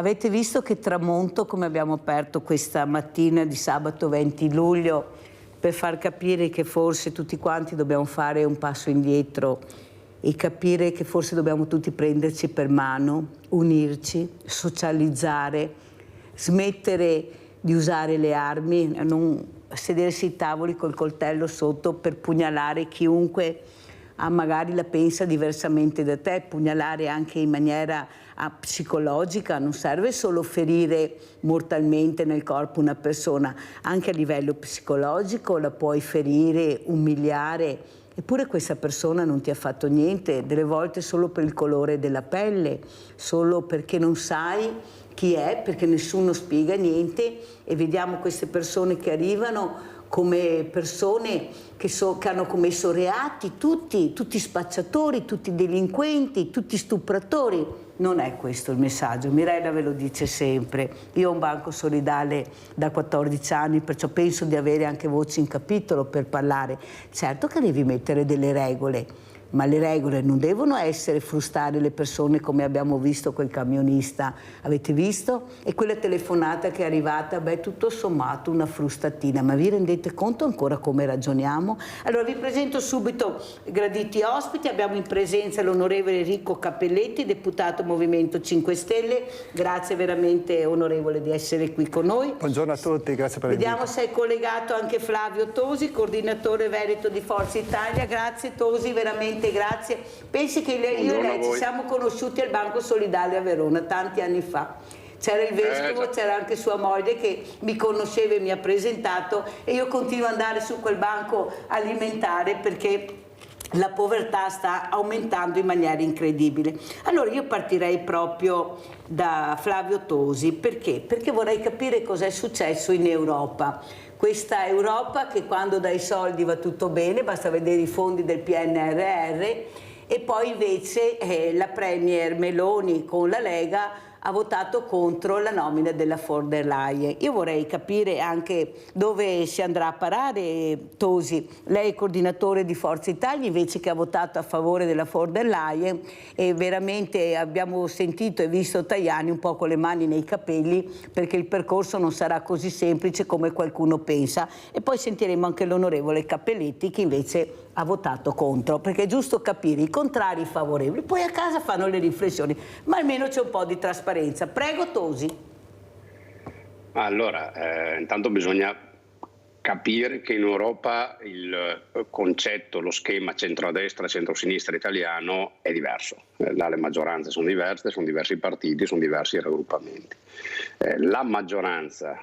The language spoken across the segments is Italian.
Avete visto che tramonto come abbiamo aperto questa mattina di sabato 20 luglio per far capire che forse tutti quanti dobbiamo fare un passo indietro e capire che forse dobbiamo tutti prenderci per mano, unirci, socializzare, smettere di usare le armi, non sedersi ai tavoli col coltello sotto per pugnalare chiunque magari la pensa diversamente da te, pugnalare anche in maniera psicologica, non serve solo ferire mortalmente nel corpo una persona, anche a livello psicologico la puoi ferire, umiliare, eppure questa persona non ti ha fatto niente, delle volte solo per il colore della pelle, solo perché non sai chi è, perché nessuno spiega niente e vediamo queste persone che arrivano come persone che hanno commesso reati, tutti spacciatori, tutti delinquenti, tutti stupratori. Non è questo il messaggio, Mirella ve lo dice sempre. Io ho un banco solidale da 14 anni, perciò penso di avere anche voce in capitolo per parlare. Certo che devi mettere delle regole, ma le regole non devono essere frustare le persone come abbiamo visto quel camionista, avete visto? E quella telefonata che è arrivata, beh, tutto sommato una frustatina, ma vi rendete conto ancora come ragioniamo? Allora vi presento subito graditi ospiti, abbiamo in presenza l'onorevole Enrico Cappelletti, deputato Movimento 5 Stelle, grazie veramente onorevole di essere qui con noi. Buongiorno a tutti, grazie per l'invito. Vediamo se è collegato anche Flavio Tosi, coordinatore Veneto di Forza Italia, grazie Tosi, veramente grazie. Pensi che io e lei ci siamo conosciuti al Banco Solidale a Verona tanti anni fa. C'era il vescovo, c'era anche sua moglie che mi conosceva e mi ha presentato e io continuo ad andare su quel banco alimentare perché la povertà sta aumentando in maniera incredibile. Allora io partirei proprio da Flavio Tosi, perché? Perché vorrei capire cosa è successo in Europa. Questa Europa che quando dai soldi va tutto bene, basta vedere i fondi del PNRR, e poi invece la Premier Meloni con la Lega ha votato contro la nomina della von der Leyen. Io vorrei capire anche dove si andrà a parare Tosi. Lei è coordinatore di Forza Italia, invece che ha votato a favore della von der Leyen, e veramente abbiamo sentito e visto Tajani un po' con le mani nei capelli perché il percorso non sarà così semplice come qualcuno pensa. E poi sentiremo anche l'onorevole Cappelletti che invece ha votato contro, perché è giusto capire i contrari e i favorevoli, poi a casa fanno le riflessioni, ma almeno c'è un po' di trasparenza. Prego Tosi. Allora, intanto bisogna capire che in Europa il concetto, lo schema centrodestra, centrosinistra italiano è diverso. Là le maggioranze sono diverse, sono diversi partiti, sono diversi raggruppamenti. La maggioranza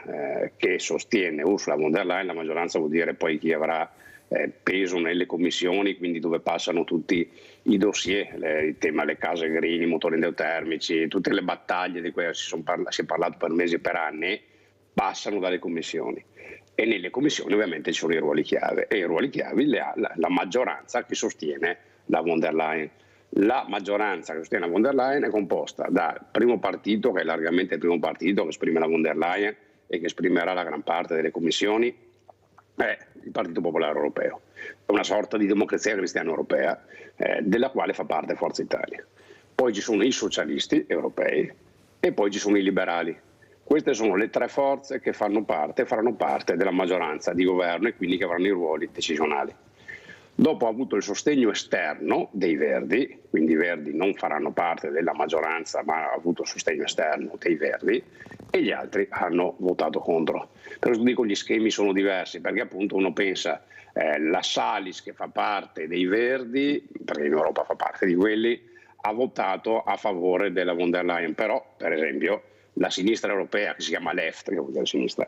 che sostiene Ursula von der Leyen, la maggioranza vuol dire poi chi avrà peso nelle commissioni, quindi dove passano tutti i dossier, il tema le case green, i motori endotermici, tutte le battaglie di cui si è parlato per mesi e per anni, passano dalle commissioni. E nelle commissioni ovviamente ci sono i ruoli chiave, e i ruoli chiave li ha la maggioranza che sostiene la von der Leyen. La maggioranza che sostiene la von der Leyen è composta dal primo partito, che è largamente il primo partito che esprime la von der Leyen e che esprimerà la gran parte delle commissioni, è il Partito Popolare Europeo. È una sorta di democrazia cristiana europea della quale fa parte Forza Italia. Poi ci sono i socialisti europei e poi ci sono i liberali. Queste sono le tre forze che faranno parte della maggioranza di governo e quindi che avranno i ruoli decisionali. Dopo ha avuto il sostegno esterno dei Verdi, quindi i Verdi non faranno parte della maggioranza ma ha avuto il sostegno esterno dei Verdi, e gli altri hanno votato contro. Per questo dico gli schemi sono diversi, perché appunto uno pensa la Salis, che fa parte dei Verdi, perché in Europa fa parte di quelli, ha votato a favore della von der Leyen, però per esempio la sinistra europea, che si chiama Left, che vuol dire sinistra,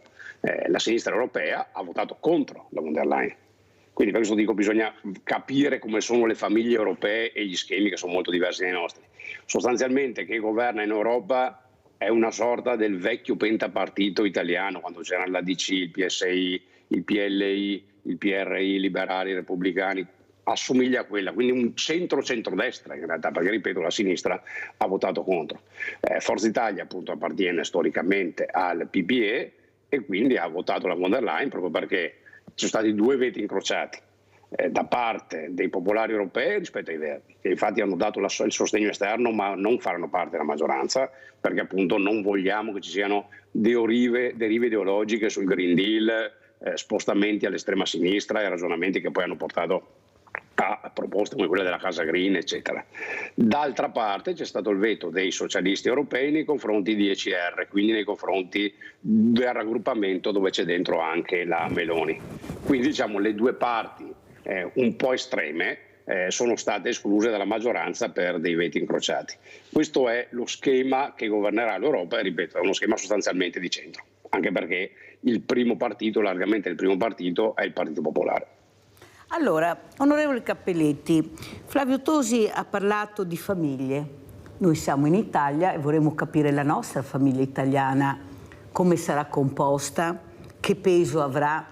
la sinistra europea ha votato contro la von der Leyen. Quindi per questo dico bisogna capire come sono le famiglie europee e gli schemi che sono molto diversi dai nostri. Sostanzialmente chi governa in Europa è una sorta del vecchio pentapartito italiano, quando c'era l'ADC, il PSI, il PLI, il PRI, liberali, repubblicani, assomiglia a quella, quindi un centrodestra in realtà, perché ripeto la sinistra ha votato contro. Forza Italia appunto appartiene storicamente al PPE e quindi ha votato la von der Leyen proprio perché ci sono stati due veti incrociati. da parte dei popolari europei rispetto ai Verdi, che infatti hanno dato il sostegno esterno ma non faranno parte della maggioranza, perché appunto non vogliamo che ci siano derive ideologiche sul Green Deal, spostamenti all'estrema sinistra e ragionamenti che poi hanno portato a proposte come quella della Casa Green, eccetera. D'altra parte c'è stato il veto dei socialisti europei nei confronti di ECR, quindi nei confronti del raggruppamento dove c'è dentro anche la Meloni. Quindi diciamo le due parti un po' estreme sono state escluse dalla maggioranza per dei veti incrociati. Questo è lo schema che governerà l'Europa e ripeto è uno schema sostanzialmente di centro, anche perché il primo partito, largamente il primo partito, è il Partito Popolare. Allora, onorevole Cappelletti, Flavio Tosi ha parlato di famiglie. Noi siamo in Italia e vorremmo capire la nostra famiglia italiana, come sarà composta, che peso avrà,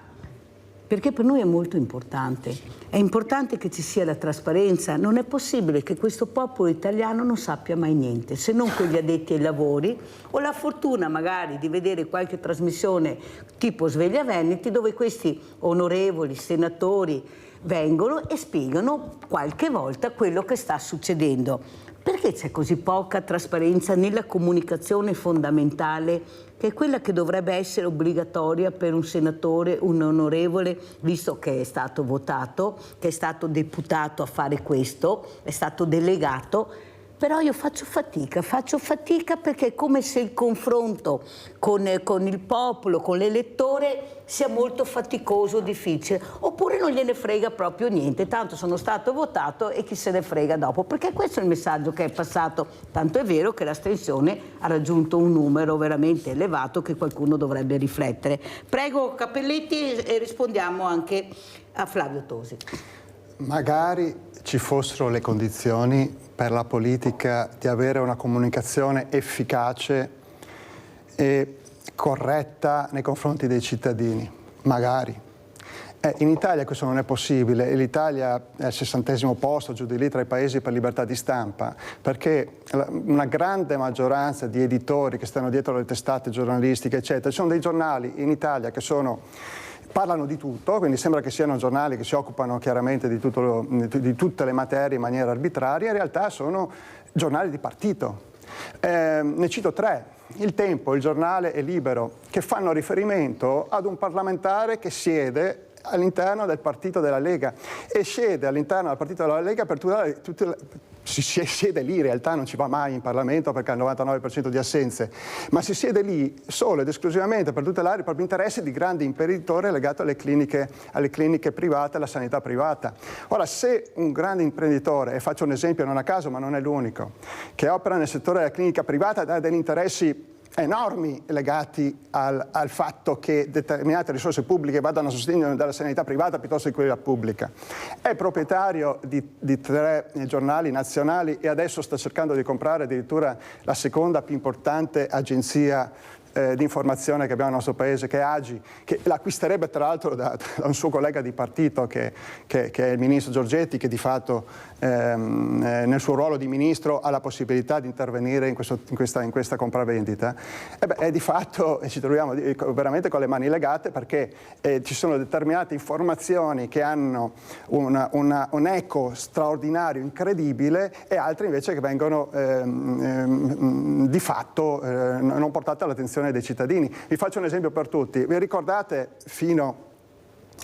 perché per noi è molto importante. È importante che ci sia la trasparenza. Non è possibile che questo popolo italiano non sappia mai niente, se non con gli addetti ai lavori o la fortuna magari di vedere qualche trasmissione tipo Sveglia Veneti dove questi onorevoli senatori vengono e spiegano qualche volta quello che sta succedendo. Perché c'è così poca trasparenza nella comunicazione fondamentale, che è quella che dovrebbe essere obbligatoria per un senatore, un onorevole, visto che è stato votato, che è stato deputato a fare questo, è stato delegato? Però io faccio fatica perché è come se il confronto con il popolo, con l'elettore sia molto faticoso, difficile, oppure non gliene frega proprio niente, tanto sono stato votato e chi se ne frega dopo, perché questo è il messaggio che è passato, tanto è vero che l'astensione ha raggiunto un numero veramente elevato che qualcuno dovrebbe riflettere. Prego Cappelletti e rispondiamo anche a Flavio Tosi. Magari ci fossero le condizioni per la politica di avere una comunicazione efficace e corretta nei confronti dei cittadini, magari. In Italia questo non è possibile, l'Italia è al 60° posto, giù di lì tra i paesi per libertà di stampa, perché una grande maggioranza di editori che stanno dietro le testate giornalistiche, eccetera, ci sono dei giornali in Italia che parlano di tutto, quindi sembra che siano giornali che si occupano chiaramente di tutte le materie in maniera arbitraria, in realtà sono giornali di partito. Ne cito 3. Il Tempo, il giornale e Libero, che fanno riferimento ad un parlamentare che siede all'interno del partito della Lega e siede all'interno del partito della Lega per si siede lì, in realtà non ci va mai in Parlamento perché ha il 99% di assenze, ma si siede lì solo ed esclusivamente per tutelare i propri interessi di grandi imprenditori legati alle cliniche private, alla sanità privata. Ora, se un grande imprenditore, e faccio un esempio non a caso ma non è l'unico, che opera nel settore della clinica privata ha degli interessi enormi legati al fatto che determinate risorse pubbliche vadano a sostegno della sanità privata piuttosto che quella pubblica. È proprietario di 3 giornali nazionali e adesso sta cercando di comprare addirittura la seconda più importante agenzia di informazione che abbiamo nel nostro paese, che è AGI, che l'acquisterebbe tra l'altro da un suo collega di partito che è il ministro Giorgetti, che di fatto nel suo ruolo di ministro ha la possibilità di intervenire in questa compravendita. E di fatto ci troviamo veramente con le mani legate, perché ci sono determinate informazioni che hanno un eco straordinario, incredibile, e altre invece che vengono di fatto non portate all'attenzione dei cittadini. Vi faccio un esempio per tutti. Vi ricordate fino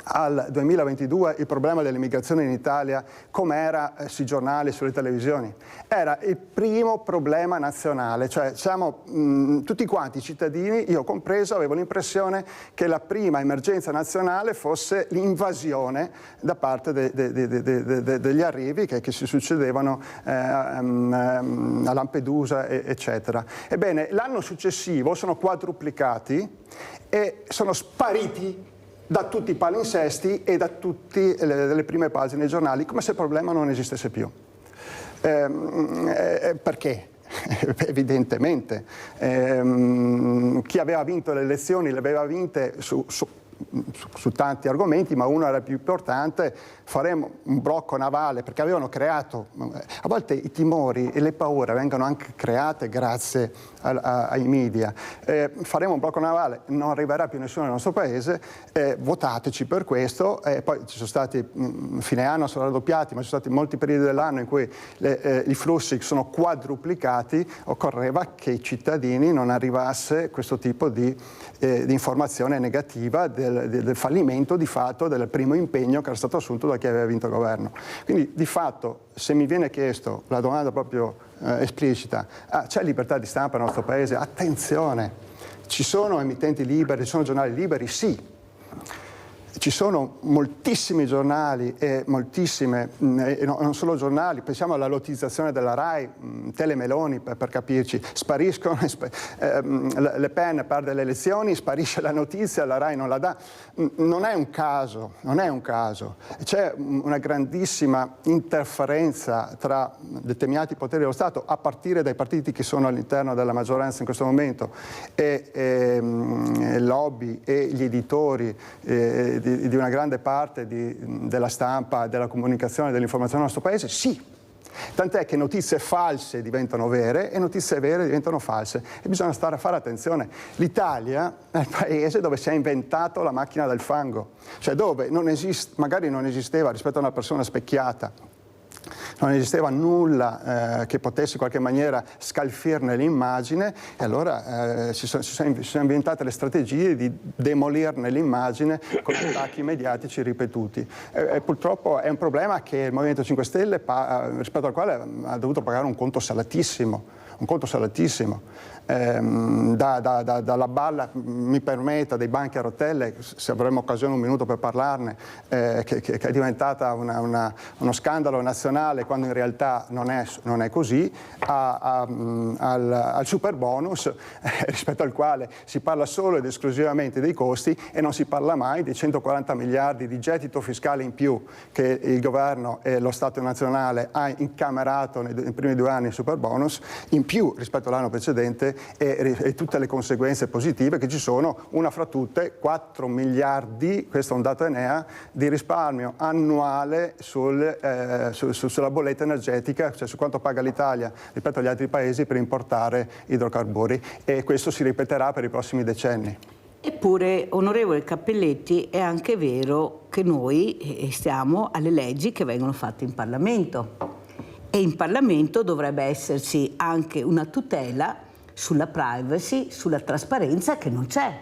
al 2022 il problema dell'immigrazione in Italia com'era sui giornali e sulle televisioni? Era il primo problema nazionale, cioè siamo tutti quanti cittadini, io compreso, avevo l'impressione che la prima emergenza nazionale fosse l'invasione da parte degli arrivi che si succedevano a Lampedusa, eccetera. Ebbene, l'anno successivo sono quadruplicati e sono spariti da tutti i palinsesti e da tutte le prime pagine dei giornali, come se il problema non esistesse più. Perché? Evidentemente chi aveva vinto le elezioni le aveva vinte su tanti argomenti, ma uno era il più importante: faremo un blocco navale, perché avevano creato, a volte i timori e le paure vengono anche create grazie ai media. Faremo un blocco navale, non arriverà più nessuno nel nostro paese, votateci per questo. Poi ci sono stati, fine anno sono raddoppiati, ma ci sono stati molti periodi dell'anno in cui i flussi sono quadruplicati. Occorreva che i cittadini non arrivasse questo tipo di informazione negativa del fallimento di fatto del primo impegno che era stato assunto da chi aveva vinto il governo. Quindi di fatto, se mi viene chiesto la domanda proprio esplicita, c'è libertà di stampa nel nostro paese? Attenzione, ci sono emittenti liberi, ci sono giornali liberi? Sì. Ci sono moltissimi giornali e moltissime, non solo giornali, pensiamo alla lottizzazione della RAI, Telemeloni per capirci, spariscono, Le Pen perde le elezioni, sparisce la notizia, la RAI non la dà. Non è un caso, non è un caso. C'è una grandissima interferenza tra determinati poteri dello Stato, a partire dai partiti che sono all'interno della maggioranza in questo momento, e lobby e gli editori di una grande parte della stampa, della comunicazione, dell'informazione nel nostro paese, sì. Tant'è che notizie false diventano vere e notizie vere diventano false, e bisogna stare a fare attenzione. L'Italia è il paese dove si è inventato la macchina del fango, cioè dove magari non esisteva, rispetto a una persona specchiata, non esisteva nulla che potesse in qualche maniera scalfirne l'immagine, e allora si sono inventate le strategie di demolirne l'immagine con attacchi mediatici ripetuti. Purtroppo è un problema che il Movimento 5 Stelle, rispetto al quale ha dovuto pagare un conto salatissimo. Dalla balla, mi permetta, dei banchi a rotelle, se avremo occasione un minuto per parlarne, che è diventata uno scandalo nazionale, quando in realtà non è così, al super bonus, rispetto al quale si parla solo ed esclusivamente dei costi e non si parla mai dei 140 miliardi di gettito fiscale in più che il governo e lo Stato nazionale ha incamerato nei primi 2 anni del super bonus, in più rispetto all'anno precedente, e tutte le conseguenze positive che ci sono, una fra tutte 4 miliardi, questo è un dato Enea, di risparmio annuale sulla bolletta energetica, cioè su quanto paga l'Italia rispetto agli altri paesi per importare idrocarburi, e questo si ripeterà per i prossimi decenni. Eppure, onorevole Cappelletti, è anche vero che noi stiamo alle leggi che vengono fatte in Parlamento. E in Parlamento dovrebbe esserci anche una tutela sulla privacy, sulla trasparenza, che non c'è.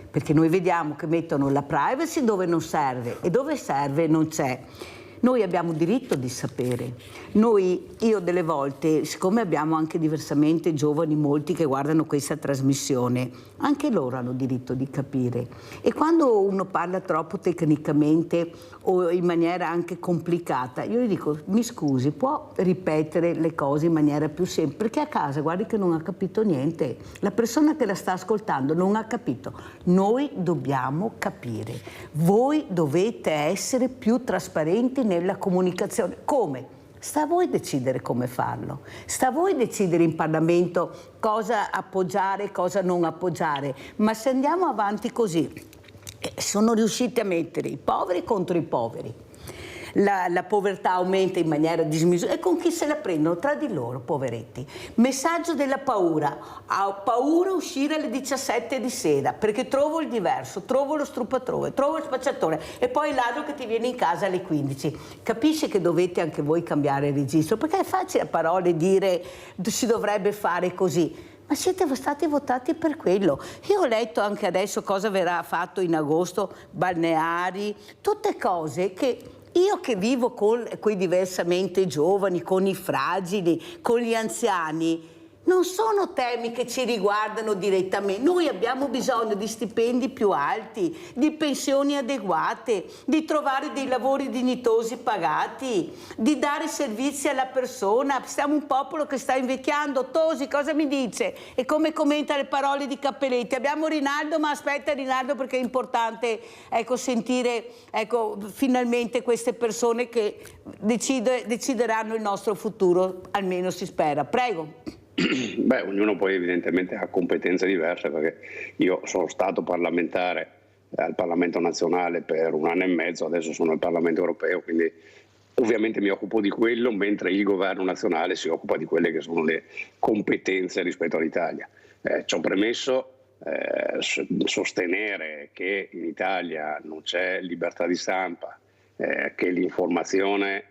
Perché noi vediamo che mettono la privacy dove non serve e dove serve non c'è. Noi abbiamo diritto di sapere. Io delle volte, siccome abbiamo anche diversamente giovani, molti che guardano questa trasmissione, anche loro hanno diritto di capire. E quando uno parla troppo tecnicamente o in maniera anche complicata, io gli dico: mi scusi, può ripetere le cose in maniera più semplice? Perché a casa, guardi che non ha capito niente. La persona che la sta ascoltando non ha capito. Noi dobbiamo capire. Voi dovete essere più trasparenti nella comunicazione. Come? Sta a voi decidere come farlo. Sta a voi decidere in Parlamento cosa appoggiare e cosa non appoggiare. Ma se andiamo avanti così, sono riusciti a mettere i poveri contro i poveri. La povertà aumenta in maniera dismisurata, e con chi se la prendono? Tra di loro, poveretti. Messaggio della paura: ho paura a uscire alle 17 di sera perché trovo il diverso, trovo lo strupatore, trovo il spacciatore, e poi il ladro che ti viene in casa alle 15. Capisci che dovete anche voi cambiare il registro, perché è facile a parole dire si dovrebbe fare così, ma siete stati votati per quello. Io ho letto anche adesso cosa verrà fatto in agosto, balneari, tutte cose che io, che vivo con quei diversamente giovani, con i fragili, con gli anziani, non sono temi che ci riguardano direttamente. Noi abbiamo bisogno di stipendi più alti, di pensioni adeguate, di trovare dei lavori dignitosi pagati, di dare servizi alla persona. Siamo un popolo che sta invecchiando. Tosi, cosa mi dice? E come commenta le parole di Cappelletti? Abbiamo Rinaldo, ma aspetta Rinaldo, perché è importante, ecco, sentire, ecco, finalmente queste persone che decideranno il nostro futuro, almeno si spera. Prego. Beh, ognuno poi evidentemente ha competenze diverse, perché io sono stato parlamentare al Parlamento nazionale per 1 anno e mezzo, adesso sono al Parlamento europeo, quindi ovviamente mi occupo di quello, mentre il governo nazionale si occupa di quelle che sono le competenze rispetto all'Italia. Ciò premesso, sostenere che in Italia non c'è libertà di stampa, che l'informazione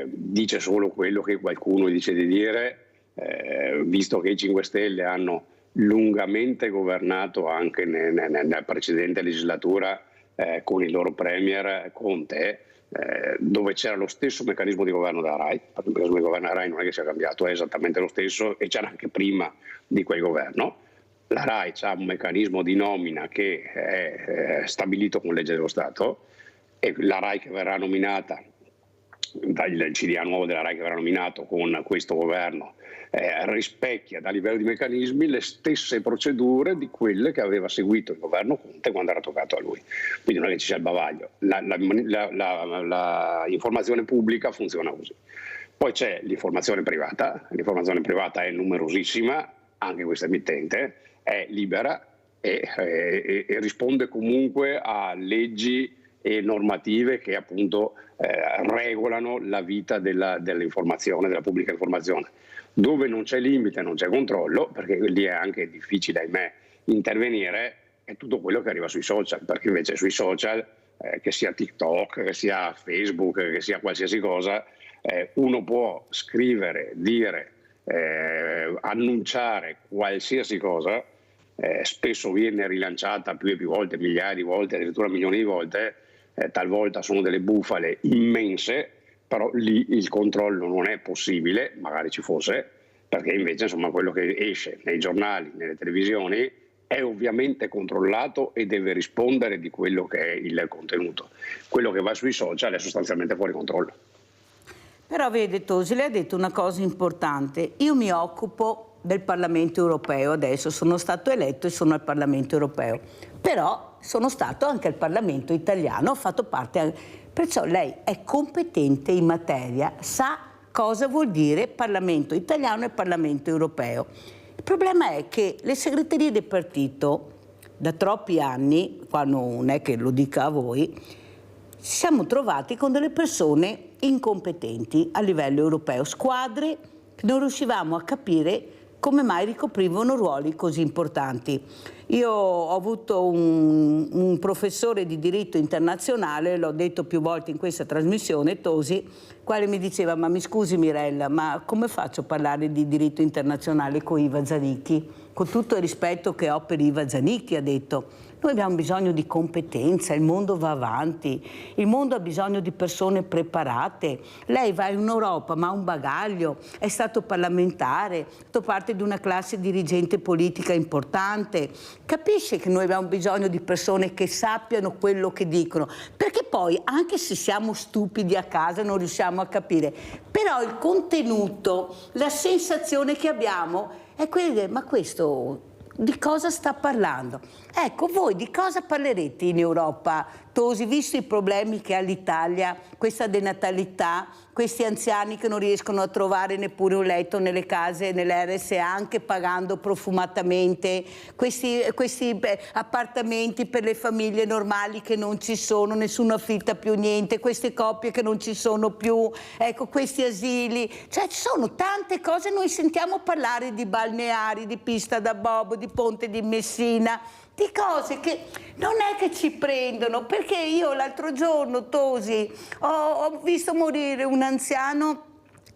dice solo quello che qualcuno dice di dire, visto che i 5 Stelle hanno lungamente governato anche nella precedente legislatura con il loro premier Conte, dove c'era lo stesso meccanismo di governo della RAI, perché il meccanismo di governo della RAI non è che sia cambiato, è esattamente lo stesso e c'era anche prima di quel governo. La RAI ha un meccanismo di nomina che è stabilito con legge dello Stato, e la RAI che verrà nominata, il CDA nuovo della RAI che verrà nominato con questo governo, rispecchia a livello di meccanismi le stesse procedure di quelle che aveva seguito il governo Conte quando era toccato a lui. Quindi non è che ci sia il bavaglio, la informazione pubblica funziona così. Poi c'è l'informazione privata è numerosissima, anche questa emittente è libera e risponde comunque a leggi e normative che appunto regolano la vita dell'informazione, della pubblica informazione. Dove non c'è limite, non c'è controllo, perché lì è anche difficile, ahimè, intervenire, è tutto quello che arriva sui social, perché invece sui social, che sia TikTok, che sia Facebook, che sia qualsiasi cosa, uno può scrivere, dire, annunciare qualsiasi cosa, spesso viene rilanciata più e più volte, migliaia di volte, addirittura milioni di volte, talvolta sono delle bufale immense, però lì il controllo non è possibile, magari ci fosse, perché invece insomma quello che esce nei giornali, nelle televisioni è ovviamente controllato e deve rispondere di quello che è il contenuto. Quello che va sui social è sostanzialmente fuori controllo. Però vede Tosi, lei ha detto una cosa importante, io mi occupo del Parlamento europeo, adesso sono stato eletto e sono al Parlamento europeo, però sono stato anche al Parlamento italiano, ho fatto parte anche... Perciò lei è competente in materia, sa cosa vuol dire Parlamento italiano e Parlamento europeo. Il problema è che le segreterie del partito, da troppi anni, qua non è che lo dica a voi, ci siamo trovati con delle persone incompetenti a livello europeo, squadre che non riuscivamo a capire come mai ricoprivano ruoli così importanti. Io ho avuto un professore di diritto internazionale, l'ho detto più volte in questa trasmissione, Tosi, quale mi diceva: ma mi scusi Mirella, ma come faccio a parlare di diritto internazionale con Iva Zanicchi? Con tutto il rispetto che ho per Iva Zanicchi, ha detto, noi abbiamo bisogno di competenza, il mondo va avanti, il mondo ha bisogno di persone preparate. Lei va in Europa ma ha un bagaglio, è stato parlamentare, è fatto parte di una classe dirigente politica importante, capisce che noi abbiamo bisogno di persone che sappiano quello che dicono, perché poi anche se siamo stupidi a casa non riusciamo a capire, però il contenuto, la sensazione che abbiamo è quella di dire: ma questo di cosa sta parlando? Ecco, voi di cosa parlerete in Europa, Tosi, visto i problemi che ha l'Italia, questa denatalità, questi anziani che non riescono a trovare neppure un letto nelle case, nelle RSA, anche pagando profumatamente, questi appartamenti per le famiglie normali che non ci sono, nessuno affitta più niente, queste coppie che non ci sono più, ecco, questi asili, cioè ci sono tante cose, noi sentiamo parlare di balneari, di pista da bob, di ponte di Messina, di cose che non è che ci prendono, perché io l'altro giorno, Tosi, ho visto morire un anziano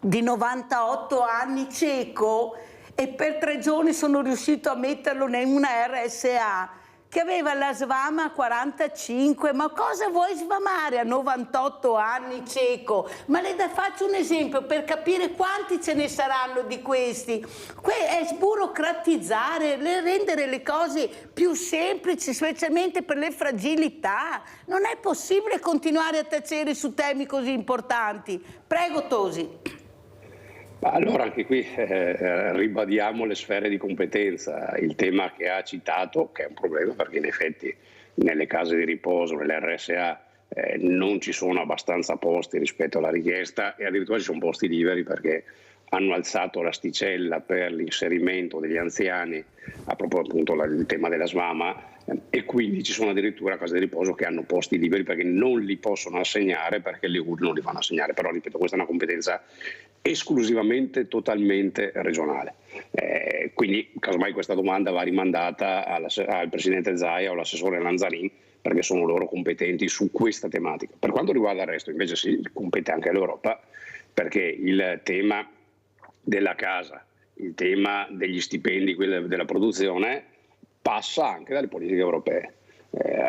di 98 anni cieco e per 3 giorni sono riuscito a metterlo in una RSA che aveva la svama a 45, ma cosa vuoi svamare a 98 anni cieco? Ma le faccio un esempio per capire quanti ce ne saranno di questi. È sburocratizzare, rendere le cose più semplici, specialmente per le fragilità. Non è possibile continuare a tacere su temi così importanti. Prego Tosi. Allora anche qui ribadiamo le sfere di competenza, il tema che ha citato, che è un problema perché in effetti nelle case di riposo, nelle RSA non ci sono abbastanza posti rispetto alla richiesta e addirittura ci sono posti liberi perché hanno alzato l'asticella per l'inserimento degli anziani, a proposito appunto il tema della SMAMA, e quindi ci sono addirittura case di riposo che hanno posti liberi perché non li possono assegnare, perché le UR non li fanno assegnare. Però ripeto, questa è una competenza esclusivamente, totalmente regionale. Quindi casomai questa domanda va rimandata al Presidente Zaia o all'assessore Lanzarin, perché sono loro competenti su questa tematica. Per quanto riguarda il resto invece sì, compete anche l'Europa, perché il tema della casa, il tema degli stipendi, quello della produzione, passa anche dalle politiche europee.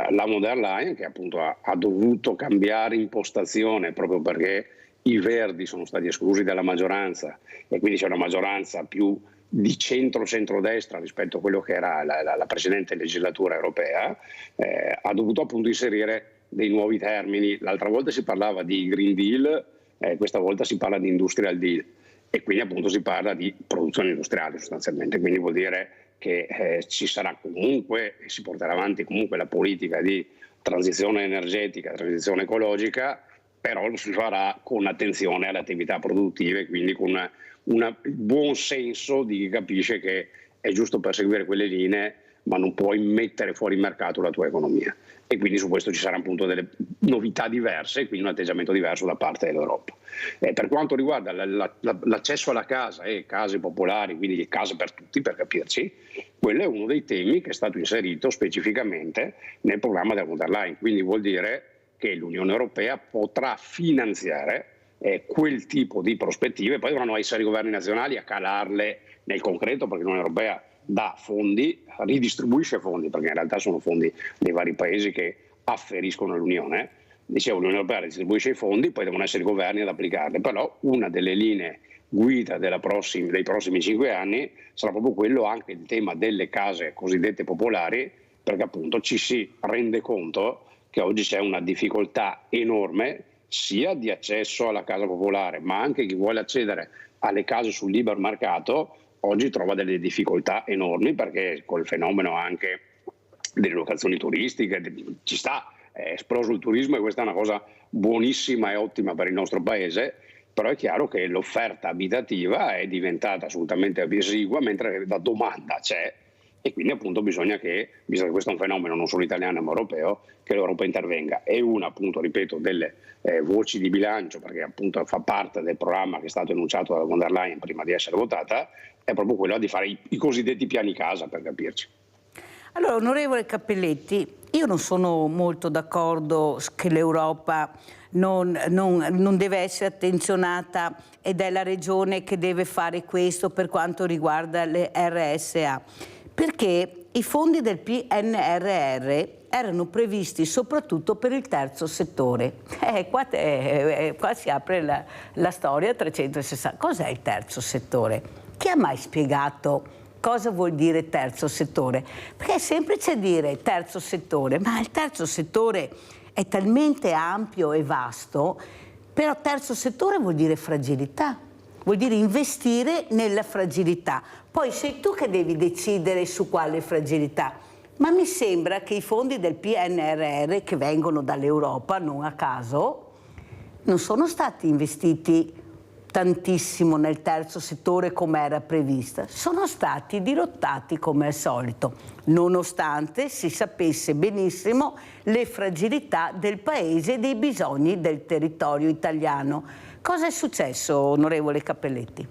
La von der Leyen, che appunto ha dovuto cambiare impostazione proprio perché i Verdi sono stati esclusi dalla maggioranza e quindi c'è una maggioranza più di centro-centrodestra rispetto a quello che era la precedente legislatura europea, ha dovuto appunto inserire dei nuovi termini. L'altra volta si parlava di Green Deal, questa volta si parla di Industrial Deal e quindi appunto si parla di produzione industriale sostanzialmente, quindi vuol dire che ci sarà comunque e si porterà avanti comunque la politica di transizione energetica, transizione ecologica, però lo si farà con attenzione alle attività produttive, quindi con un buon senso di chi capisce che è giusto perseguire quelle linee, ma non puoi mettere fuori mercato la tua economia. E quindi su questo ci saranno appunto delle novità diverse e quindi un atteggiamento diverso da parte dell'Europa. Per quanto riguarda l'accesso alla casa e case popolari, quindi case per tutti, per capirci, quello è uno dei temi che è stato inserito specificamente nel programma della von der Leyen. Quindi vuol dire che l'Unione Europea potrà finanziare quel tipo di prospettive, poi dovranno essere i governi nazionali a calarle nel concreto, perché l'Unione Europea dà fondi, ridistribuisce fondi, perché in realtà sono fondi dei vari paesi che afferiscono all'Unione. Dicevo, l'Unione Europea distribuisce i fondi, poi devono essere i governi ad applicarli, però una delle linee guida dei prossimi 5 anni sarà proprio quello, anche il tema delle case cosiddette popolari, perché appunto ci si rende conto che oggi c'è una difficoltà enorme sia di accesso alla casa popolare, ma anche chi vuole accedere alle case sul libero mercato oggi trova delle difficoltà enormi, perché col fenomeno anche delle locazioni turistiche ci sta, è esploso il turismo e questa è una cosa buonissima e ottima per il nostro paese, però è chiaro che l'offerta abitativa è diventata assolutamente esigua mentre la domanda c'è. E quindi appunto bisogna che, visto che questo è un fenomeno non solo italiano ma europeo, che l'Europa intervenga. E una, appunto, ripeto, delle voci di bilancio, perché appunto fa parte del programma che è stato enunciato dalla von der Leyen prima di essere votata, è proprio quella di fare i cosiddetti piani casa, per capirci. Allora, onorevole Cappelletti, io non sono molto d'accordo che l'Europa non deve essere attenzionata ed è la regione che deve fare questo per quanto riguarda le RSA. Perché i fondi del PNRR erano previsti soprattutto per il terzo settore. Qua si apre la storia a 360. Cos'è il terzo settore? Chi ha mai spiegato cosa vuol dire terzo settore? Perché è semplice dire terzo settore, ma il terzo settore è talmente ampio e vasto, però terzo settore vuol dire fragilità. Vuol dire investire nella fragilità. Poi sei tu che devi decidere su quale fragilità. Ma mi sembra che i fondi del PNRR, che vengono dall'Europa, non a caso, non sono stati investiti tantissimo nel terzo settore come era prevista. Sono stati dirottati come al solito, nonostante si sapesse benissimo le fragilità del paese e dei bisogni del territorio italiano. Cosa è successo, onorevole Cappelletti?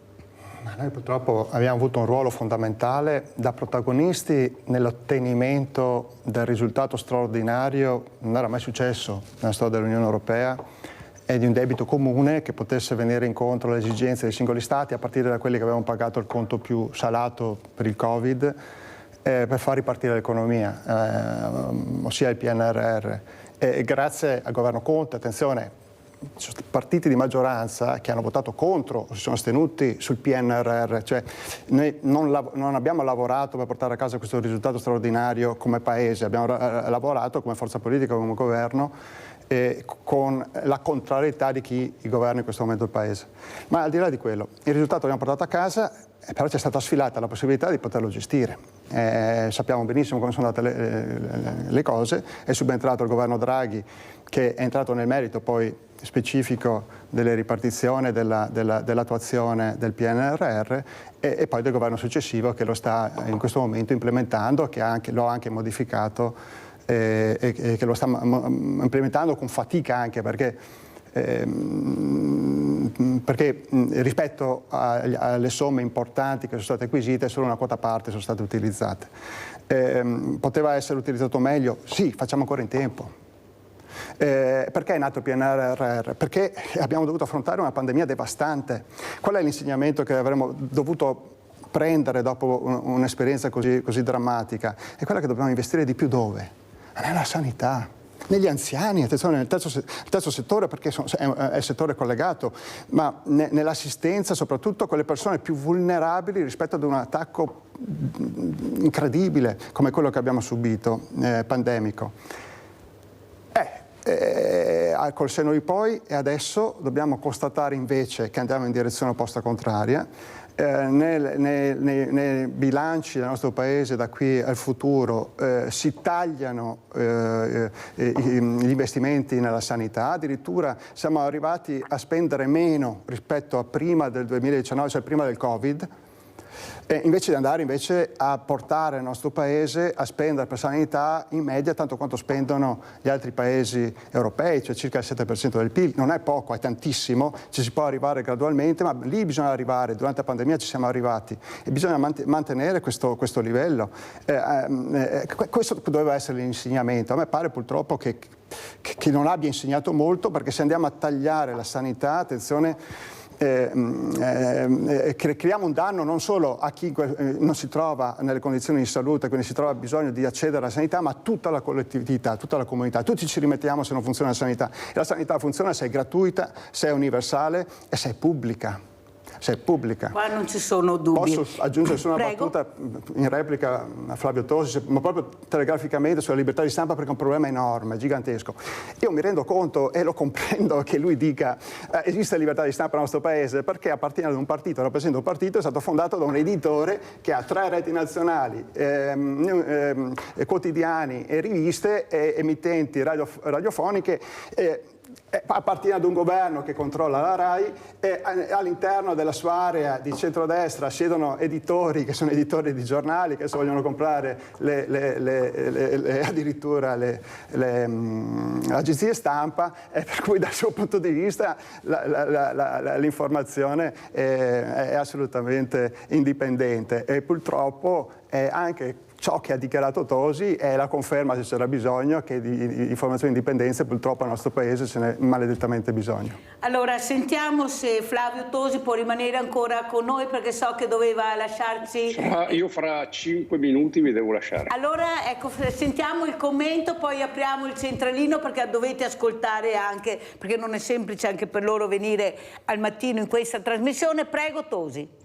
Noi purtroppo abbiamo avuto un ruolo fondamentale da protagonisti nell'ottenimento del risultato straordinario, non era mai successo nella storia dell'Unione Europea, e di un debito comune che potesse venire incontro alle esigenze dei singoli Stati, a partire da quelli che avevano pagato il conto più salato per il Covid, per far ripartire l'economia, ossia il PNRR. E grazie al governo Conte, attenzione, ci sono partiti di maggioranza che hanno votato contro o si sono astenuti sul PNRR, cioè noi non abbiamo lavorato per portare a casa questo risultato straordinario come paese, abbiamo lavorato come forza politica, come governo, con la contrarietà di chi governa in questo momento il paese. Ma al di là di quello, il risultato che abbiamo portato a casa però c'è stata sfilata la possibilità di poterlo gestire. Sappiamo benissimo come sono andate le cose, è subentrato il governo Draghi che è entrato nel merito poi specifico delle ripartizioni, dell'attuazione del PNRR e poi del governo successivo che lo sta in questo momento implementando, che lo ha anche modificato e che lo sta implementando con fatica anche perché rispetto alle somme importanti che sono state acquisite solo una quota parte sono state utilizzate. Poteva essere utilizzato meglio? Sì, facciamo ancora in tempo. Perché è nato il PNRR? Perché abbiamo dovuto affrontare una pandemia devastante. Qual è l'insegnamento che avremmo dovuto prendere dopo un'esperienza così drammatica? È quella che dobbiamo investire di più dove? Nella sanità, negli anziani, attenzione, nel terzo settore perché è il settore collegato, ma nell'assistenza soprattutto con le persone più vulnerabili rispetto ad un attacco incredibile come quello che abbiamo subito, pandemico. Col senno di poi e adesso dobbiamo constatare invece che andiamo in direzione opposta contraria. Nei bilanci del nostro Paese da qui al futuro si tagliano gli investimenti nella sanità, addirittura siamo arrivati a spendere meno rispetto a prima del 2019, cioè prima del Covid, invece di andare a portare il nostro Paese a spendere per sanità in media tanto quanto spendono gli altri paesi europei, cioè circa il 7% del PIL. Non è poco, è tantissimo, ci si può arrivare gradualmente, ma lì bisogna arrivare, durante la pandemia ci siamo arrivati e bisogna mantenere questo livello. Questo doveva essere l'insegnamento. A me pare purtroppo che non abbia insegnato molto, perché se andiamo a tagliare la sanità, attenzione, creiamo un danno non solo a chi non si trova nelle condizioni di salute, quindi si trova bisogno di accedere alla sanità, ma a tutta la collettività, tutta la comunità. Tutti ci rimettiamo se non funziona la sanità. E la sanità funziona se è gratuita, se è universale e se è pubblica. Qua non ci sono dubbi. Posso aggiungere solo una battuta in replica a Flavio Tosi, ma proprio telegraficamente sulla libertà di stampa, perché è un problema enorme, gigantesco. Io mi rendo conto e lo comprendo che lui dica esiste libertà di stampa nel nostro paese perché appartiene ad un partito, rappresenta un partito, è stato fondato da un editore che ha 3 reti nazionali, quotidiani e riviste, emittenti radiofoniche, appartiene ad un governo che controlla la RAI e all'interno della sua area di centrodestra siedono editori che sono editori di giornali che vogliono comprare addirittura le agenzie stampa, per cui dal suo punto di vista l'informazione è assolutamente indipendente e purtroppo è anche ciò che ha dichiarato Tosi è la conferma, se c'era bisogno, che di informazioni indipendenti purtroppo al nostro Paese ce n'è maledettamente bisogno. Allora sentiamo se Flavio Tosi può rimanere ancora con noi, perché so che doveva lasciarci. Io fra 5 minuti vi devo lasciare. Allora ecco, sentiamo il commento, poi apriamo il centralino, perché dovete ascoltare anche, perché non è semplice anche per loro venire al mattino in questa trasmissione. Prego Tosi.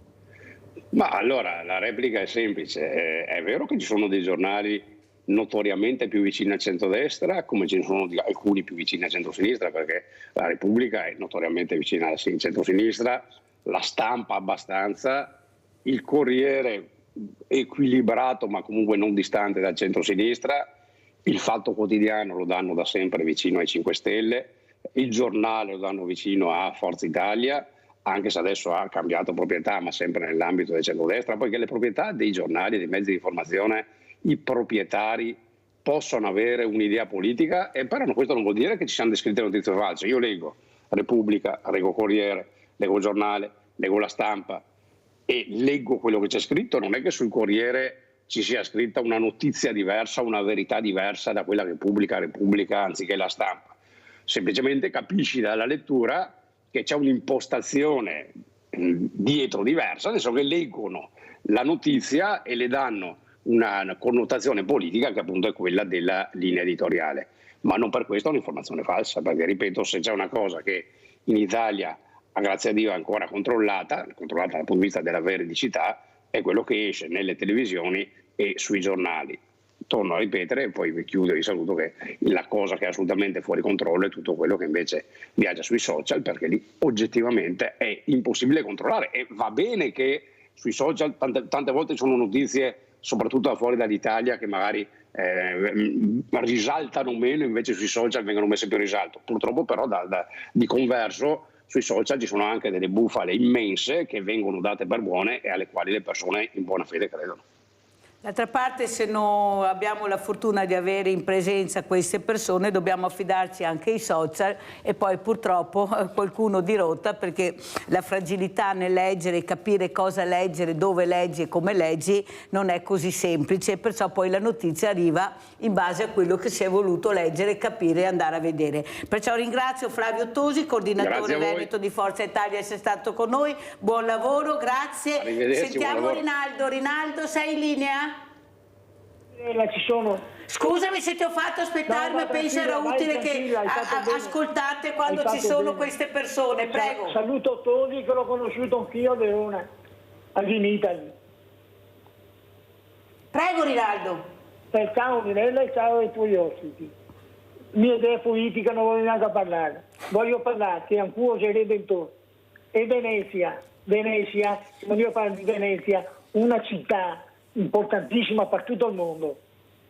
Ma allora la replica è semplice, è vero che ci sono dei giornali notoriamente più vicini al centrodestra, come ci sono alcuni più vicini al centrosinistra, perché la Repubblica è notoriamente vicina al centrosinistra, la Stampa abbastanza, il Corriere equilibrato ma comunque non distante dal centrosinistra, il Fatto Quotidiano lo danno da sempre vicino ai 5 Stelle, il Giornale lo danno vicino a Forza Italia, anche se adesso ha cambiato proprietà, ma sempre nell'ambito del centrodestra, poiché le proprietà dei giornali e dei mezzi di informazione, i proprietari possono avere un'idea politica, e però questo non vuol dire che ci siano descritte notizie false. Io leggo Repubblica, leggo Corriere, leggo Giornale, leggo La Stampa e leggo quello che c'è scritto. Non è che sul Corriere ci sia scritta una notizia diversa, una verità diversa da quella che pubblica Repubblica anziché La Stampa. Semplicemente capisci dalla lettura che c'è un'impostazione dietro diversa, adesso che leggono la notizia e le danno una connotazione politica che appunto è quella della linea editoriale, ma non per questo è un'informazione falsa, perché ripeto, se c'è una cosa che in Italia, a grazia a Dio, è ancora controllata dal punto di vista della veridicità, è quello che esce nelle televisioni e sui giornali. Torno a ripetere, e poi vi chiudo e vi saluto, che la cosa che è assolutamente fuori controllo è tutto quello che invece viaggia sui social, perché lì oggettivamente è impossibile controllare, e va bene che sui social tante volte sono notizie, soprattutto da fuori dall'Italia, che magari risaltano meno, invece sui social vengono messe più in risalto. Purtroppo però di converso sui social ci sono anche delle bufale immense che vengono date per buone e alle quali le persone in buona fede credono. D'altra parte, se non abbiamo la fortuna di avere in presenza queste persone, dobbiamo affidarci anche ai social e poi purtroppo qualcuno dirotta, perché la fragilità nel leggere, capire cosa leggere, dove leggi e come leggi non è così semplice, e perciò poi la notizia arriva in base a quello che si è voluto leggere, capire e andare a vedere. Perciò ringrazio Flavio Tosi, coordinatore veneto di Forza Italia, essere stato con noi. Buon lavoro, grazie. Sentiamo Rinaldo. Rinaldo, sei in linea? Ci sono. Scusami se ti ho fatto aspettare, ma penso era utile che ascoltate quando ci sono queste persone, prego. Saluto Tosi, che l'ho conosciuto anch'io a Verona, a Vinitali. Prego Rinaldo. Ciao Mirella e ciao ai tuoi ospiti. Mia idea politica non voglio neanche parlare. Voglio parlarti ancora del Redentore. E Venezia, voglio parlare di Venezia, una città importantissima per tutto il mondo.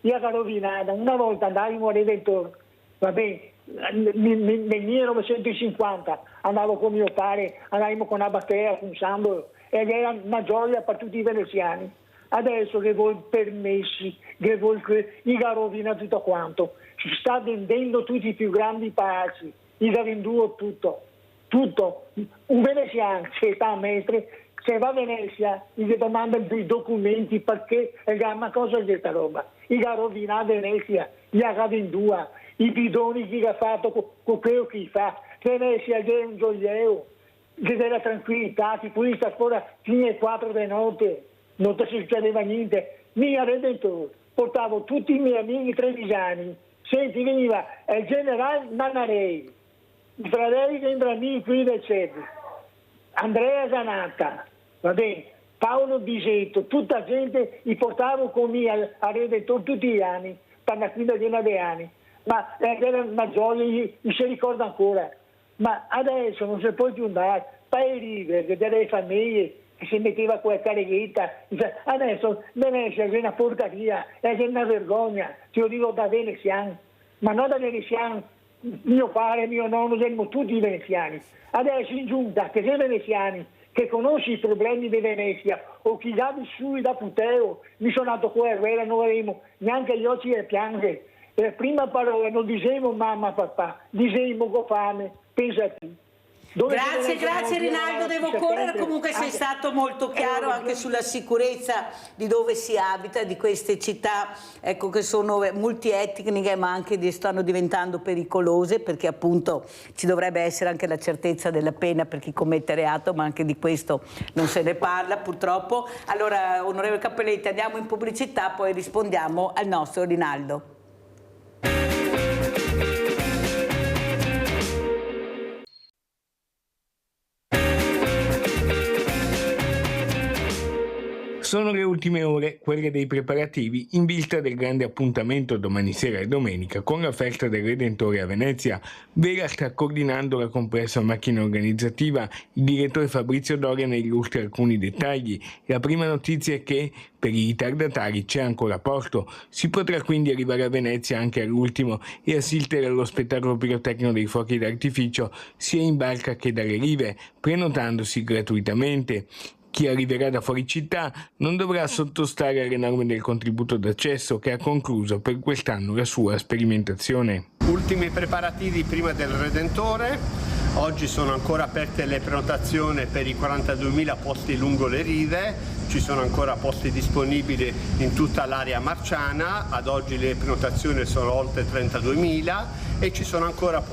Io ero rovinata, una volta andavamo a Redentore, va bene, nel 1950 andavo con mio padre, andavamo con una batteria, con Sambolo, ed era una gioia per tutti i veneziani. Adesso che vuoi permessi, che vuoi rovina tutto quanto, si sta vendendo tutti i più grandi palazzi, il venduto tutto. Un veneziano che sta a Mestre, se va a Venezia, gli domandano i documenti perché ma cosa è questa roba? Gli ha rovinato Venezia, gli ha venduto i bidoni che ha fatto con quello che fa. Venezia è un gioiello, che della tranquillità, ti puoi stare fuori fino alle 4 di notte, non ti succedeva niente. Mia Redentore, portavo tutti i miei amici trevigiani, senti, veniva il generale Nannarei, i fratelli Vendramin qui del Cerri, Andrea Zanatta, va bene, Paolo Bisetto, tutta gente li portavo con me a Redentore tutti gli anni, per una quindicina di anni, ma era una gioia, mi si ricorda ancora, ma adesso non si può più andare, per ridere delle famiglie che si metteva con la carichetta, adesso Venezia è una porcaria, è una vergogna, te lo dico da veneziano, ma non da veneziano, mio padre e mio nonno siamo tutti veneziani, adesso in giunta che sei veneziani, che conosci i problemi di Venezia o chi ha vissuto da Puteo, mi sono nato qua a Guerra, non avevo neanche gli occhi a piangere, la prima parola non dicevo mamma papà, dicevo con fame, pensati. Grazie Rinaldo, devo correre, comunque sei stato molto chiaro anche sulla sicurezza di dove si abita, di queste città, ecco, che sono multietniche ma anche stanno diventando pericolose, perché appunto ci dovrebbe essere anche la certezza della pena per chi commette reato, ma anche di questo non se ne parla purtroppo. Allora, onorevole Cappelletti, andiamo in pubblicità, poi rispondiamo al nostro Rinaldo. Sono le ultime ore, quelle dei preparativi in vista del grande appuntamento domani sera e domenica con la festa del Redentore a Venezia. Vela sta coordinando la complessa macchina organizzativa, il direttore Fabrizio Doria ne illustra alcuni dettagli. La prima notizia è che per i ritardatari c'è ancora posto, si potrà quindi arrivare a Venezia anche all'ultimo e assistere allo spettacolo pirotecnico dei fuochi d'artificio sia in barca che dalle rive, prenotandosi gratuitamente. Chi arriverà da fuori città non dovrà sottostare alle norme del contributo d'accesso che ha concluso per quest'anno la sua sperimentazione. Ultimi preparativi prima del Redentore. Oggi sono ancora aperte le prenotazioni per i 42.000 posti lungo le rive, ci sono ancora posti disponibili in tutta l'area marciana, ad oggi le prenotazioni sono oltre 32.000 e ci sono ancora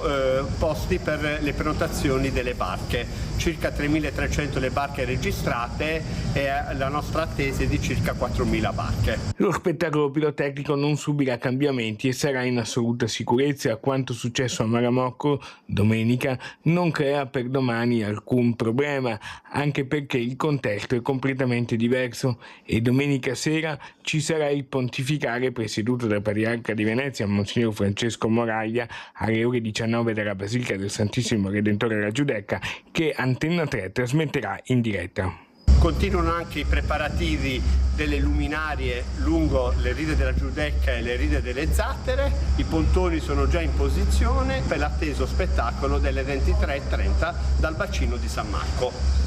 posti per le prenotazioni delle barche, circa 3.300 le barche registrate e la nostra attesa è di circa 4.000 barche. Lo spettacolo pirotecnico non subirà cambiamenti e sarà in assoluta sicurezza. Quanto successo a Malamocco domenica non crea per domani alcun problema, anche perché il contesto è completamente diverso e domenica sera ci sarà il pontificale presieduto dal Patriarca di Venezia, Monsignor Francesco Moraglia, alle ore 19 dalla Basilica del Santissimo Redentore alla Giudecca, che Antenna 3 trasmetterà in diretta. Continuano anche i preparativi delle luminarie lungo le ride della Giudecca e le ride delle Zattere. I pontoni sono già in posizione per l'atteso spettacolo delle 23:30 dal bacino di San Marco.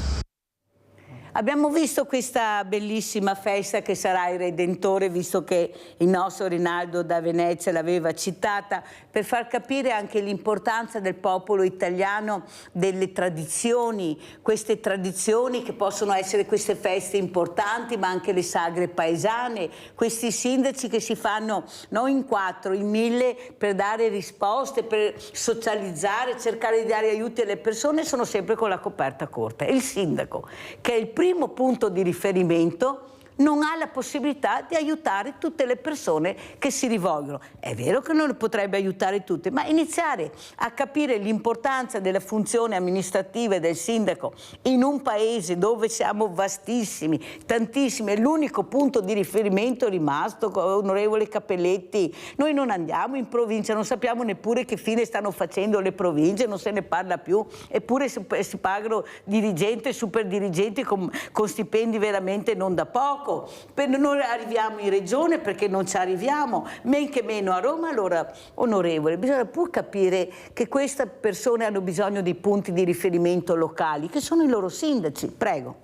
Abbiamo visto questa bellissima festa che sarà il Redentore, visto che il nostro Rinaldo da Venezia l'aveva citata, per far capire anche l'importanza del popolo italiano, delle tradizioni, queste tradizioni che possono essere queste feste importanti, ma anche le sagre paesane, questi sindaci che si fanno non in 4, in 1000 per dare risposte, per socializzare, cercare di dare aiuti alle persone, sono sempre con la coperta corta. E il sindaco, che è il primo punto di riferimento, non ha la possibilità di aiutare tutte le persone che si rivolgono. È vero che non le potrebbe aiutare tutte, ma iniziare a capire l'importanza della funzione amministrativa del sindaco in un paese dove siamo vastissimi, tantissimi, è l'unico punto di riferimento rimasto, onorevole Cappelletti. Noi non andiamo in provincia, non sappiamo neppure che fine stanno facendo le province, non se ne parla più, eppure si pagano dirigenti e superdirigenti con stipendi veramente non da poco. Non arriviamo in regione perché non ci arriviamo, men che meno a Roma. Allora, onorevole, bisogna pur capire che queste persone hanno bisogno di punti di riferimento locali, che sono i loro sindaci. Prego.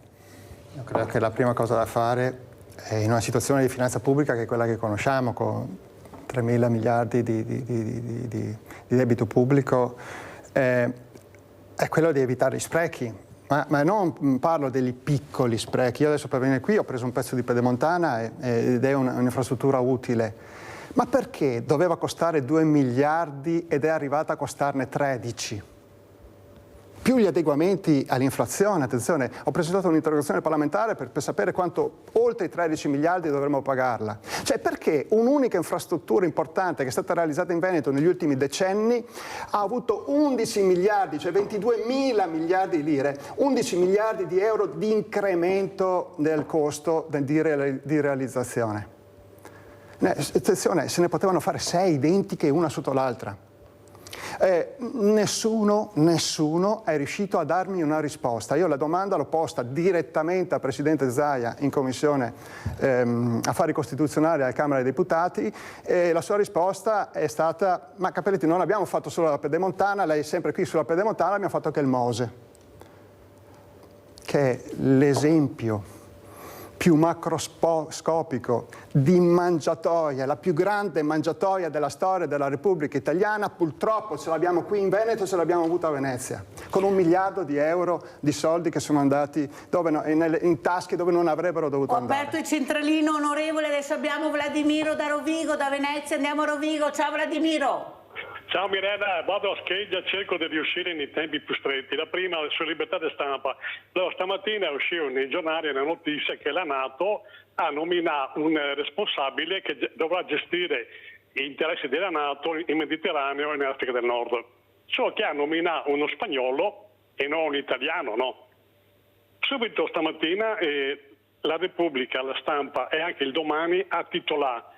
Io credo che la prima cosa da fare è, in una situazione di finanza pubblica che è quella che conosciamo, con 3.000 miliardi di debito pubblico, è quello di evitare gli sprechi. Ma non parlo degli piccoli sprechi. Io adesso per venire qui ho preso un pezzo di pedemontana ed è un'infrastruttura utile. Ma perché doveva costare 2 miliardi ed è arrivata a costarne 13? Più gli adeguamenti all'inflazione, attenzione, ho presentato un'interrogazione parlamentare per sapere quanto oltre i 13 miliardi dovremmo pagarla. Cioè perché un'unica infrastruttura importante che è stata realizzata in Veneto negli ultimi decenni ha avuto 11 miliardi, cioè 22.000 miliardi di lire, 11 miliardi di euro di incremento del costo di realizzazione. Attenzione, se ne potevano fare 6 identiche una sotto l'altra. Nessuno è riuscito a darmi una risposta. Io la domanda l'ho posta direttamente al Presidente Zaia in Commissione Affari Costituzionali alla Camera dei Deputati e la sua risposta è stata: ma Cappelletti, non abbiamo fatto solo la pedemontana, lei è sempre qui sulla pedemontana, abbiamo fatto anche il Mose, che è l'esempio più macroscopico di mangiatoia, la più grande mangiatoia della storia della Repubblica Italiana. Purtroppo ce l'abbiamo qui in Veneto, ce l'abbiamo avuta a Venezia, con 1 miliardo di euro di soldi che sono andati in tasche dove non avrebbero dovuto andare. Ho aperto il centralino, onorevole, adesso abbiamo Vladimiro da Rovigo, da Venezia, andiamo a Rovigo. Ciao Vladimiro. Ciao Mirella, vado a scheggia, cerco di riuscire nei tempi più stretti. La prima sulla libertà di stampa. Allora, stamattina usciva nei giornali la notizia che la NATO ha nominato un responsabile che dovrà gestire gli interessi della NATO in Mediterraneo e in Africa del Nord. Solo che ha nominato uno spagnolo e non un italiano, no? Subito stamattina la Repubblica, la Stampa e anche il Domani ha titolato: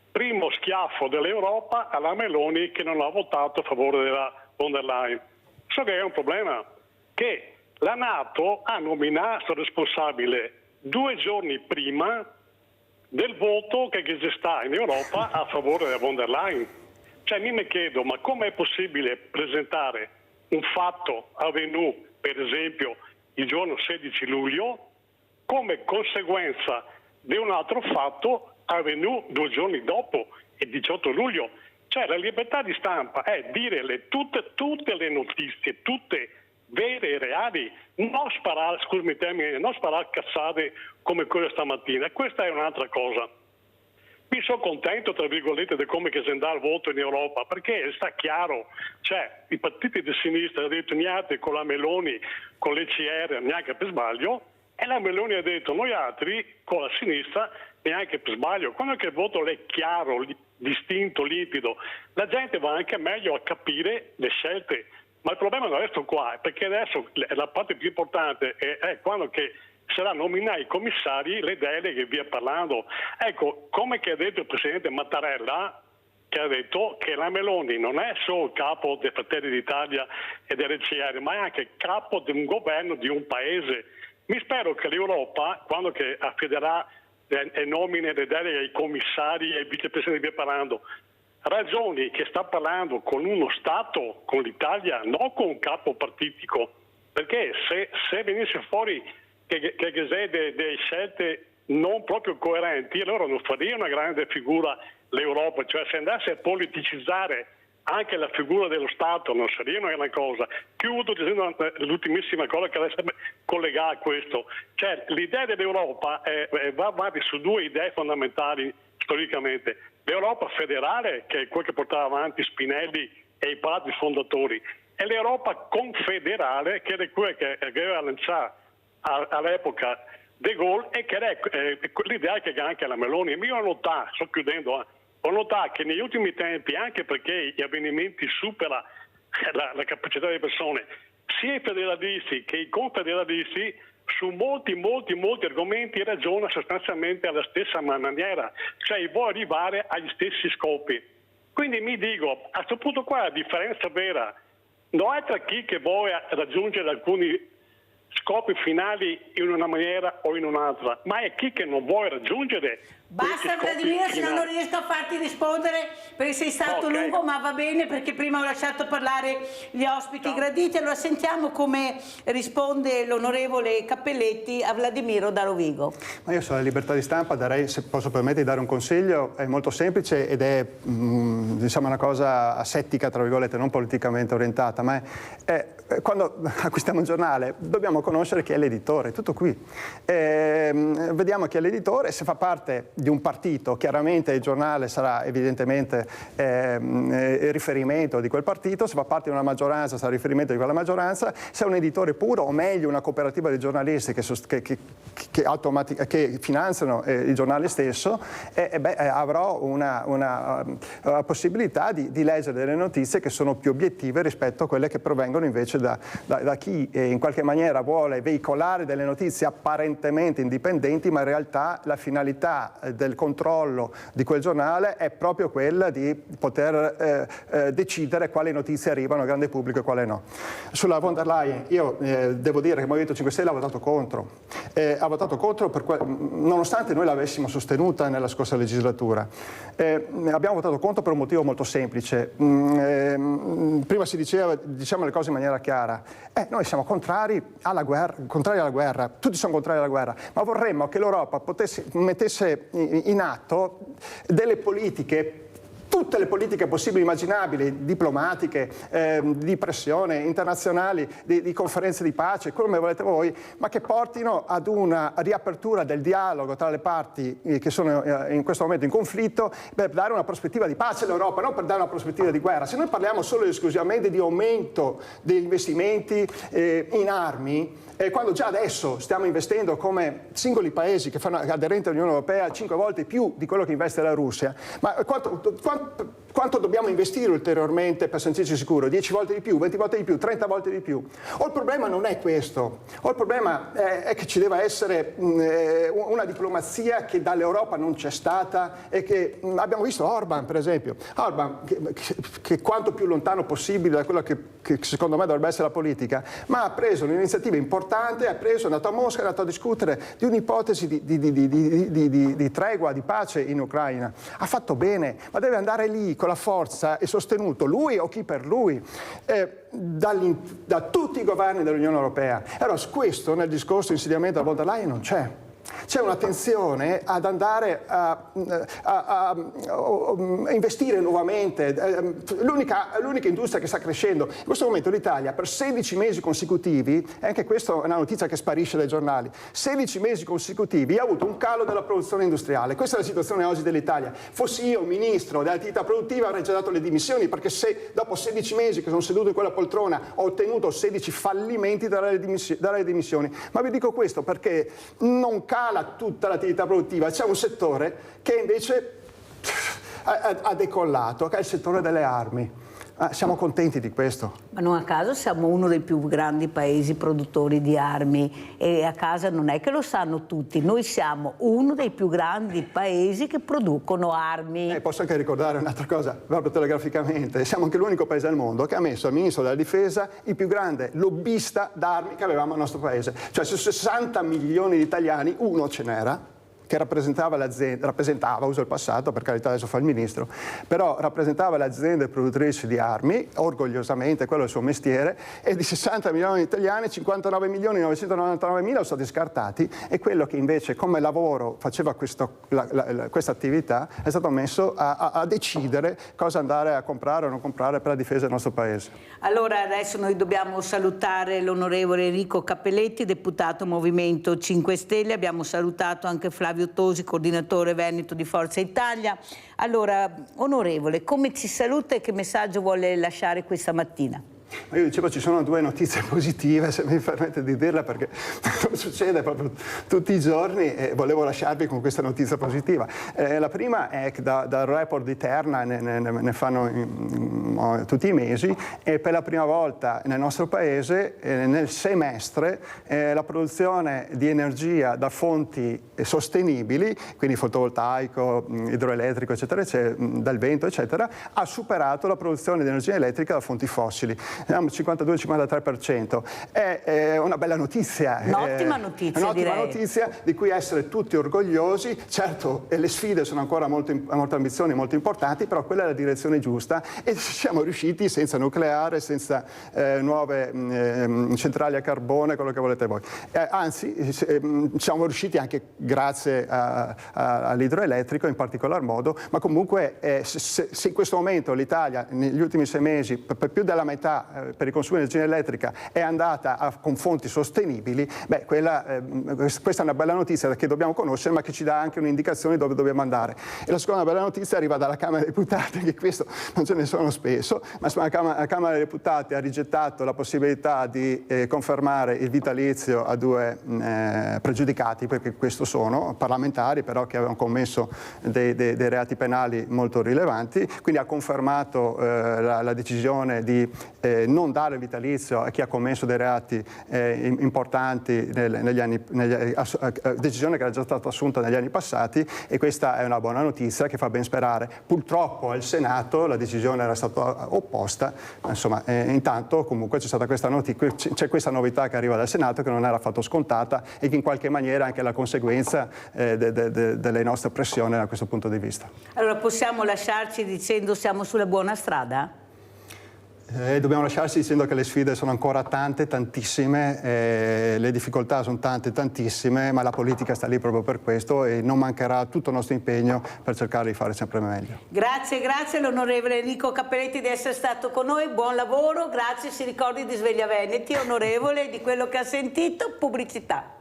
primo schiaffo dell'Europa alla Meloni che non ha votato a favore della von der Leyen. So che è un problema, che la NATO ha nominato responsabile 2 giorni prima del voto che ci sta in Europa a favore della von der Leyen. Cioè mi chiedo, ma come è possibile presentare un fatto avvenuto, per esempio, il giorno 16 luglio, come conseguenza di un altro fatto avvenuto 2 giorni dopo, il 18 luglio. Cioè la libertà di stampa è dire tutte le notizie, tutte vere e reali, non sparare, scusami il termine, non sparare cazzate come quella stamattina. Questa è un'altra cosa. Mi sono contento, tra virgolette, di come che si andrà al voto in Europa, perché sta chiaro, cioè i partiti di sinistra hanno detto niente con la Meloni, con l'ECR, neanche per sbaglio, e la Meloni ha detto noi altri con la sinistra neanche per sbaglio. Quando che il voto è chiaro, distinto, limpido, la gente va anche meglio a capire le scelte. Ma il problema non è questo qua, perché adesso la parte più importante è quando che sarà nominare i commissari, le deleghe, via parlando. Ecco, come che ha detto il Presidente Mattarella, che ha detto che la Meloni non è solo capo dei Fratelli d'Italia e dell'ECR, ma è anche capo di un governo di un paese. Mi spero che l'Europa, quando che affiderà e nomine le deleghe ai commissari e ai vicepresidenti via parlando, ragioni che sta parlando con uno Stato, con l'Italia, non con un capo partitico, perché se venisse fuori che delle scelte non proprio coerenti, allora non faria una grande figura l'Europa, cioè se andasse a politicizzare anche la figura dello Stato non sarebbe una gran cosa. Chiudo dicendo l'ultimissima cosa che adesso collega a questo. Cioè, l'idea dell'Europa va avanti su due idee fondamentali storicamente. L'Europa federale, che è quel che portava avanti Spinelli e i padri fondatori, e l'Europa confederale, che è quella che aveva lanciato all'epoca De Gaulle e che è l'idea che ha anche la Meloni. E io ho notato, sto chiudendo, ho notato che negli ultimi tempi, anche perché gli avvenimenti supera la capacità delle persone, sia i federalisti che i confederalisti su molti argomenti ragionano sostanzialmente alla stessa maniera, cioè vuole arrivare agli stessi scopi. Quindi mi dico, a questo punto qua la differenza vera non è tra chi che vuole raggiungere alcuni scopi finali in una maniera o in un'altra, ma è chi che non vuole raggiungere. Basta Vladimiro, se no non riesco a farti rispondere perché sei stato lungo, ma va bene perché prima ho lasciato parlare gli ospiti graditi. Allora sentiamo come risponde l'onorevole Cappelletti a Vladimiro da Rovigo. Ma io sulla libertà di stampa darei, se posso permettere di dare un consiglio, è molto semplice ed è diciamo una cosa asettica, tra virgolette, non politicamente orientata, ma quando acquistiamo un giornale dobbiamo conoscere chi è l'editore, tutto qui. Vediamo chi è l'editore, se fa parte di un partito, chiaramente il giornale sarà evidentemente riferimento di quel partito, se fa parte di una maggioranza sarà riferimento di quella maggioranza, se è un editore puro o meglio una cooperativa di giornalisti che finanziano il giornale stesso, avrò una possibilità di leggere delle notizie che sono più obiettive rispetto a quelle che provengono invece da chi in qualche maniera vuole veicolare delle notizie apparentemente indipendenti, ma in realtà la finalità del controllo di quel giornale è proprio quella di poter decidere quali notizie arrivano al grande pubblico e quale no. Sulla von der Leyen io devo dire che il Movimento 5 Stelle ha votato contro, nonostante noi l'avessimo sostenuta nella scorsa legislatura. Abbiamo votato contro per un motivo molto semplice. Prima si diceva, diciamo le cose in maniera chiara, noi siamo contrari alla guerra, tutti sono contrari alla guerra, ma vorremmo che l'Europa mettesse in atto delle politiche, tutte le politiche possibili e immaginabili, diplomatiche, di pressione, internazionali, di conferenze di pace, come volete voi, ma che portino ad una riapertura del dialogo tra le parti che sono in questo momento in conflitto per dare una prospettiva di pace all'Europa, non per dare una prospettiva di guerra. Se noi parliamo solo ed esclusivamente di aumento degli investimenti in armi, quando già adesso stiamo investendo come singoli paesi che fanno aderenti all'Unione Europea 5 volte più di quello che investe la Russia, ma quanto dobbiamo investire ulteriormente per sentirci sicuri? 10 volte di più, 20 volte di più, 30 volte di più? O il problema non è questo, o il problema è che ci deve essere una diplomazia che dall'Europa non c'è stata e che abbiamo visto Orban, per esempio. Orban, che quanto più lontano possibile da quello che secondo me dovrebbe essere la politica, ma ha preso un'iniziativa importante, è andato a Mosca, è andato a discutere di un'ipotesi di tregua, di pace in Ucraina. Ha fatto bene, ma deve andare lì con la forza e sostenuto lui o chi per lui da tutti i governi dell'Unione Europea. Allora questo nel discorso di insediamento della von der Leyen non c'è. C'è un'attenzione ad andare a investire nuovamente. L'unica industria che sta crescendo in questo momento l'Italia per 16 mesi consecutivi, e anche questa è una notizia che sparisce dai giornali, 16 mesi consecutivi ha avuto un calo della produzione industriale. Questa è la situazione oggi dell'Italia. Fossi io ministro dell'attività produttiva avrei già dato le dimissioni, perché se dopo 16 mesi che sono seduto in quella poltrona ho ottenuto 16 fallimenti dalle dimissioni. Ma vi dico questo perché non cala tutta l'attività produttiva, c'è un settore che invece ha decollato, che è il settore delle armi. Siamo contenti di questo. Ma non a caso siamo uno dei più grandi paesi produttori di armi, e a casa non è che lo sanno tutti, noi siamo uno dei più grandi paesi che producono armi. Posso anche ricordare un'altra cosa, proprio telegraficamente, siamo anche l'unico paese al mondo che ha messo al ministro della difesa il più grande lobbista d'armi che avevamo nel nostro paese. Cioè su 60 milioni di italiani, uno ce n'era, che rappresentava l'azienda, uso il passato, per carità adesso fa il ministro, però rappresentava le aziende produttrici di armi, orgogliosamente, quello è il suo mestiere, e di 60 milioni di italiani, 59 milioni 999 mila sono stati scartati, e quello che invece come lavoro faceva questa attività è stato messo a decidere cosa andare a comprare o non comprare per la difesa del nostro paese. Allora adesso noi dobbiamo salutare l'onorevole Enrico Cappelletti, deputato Movimento 5 Stelle, abbiamo salutato anche Flavio Tosi, coordinatore Veneto di Forza Italia. Allora, onorevole, come ci saluta e che messaggio vuole lasciare questa mattina? Io dicevo, ci sono due notizie positive, se mi permette di dirla, perché succede proprio tutti i giorni, e volevo lasciarvi con questa notizia positiva. La prima è che dal report di Terna, ne fanno tutti i mesi, e per la prima volta nel nostro paese, nel semestre, la produzione di energia da fonti sostenibili, quindi fotovoltaico, idroelettrico, eccetera, dal vento, eccetera, ha superato la produzione di energia elettrica da fonti fossili. Siamo 52-53%. È una bella notizia. Un'ottima notizia, un'ottima direi. notizia di cui essere tutti orgogliosi. Certo, le sfide sono ancora molte ambizioni, molto importanti, però quella è la direzione giusta, e siamo riusciti senza nucleare, senza nuove centrali a carbone, quello che volete voi. Anzi, siamo riusciti anche grazie all'idroelettrico in particolar modo, ma comunque se in questo momento l'Italia negli ultimi 6 mesi per più della metà per il consumo di energia elettrica è andata con fonti sostenibili, questa è una bella notizia che dobbiamo conoscere, ma che ci dà anche un'indicazione dove dobbiamo andare. E la seconda bella notizia arriva dalla Camera dei Deputati, che questo non ce ne sono spesso, ma la Camera dei Deputati ha rigettato la possibilità di confermare il vitalizio a 2 pregiudicati, perché questo sono parlamentari però che avevano commesso dei reati penali molto rilevanti, quindi ha confermato la decisione di non dare vitalizio a chi ha commesso dei reati importanti negli anni, decisione che era già stata assunta negli anni passati, e questa è una buona notizia che fa ben sperare. Purtroppo al Senato la decisione era stata opposta, ma insomma intanto comunque c'è stata questa notizia, c'è questa novità che arriva dal Senato, che non era affatto scontata e che in qualche maniera è anche la conseguenza delle nostre pressioni da questo punto di vista. Allora possiamo lasciarci dicendo siamo sulla buona strada? Dobbiamo lasciarsi dicendo che le sfide sono ancora tantissime, le difficoltà sono tantissime, ma la politica sta lì proprio per questo, e non mancherà tutto il nostro impegno per cercare di fare sempre meglio. Grazie all'onorevole Enrico Cappelletti di essere stato con noi, buon lavoro, grazie, si ricordi di Sveglia Veneti, onorevole, di quello che ha sentito, pubblicità.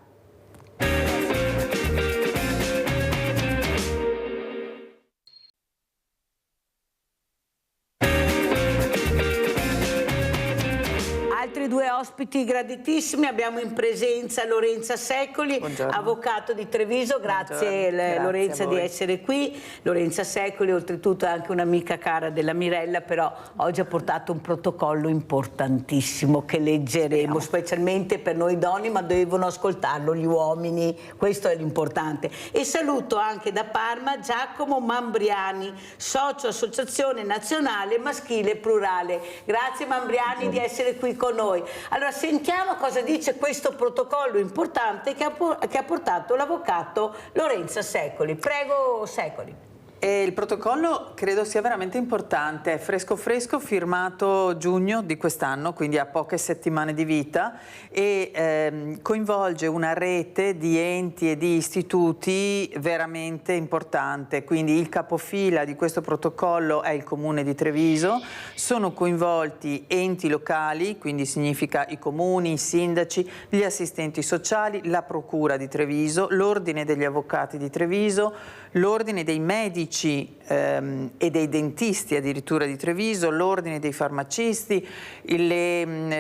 Altri 2 ospiti graditissimi, abbiamo in presenza Lorenza Secoli, buongiorno, avvocato di Treviso, grazie, grazie Lorenza di essere qui. Lorenza Secoli oltretutto è anche un'amica cara della Mirella, però oggi ha portato un protocollo importantissimo che leggeremo, specialmente per noi donne, ma devono ascoltarlo gli uomini, questo è l'importante. E saluto anche da Parma Giacomo Mambriani, socio Associazione Nazionale Maschile Plurale. Grazie Mambriani di essere qui con noi. Allora sentiamo cosa dice questo protocollo importante che ha portato l'avvocato Lorenza Secoli. Prego Secoli. Il protocollo credo sia veramente importante, è fresco firmato giugno di quest'anno, quindi ha poche settimane di vita, e coinvolge una rete di enti e di istituti veramente importante. Quindi il capofila di questo protocollo è il Comune di Treviso, sono coinvolti enti locali, quindi significa i comuni, i sindaci, gli assistenti sociali, la Procura di Treviso, l'Ordine degli Avvocati di Treviso, l'Ordine dei Medici e dei dentisti addirittura di Treviso, l'Ordine dei Farmacisti,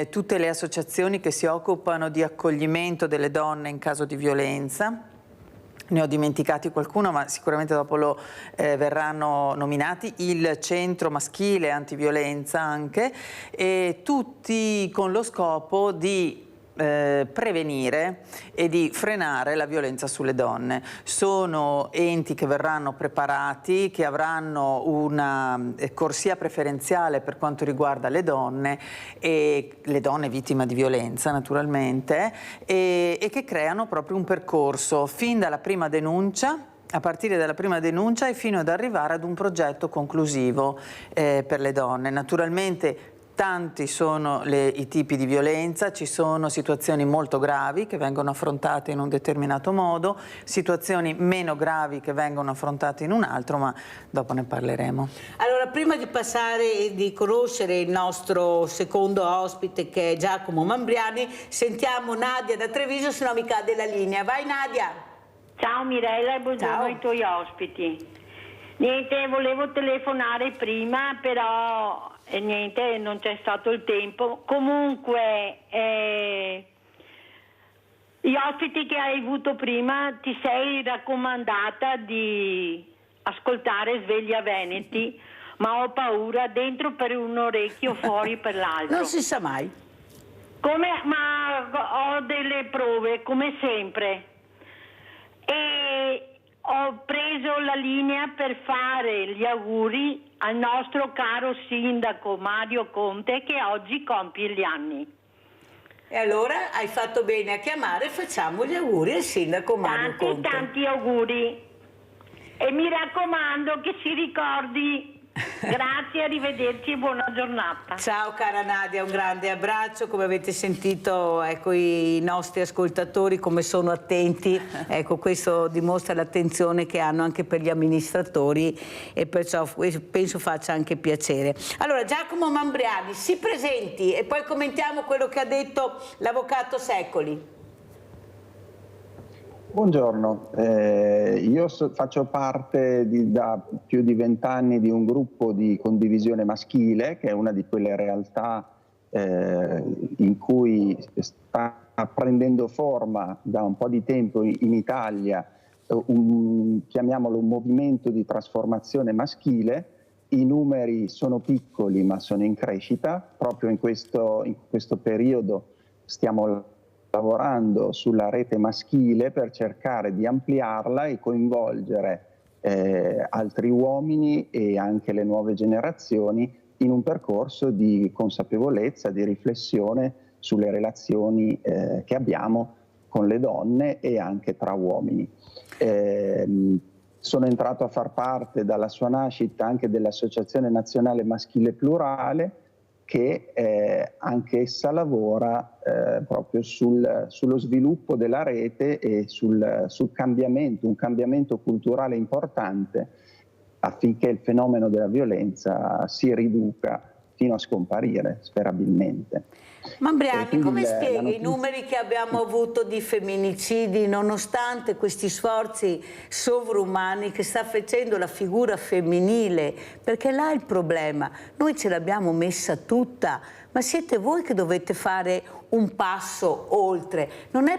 tutte le associazioni che si occupano di accoglimento delle donne in caso di violenza, ne ho dimenticati qualcuno, ma sicuramente dopo verranno nominati, il Centro Maschile Antiviolenza anche, e tutti con lo scopo di prevenire e di frenare la violenza sulle donne. Sono enti che verranno preparati, che avranno una corsia preferenziale per quanto riguarda le donne vittime di violenza naturalmente, e che creano proprio un percorso fin dalla prima denuncia, a partire dalla prima denuncia e fino ad arrivare ad un progetto conclusivo per le donne. Naturalmente tanti sono i tipi di violenza, ci sono situazioni molto gravi che vengono affrontate in un determinato modo, situazioni meno gravi che vengono affrontate in un altro, ma dopo ne parleremo. Allora, prima di passare e di conoscere il nostro secondo ospite, che è Giacomo Mambriani, sentiamo Nadia da Treviso, se no mi cade la linea. Vai Nadia! Ciao Mirella e buongiorno ai tuoi ospiti. Niente, volevo telefonare prima, però niente, non c'è stato il tempo. Comunque, gli ospiti che hai avuto prima ti sei raccomandata di ascoltare Sveglia Veneti, ma ho paura, dentro per un orecchio, fuori per l'altro. Non si sa mai. Ma ho delle prove, come sempre. E ho preso la linea per fare gli auguri al nostro caro sindaco Mario Conte, che oggi compie gli anni. E allora hai fatto bene a chiamare, facciamo gli auguri al sindaco Mario Conte. Tanti auguri. E mi raccomando che si ricordi. Grazie, arrivederci e buona giornata. Ciao cara Nadia, un grande abbraccio. Come avete sentito, ecco, i nostri ascoltatori come sono attenti, ecco, questo dimostra l'attenzione che hanno anche per gli amministratori, e perciò penso faccia anche piacere. Allora, Giacomo Mambriani, si presenti e poi commentiamo quello che ha detto l'avvocato Secoli. Buongiorno, io faccio parte da più di 20 anni di un gruppo di condivisione maschile, che è una di quelle realtà in cui sta prendendo forma da un po' di tempo in Italia, chiamiamolo un movimento di trasformazione maschile. I numeri sono piccoli ma sono in crescita, proprio in questo periodo stiamo lavorando sulla rete maschile per cercare di ampliarla e coinvolgere altri uomini e anche le nuove generazioni in un percorso di consapevolezza, di riflessione sulle relazioni che abbiamo con le donne e anche tra uomini. Sono entrato a far parte dalla sua nascita anche dell'Associazione Nazionale Maschile Plurale, che anch'essa lavora proprio sullo sviluppo della rete e sul cambiamento, un cambiamento culturale importante affinché il fenomeno della violenza si riduca fino a scomparire, sperabilmente. Mambriani, come spieghi i numeri che abbiamo avuto di femminicidi, nonostante questi sforzi sovrumani che sta facendo la figura femminile? Perché là è il problema, noi ce l'abbiamo messa tutta, ma siete voi che dovete fare un passo oltre. Non è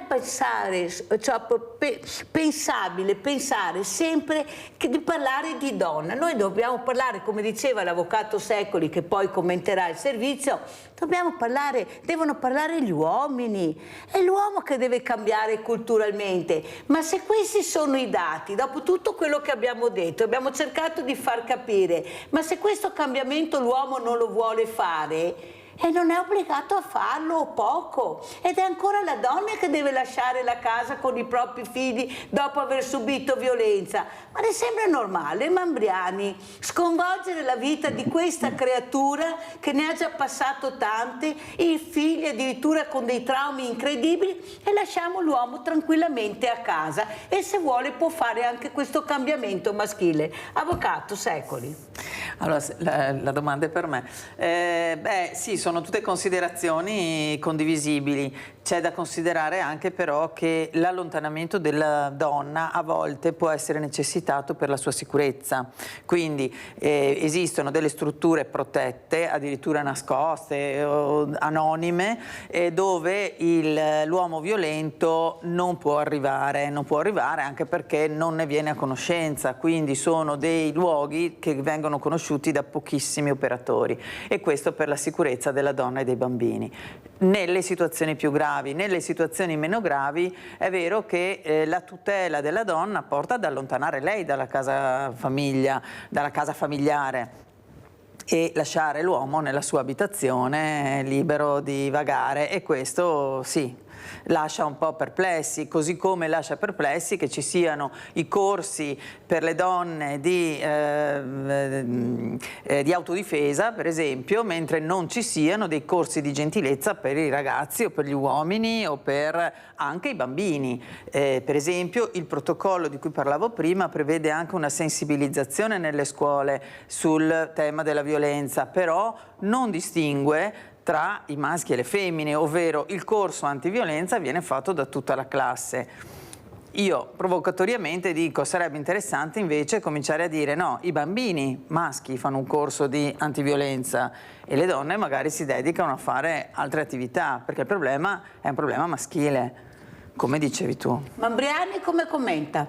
pensabile pensare sempre di parlare di donna. Noi dobbiamo parlare, come diceva l'avvocato Secoli, che poi commenterà il servizio, devono parlare gli uomini. È l'uomo che deve cambiare culturalmente. Ma se questi sono i dati, dopo tutto quello che abbiamo detto, abbiamo cercato di far capire, ma se questo cambiamento l'uomo non lo vuole fare, e non è obbligato a farlo o poco, ed è ancora la donna che deve lasciare la casa con i propri figli dopo aver subito violenza. Ma le sembra normale, Mambriani, sconvolgere la vita di questa creatura che ne ha già passato tante, i figli addirittura con dei traumi incredibili, e lasciamo l'uomo tranquillamente a casa, e se vuole può fare anche questo cambiamento maschile. Avvocato Secoli. Allora, la domanda è per me. Sì, sono tutte considerazioni condivisibili. C'è da considerare anche però che l'allontanamento della donna a volte può essere necessitato per la sua sicurezza, quindi esistono delle strutture protette, addirittura nascoste o anonime, dove l'uomo violento non può arrivare anche perché non ne viene a conoscenza, quindi sono dei luoghi che vengono conosciuti da pochissimi operatori, e questo per la sicurezza della donna e dei bambini. Nelle situazioni più gravi, nelle situazioni meno gravi, è vero che la tutela della donna porta ad allontanare lei dalla casa familiare e lasciare l'uomo nella sua abitazione libero di vagare, e questo sì, lascia un po' perplessi, così come lascia perplessi che ci siano i corsi per le donne di autodifesa, per esempio, mentre non ci siano dei corsi di gentilezza per i ragazzi o per gli uomini o per anche i bambini. Per esempio, il protocollo di cui parlavo prima prevede anche una sensibilizzazione nelle scuole sul tema della violenza, però non distingue tra i maschi e le femmine, ovvero il corso antiviolenza viene fatto da tutta la classe. Io provocatoriamente dico, sarebbe interessante invece cominciare a dire no, i bambini maschi fanno un corso di antiviolenza e le donne magari si dedicano a fare altre attività, perché il problema è un problema maschile, come dicevi tu. Mambriani come commenta?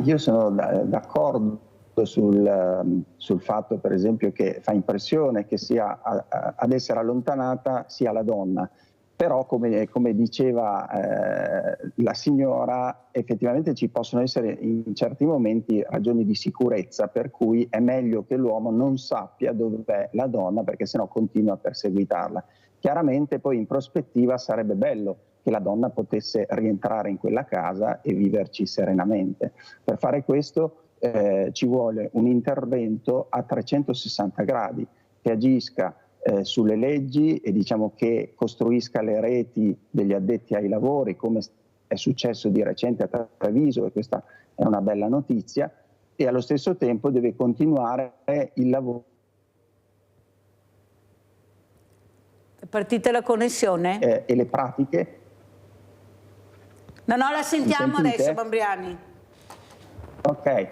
Io sono d'accordo sul fatto, per esempio, che fa impressione che sia ad essere allontanata sia la donna, però come diceva la signora, effettivamente ci possono essere in certi momenti ragioni di sicurezza per cui è meglio che l'uomo non sappia dov'è la donna, perché sennò continua a perseguitarla. Chiaramente poi in prospettiva sarebbe bello che la donna potesse rientrare in quella casa e viverci serenamente. Per fare questo ci vuole un intervento a 360 gradi che agisca sulle leggi e diciamo che costruisca le reti degli addetti ai lavori, come è successo di recente a Treviso, e questa è una bella notizia, e allo stesso tempo deve continuare il lavoro. È partita la connessione? E le pratiche. No, la sentiamo adesso, Mambriani. Ok.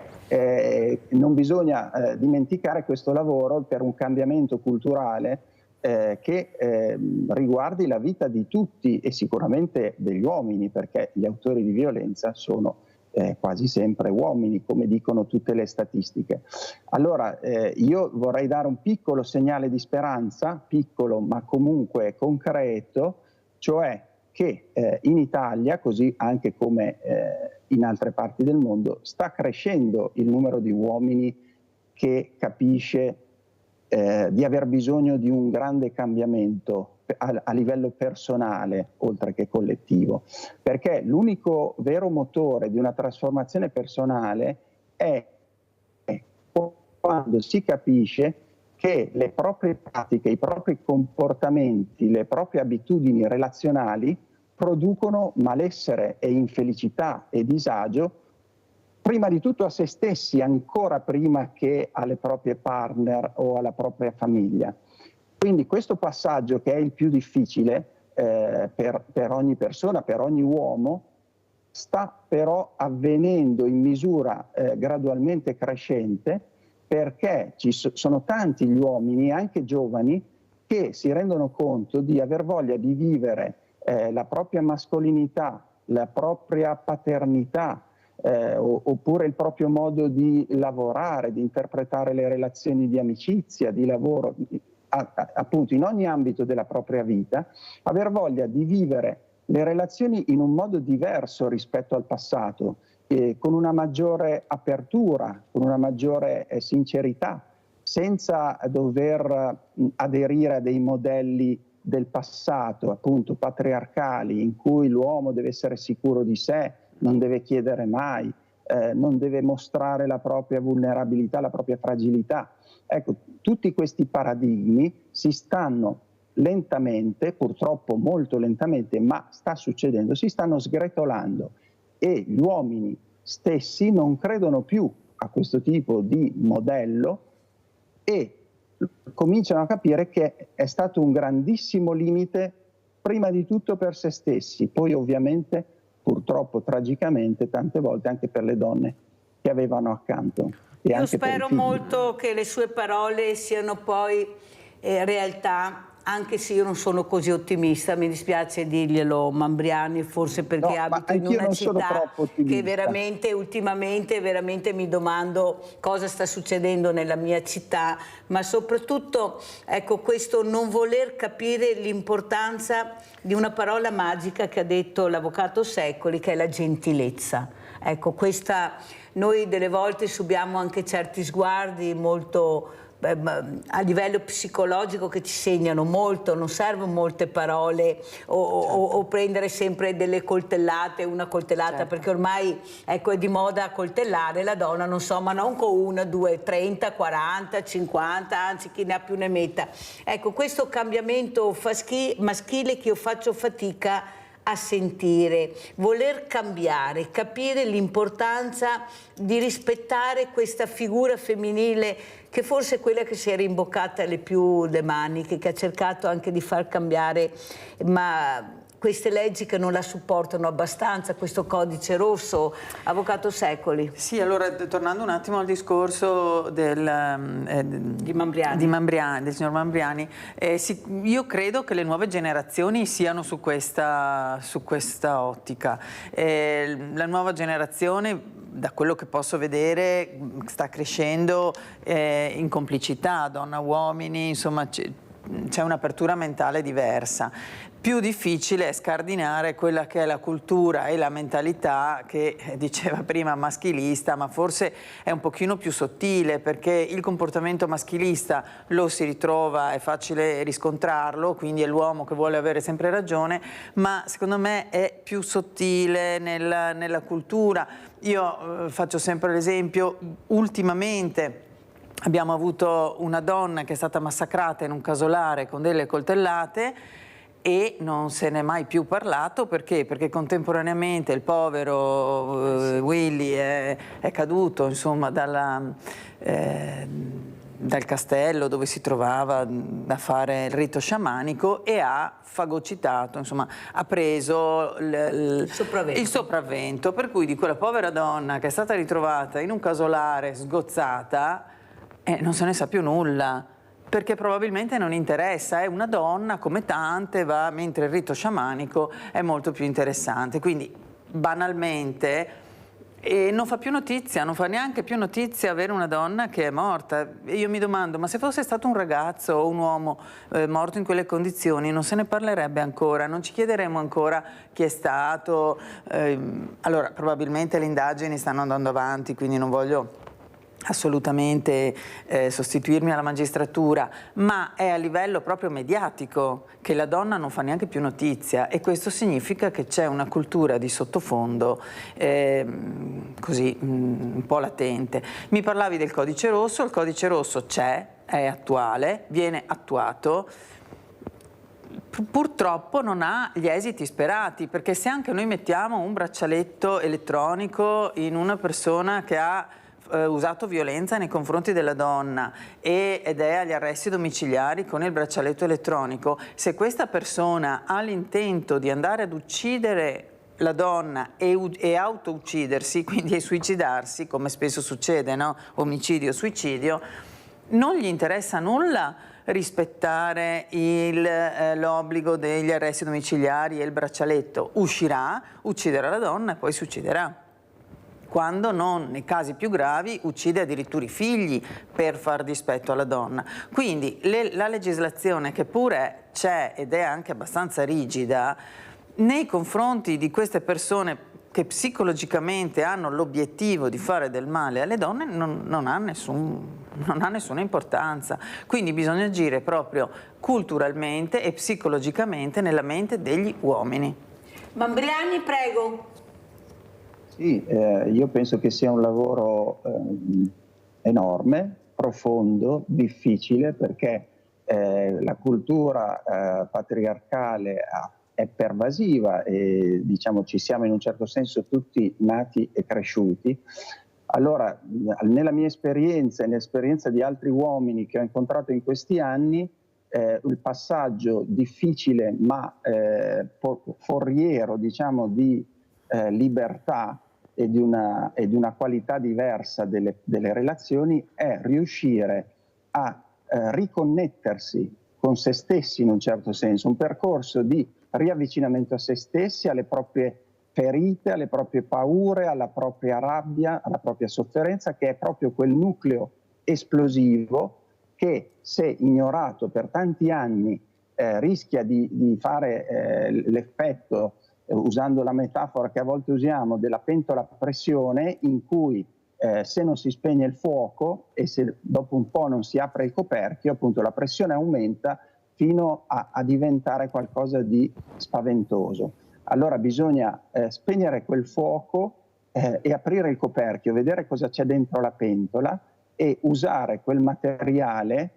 Non bisogna dimenticare questo lavoro per un cambiamento culturale che riguardi la vita di tutti e sicuramente degli uomini, perché gli autori di violenza sono quasi sempre uomini, come dicono tutte le statistiche. Allora io vorrei dare un piccolo segnale di speranza, piccolo ma comunque concreto, cioè che in Italia, così anche come in altre parti del mondo, sta crescendo il numero di uomini che capisce di aver bisogno di un grande cambiamento a livello personale, oltre che collettivo, perché l'unico vero motore di una trasformazione personale è quando si capisce che le proprie pratiche, i propri comportamenti, le proprie abitudini relazionali producono malessere e infelicità e disagio, prima di tutto a se stessi, ancora prima che alle proprie partner o alla propria famiglia. Quindi questo passaggio, che è il più difficile per ogni persona, per ogni uomo, sta però avvenendo in misura gradualmente crescente, perché sono tanti gli uomini, anche giovani, che si rendono conto di aver voglia di vivere la propria mascolinità, la propria paternità, oppure il proprio modo di lavorare, di interpretare le relazioni di amicizia, di lavoro, appunto in ogni ambito della propria vita, aver voglia di vivere le relazioni in un modo diverso rispetto al passato, con una maggiore apertura, con una maggiore sincerità, senza dover aderire a dei modelli del passato, appunto patriarcali, in cui l'uomo deve essere sicuro di sé, non deve chiedere mai, non deve mostrare la propria vulnerabilità, la propria fragilità. Ecco, tutti questi paradigmi si stanno lentamente, purtroppo molto lentamente, ma sta succedendo, si stanno sgretolando, e gli uomini stessi non credono più a questo tipo di modello e cominciano a capire che è stato un grandissimo limite, prima di tutto per se stessi, poi ovviamente, purtroppo, tragicamente, tante volte anche per le donne che avevano accanto. E Io anche spero per i figli. molto che le sue parole siano poi realtà, anche se io non sono così ottimista, mi dispiace dirglielo, Mambriani, forse perché abito in una città che veramente ultimamente mi domando cosa sta succedendo nella mia città, ma soprattutto ecco questo non voler capire l'importanza di una parola magica che ha detto l'avvocato Secoli, che è la gentilezza. Ecco, questa, noi delle volte subiamo anche certi sguardi molto a livello psicologico che ci segnano molto, non servono molte parole o prendere sempre delle coltellate, una coltellata, certo. Perché ormai ecco, è di moda coltellare la donna, non so, ma non con 1, 2, 30, 40, 50, anzi chi ne ha più ne metta. Ecco, questo cambiamento maschile che io faccio fatica a sentire, voler cambiare, capire l'importanza di rispettare questa figura femminile che forse è quella che si è rimboccata le più le maniche, che ha cercato anche di far cambiare, ma queste leggi che non la supportano abbastanza, questo codice rosso, avvocato Secoli. Sì, allora tornando un attimo al discorso di Mambriani, del signor Mambriani, io credo che le nuove generazioni siano su questa ottica. La nuova generazione, da quello che posso vedere, sta crescendo in complicità, donna-uomini, insomma c'è un'apertura mentale diversa. Più difficile è scardinare quella che è la cultura e la mentalità che diceva prima maschilista, ma forse è un pochino più sottile, perché il comportamento maschilista lo si ritrova, è facile riscontrarlo, quindi è l'uomo che vuole avere sempre ragione, ma secondo me è più sottile nella cultura. Io faccio sempre l'esempio, ultimamente abbiamo avuto una donna che è stata massacrata in un casolare con delle coltellate e non se n'è mai più parlato. Perché? Perché contemporaneamente il povero Willy è caduto, insomma, dal castello dove si trovava a fare il rito sciamanico e ha fagocitato, insomma, ha preso il sopravvento. Per cui di quella povera donna che è stata ritrovata in un casolare sgozzata non se ne sa più nulla, perché probabilmente non interessa, è una donna come tante, mentre il rito sciamanico è molto più interessante. Quindi banalmente non fa più notizia, non fa neanche più notizia avere una donna che è morta. E io mi domando, ma se fosse stato un ragazzo o un uomo morto in quelle condizioni non se ne parlerebbe ancora, non ci chiederemo ancora chi è stato. Allora probabilmente le indagini stanno andando avanti, quindi non voglio assolutamente sostituirmi alla magistratura, ma è a livello proprio mediatico che la donna non fa neanche più notizia, e questo significa che c'è una cultura di sottofondo così un po' latente. Mi parlavi del codice rosso, il codice rosso c'è, è attuale, viene attuato. Purtroppo non ha gli esiti sperati, perché se anche noi mettiamo un braccialetto elettronico in una persona che ha usato violenza nei confronti della donna ed è agli arresti domiciliari con il braccialetto elettronico, se questa persona ha l'intento di andare ad uccidere la donna e auto-uccidersi, quindi suicidarsi, come spesso succede, no? Omicidio, suicidio, non gli interessa nulla rispettare l'obbligo degli arresti domiciliari e il braccialetto. Uscirà, ucciderà la donna e poi si ucciderà. Quando non, nei casi più gravi, uccide addirittura i figli per far dispetto alla donna. Quindi la legislazione, che pure c'è ed è anche abbastanza rigida, nei confronti di queste persone che psicologicamente hanno l'obiettivo di fare del male alle donne, non ha nessuna importanza. Quindi bisogna agire proprio culturalmente e psicologicamente nella mente degli uomini. Mambriani, prego. Sì, io penso che sia un lavoro enorme, profondo, difficile, perché la cultura patriarcale è pervasiva e diciamo ci siamo in un certo senso tutti nati e cresciuti, Allora, nella mia esperienza e nell'esperienza di altri uomini che ho incontrato in questi anni, il passaggio difficile ma foriero, diciamo, di libertà e di una qualità diversa delle relazioni è riuscire a riconnettersi con se stessi in un certo senso, un percorso di riavvicinamento a se stessi, alle proprie ferite, alle proprie paure, alla propria rabbia, alla propria sofferenza, che è proprio quel nucleo esplosivo che, se ignorato per tanti anni, rischia di fare l'effetto, usando la metafora che a volte usiamo, della pentola a pressione, in cui se non si spegne il fuoco e se dopo un po' non si apre il coperchio, appunto la pressione aumenta fino a diventare qualcosa di spaventoso. Allora bisogna spegnere quel fuoco e aprire il coperchio, vedere cosa c'è dentro la pentola e usare quel materiale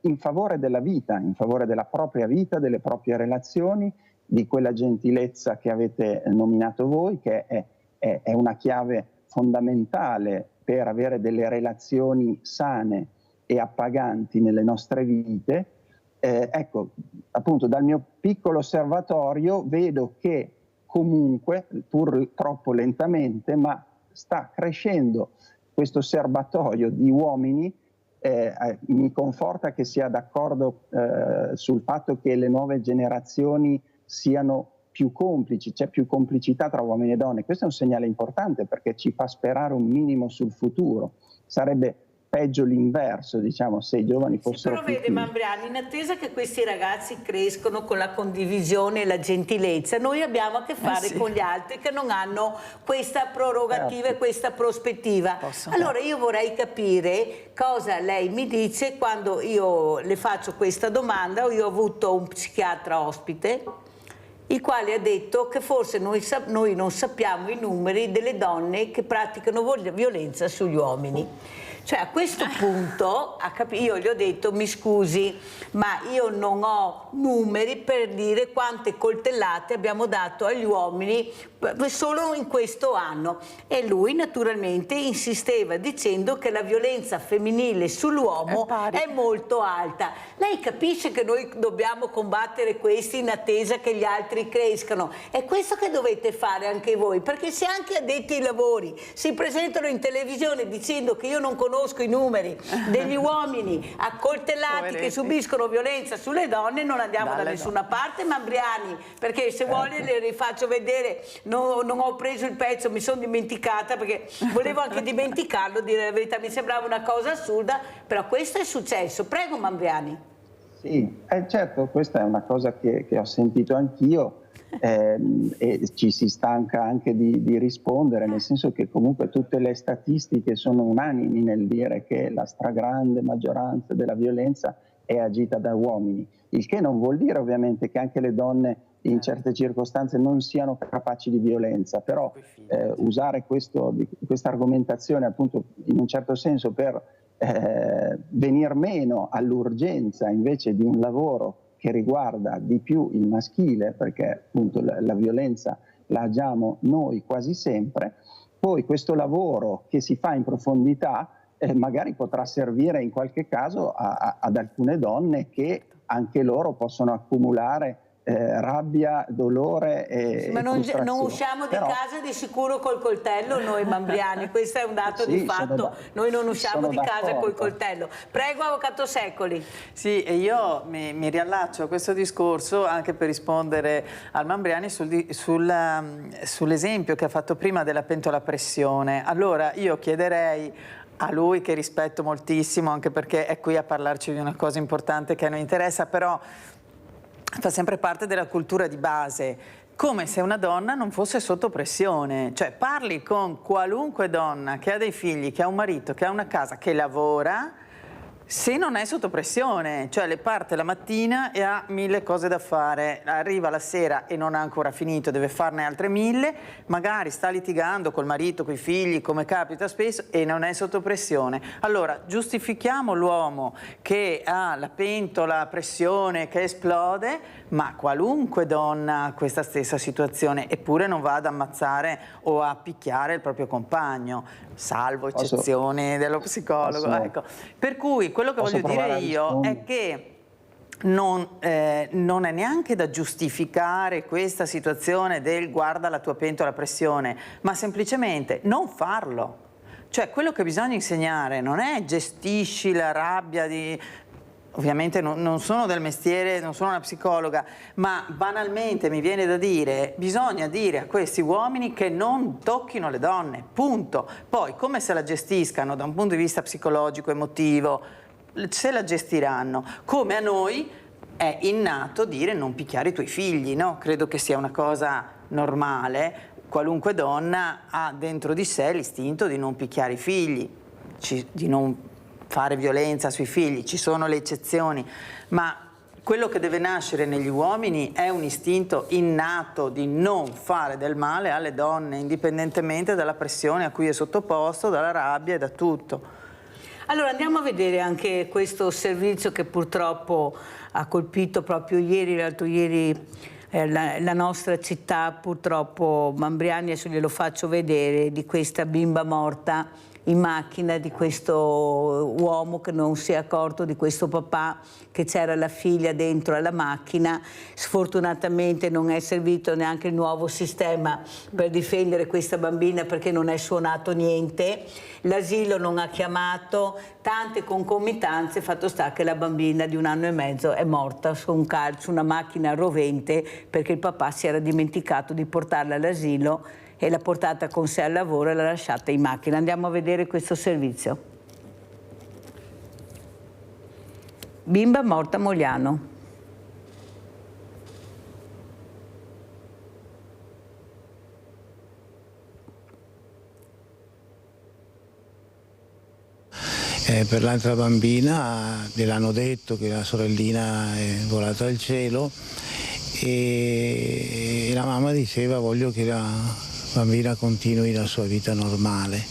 in favore della vita, in favore della propria vita, delle proprie relazioni, di quella gentilezza che avete nominato voi, che è una chiave fondamentale per avere delle relazioni sane e appaganti nelle nostre vite. Ecco, appunto, dal mio piccolo osservatorio vedo che comunque, pur troppo lentamente, ma sta crescendo questo serbatoio di uomini. Mi conforta che sia d'accordo sul fatto che le nuove generazioni siano più complici, c'è più complicità tra uomini e donne. Questo è un segnale importante perché ci fa sperare un minimo sul futuro. Sarebbe peggio l'inverso, diciamo, se i giovani fossero però vede Mambriani, in attesa che questi ragazzi crescono con la condivisione e la gentilezza, noi abbiamo a che fare con gli altri che non hanno questa prerogativa e questa prospettiva. Allora io vorrei capire cosa lei mi dice quando io le faccio questa domanda. Io ho avuto un psichiatra ospite, il quale ha detto che forse noi non sappiamo i numeri delle donne che praticano violenza sugli uomini. Cioè, a questo punto io gli ho detto: mi scusi, ma io non ho numeri per dire quante coltellate abbiamo dato agli uomini solo in questo anno. E lui naturalmente insisteva dicendo che la violenza femminile sull'uomo è molto alta. Lei capisce che noi dobbiamo combattere questi in attesa che gli altri crescano? È questo che dovete fare anche voi, perché se anche addetti ai lavori si presentano in televisione dicendo che io non conosco i numeri degli uomini accoltellati che subiscono violenza sulle donne, non andiamo da nessuna parte. Mambriani, perché se vuole le rifaccio vedere, non ho preso il pezzo, mi sono dimenticata perché volevo anche dimenticarlo, dire la verità, mi sembrava una cosa assurda, però questo è successo. Prego Mambriani. Sì, certo, questa è una cosa che ho sentito anch'io. E ci si stanca anche di rispondere, nel senso che comunque tutte le statistiche sono unanimi nel dire che la stragrande maggioranza della violenza è agita da uomini, il che non vuol dire ovviamente che anche le donne in certe circostanze non siano capaci di violenza, però usare questa argomentazione appunto in un certo senso per venir meno all'urgenza invece di un lavoro che riguarda di più il maschile, perché appunto la violenza la agiamo noi quasi sempre, poi questo lavoro che si fa in profondità magari potrà servire in qualche caso ad alcune donne che anche loro possono accumulare rabbia, dolore e ma non usciamo di casa di sicuro col coltello noi Mambriani, questo è un dato di fatto, noi non usciamo di casa col coltello. Prego Avvocato Secoli. Sì, e io mi riallaccio a questo discorso anche per rispondere al Mambriani sull'esempio che ha fatto prima della pentola a pressione. Allora io chiederei a lui, che rispetto moltissimo anche perché è qui a parlarci di una cosa importante che a noi interessa, però fa sempre parte della cultura di base, come se una donna non fosse sotto pressione. Cioè parli con qualunque donna che ha dei figli, che ha un marito, che ha una casa, che lavora, Se non è sotto pressione, cioè le parte la mattina e ha 1000 cose da fare, arriva la sera e non ha ancora finito, deve farne altre 1000, magari sta litigando col marito, coi figli, come capita spesso, e non è sotto pressione. Allora giustifichiamo l'uomo che ha la pentola a pressione che esplode, ma qualunque donna ha questa stessa situazione, eppure non va ad ammazzare o a picchiare il proprio compagno, salvo eccezioni dello psicologo. Ecco. Per cui quello che voglio dire io è che non è neanche da giustificare questa situazione del guarda la tua pentola a pressione, ma semplicemente non farlo. Cioè quello che bisogna insegnare non è gestisci la rabbia di... Ovviamente non sono del mestiere, non sono una psicologa, ma banalmente mi viene da dire, bisogna dire a questi uomini che non tocchino le donne, punto. Poi come se la gestiscano da un punto di vista psicologico, emotivo, se la gestiranno. Come a noi è innato dire non picchiare i tuoi figli, no? Credo che sia una cosa normale, qualunque donna ha dentro di sé l'istinto di non picchiare i figli, di non fare violenza sui figli, ci sono le eccezioni, ma quello che deve nascere negli uomini è un istinto innato di non fare del male alle donne, indipendentemente dalla pressione a cui è sottoposto, dalla rabbia e da tutto. Allora andiamo a vedere anche questo servizio che purtroppo ha colpito proprio ieri, l'altro ieri, la nostra città, purtroppo Mambriani, adesso glielo faccio vedere, di questa bimba morta in macchina, di questo uomo che non si è accorto di questo papà, che c'era la figlia dentro alla macchina. Sfortunatamente non è servito neanche il nuovo sistema per difendere questa bambina, perché non è suonato niente, l'asilo non ha chiamato, tante concomitanze, fatto sta che la bambina di 1 anno e mezzo è morta su una macchina rovente, perché il papà si era dimenticato di portarla all'asilo e l'ha portata con sé al lavoro e l'ha lasciata in macchina. Andiamo a vedere questo servizio. Bimba morta a Mogliano. Per l'altra bambina gliel'hanno detto che la sorellina è volata al cielo e la mamma diceva voglio che la bambina continui la sua vita normale.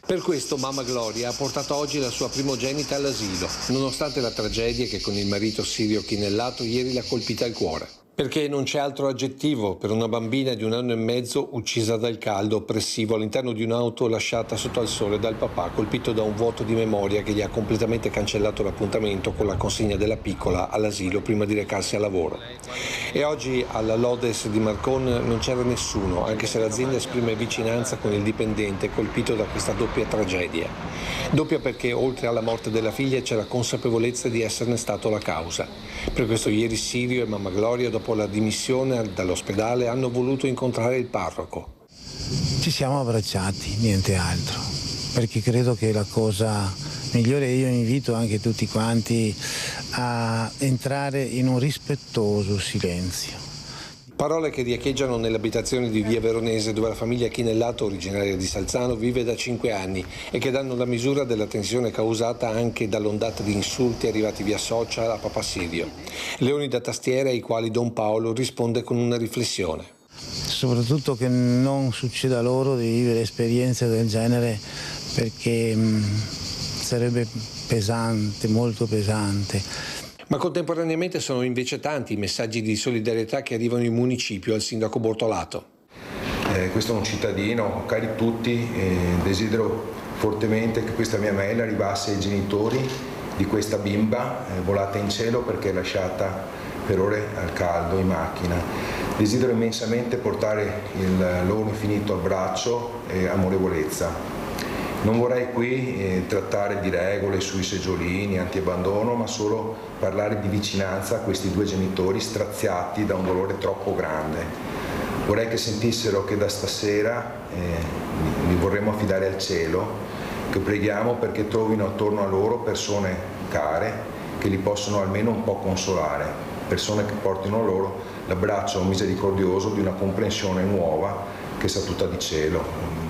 Per questo mamma Gloria ha portato oggi la sua primogenita all'asilo, nonostante la tragedia che con il marito Sirio Chinellato ieri l'ha colpita al cuore. Perché non c'è altro aggettivo per una bambina di 1 anno e mezzo uccisa dal caldo oppressivo all'interno di un'auto lasciata sotto al sole dal papà, colpito da un vuoto di memoria che gli ha completamente cancellato l'appuntamento con la consegna della piccola all'asilo prima di recarsi al lavoro. E oggi alla Lodes di Marcon non c'era nessuno, anche se l'azienda esprime vicinanza con il dipendente colpito da questa doppia tragedia. Doppia perché oltre alla morte della figlia c'è la consapevolezza di esserne stato la causa. Per questo ieri Sirio e mamma Gloria, dopo la dimissione dall'ospedale, hanno voluto incontrare il parroco. Ci siamo abbracciati, niente altro, perché credo che la cosa migliore, io invito anche tutti quanti a entrare in un rispettoso silenzio. Parole che riecheggiano nell'abitazione di via Veronese, dove la famiglia Chinellato, originaria di Salzano, vive da 5 anni e che danno la misura della tensione causata anche dall'ondata di insulti arrivati via social a papà Sirio. Leoni da tastiera ai quali Don Paolo risponde con una riflessione. Soprattutto che non succeda loro di vivere esperienze del genere, perché sarebbe pesante, molto pesante. Ma contemporaneamente sono invece tanti i messaggi di solidarietà che arrivano in municipio al sindaco Bortolato. Questo è un cittadino, cari tutti, desidero fortemente che questa mia mail arrivasse ai genitori di questa bimba volata in cielo perché lasciata per ore al caldo in macchina. Desidero immensamente portare il loro infinito abbraccio e amorevolezza. Non vorrei qui trattare di regole sui seggiolini, anti-abbandono, ma solo parlare di vicinanza a questi 2 genitori straziati da un dolore troppo grande. Vorrei che sentissero che da stasera li vorremmo affidare al cielo, che preghiamo perché trovino attorno a loro persone care che li possono almeno un po' consolare, persone che portino loro l'abbraccio misericordioso di una comprensione nuova che sa tutta di cielo.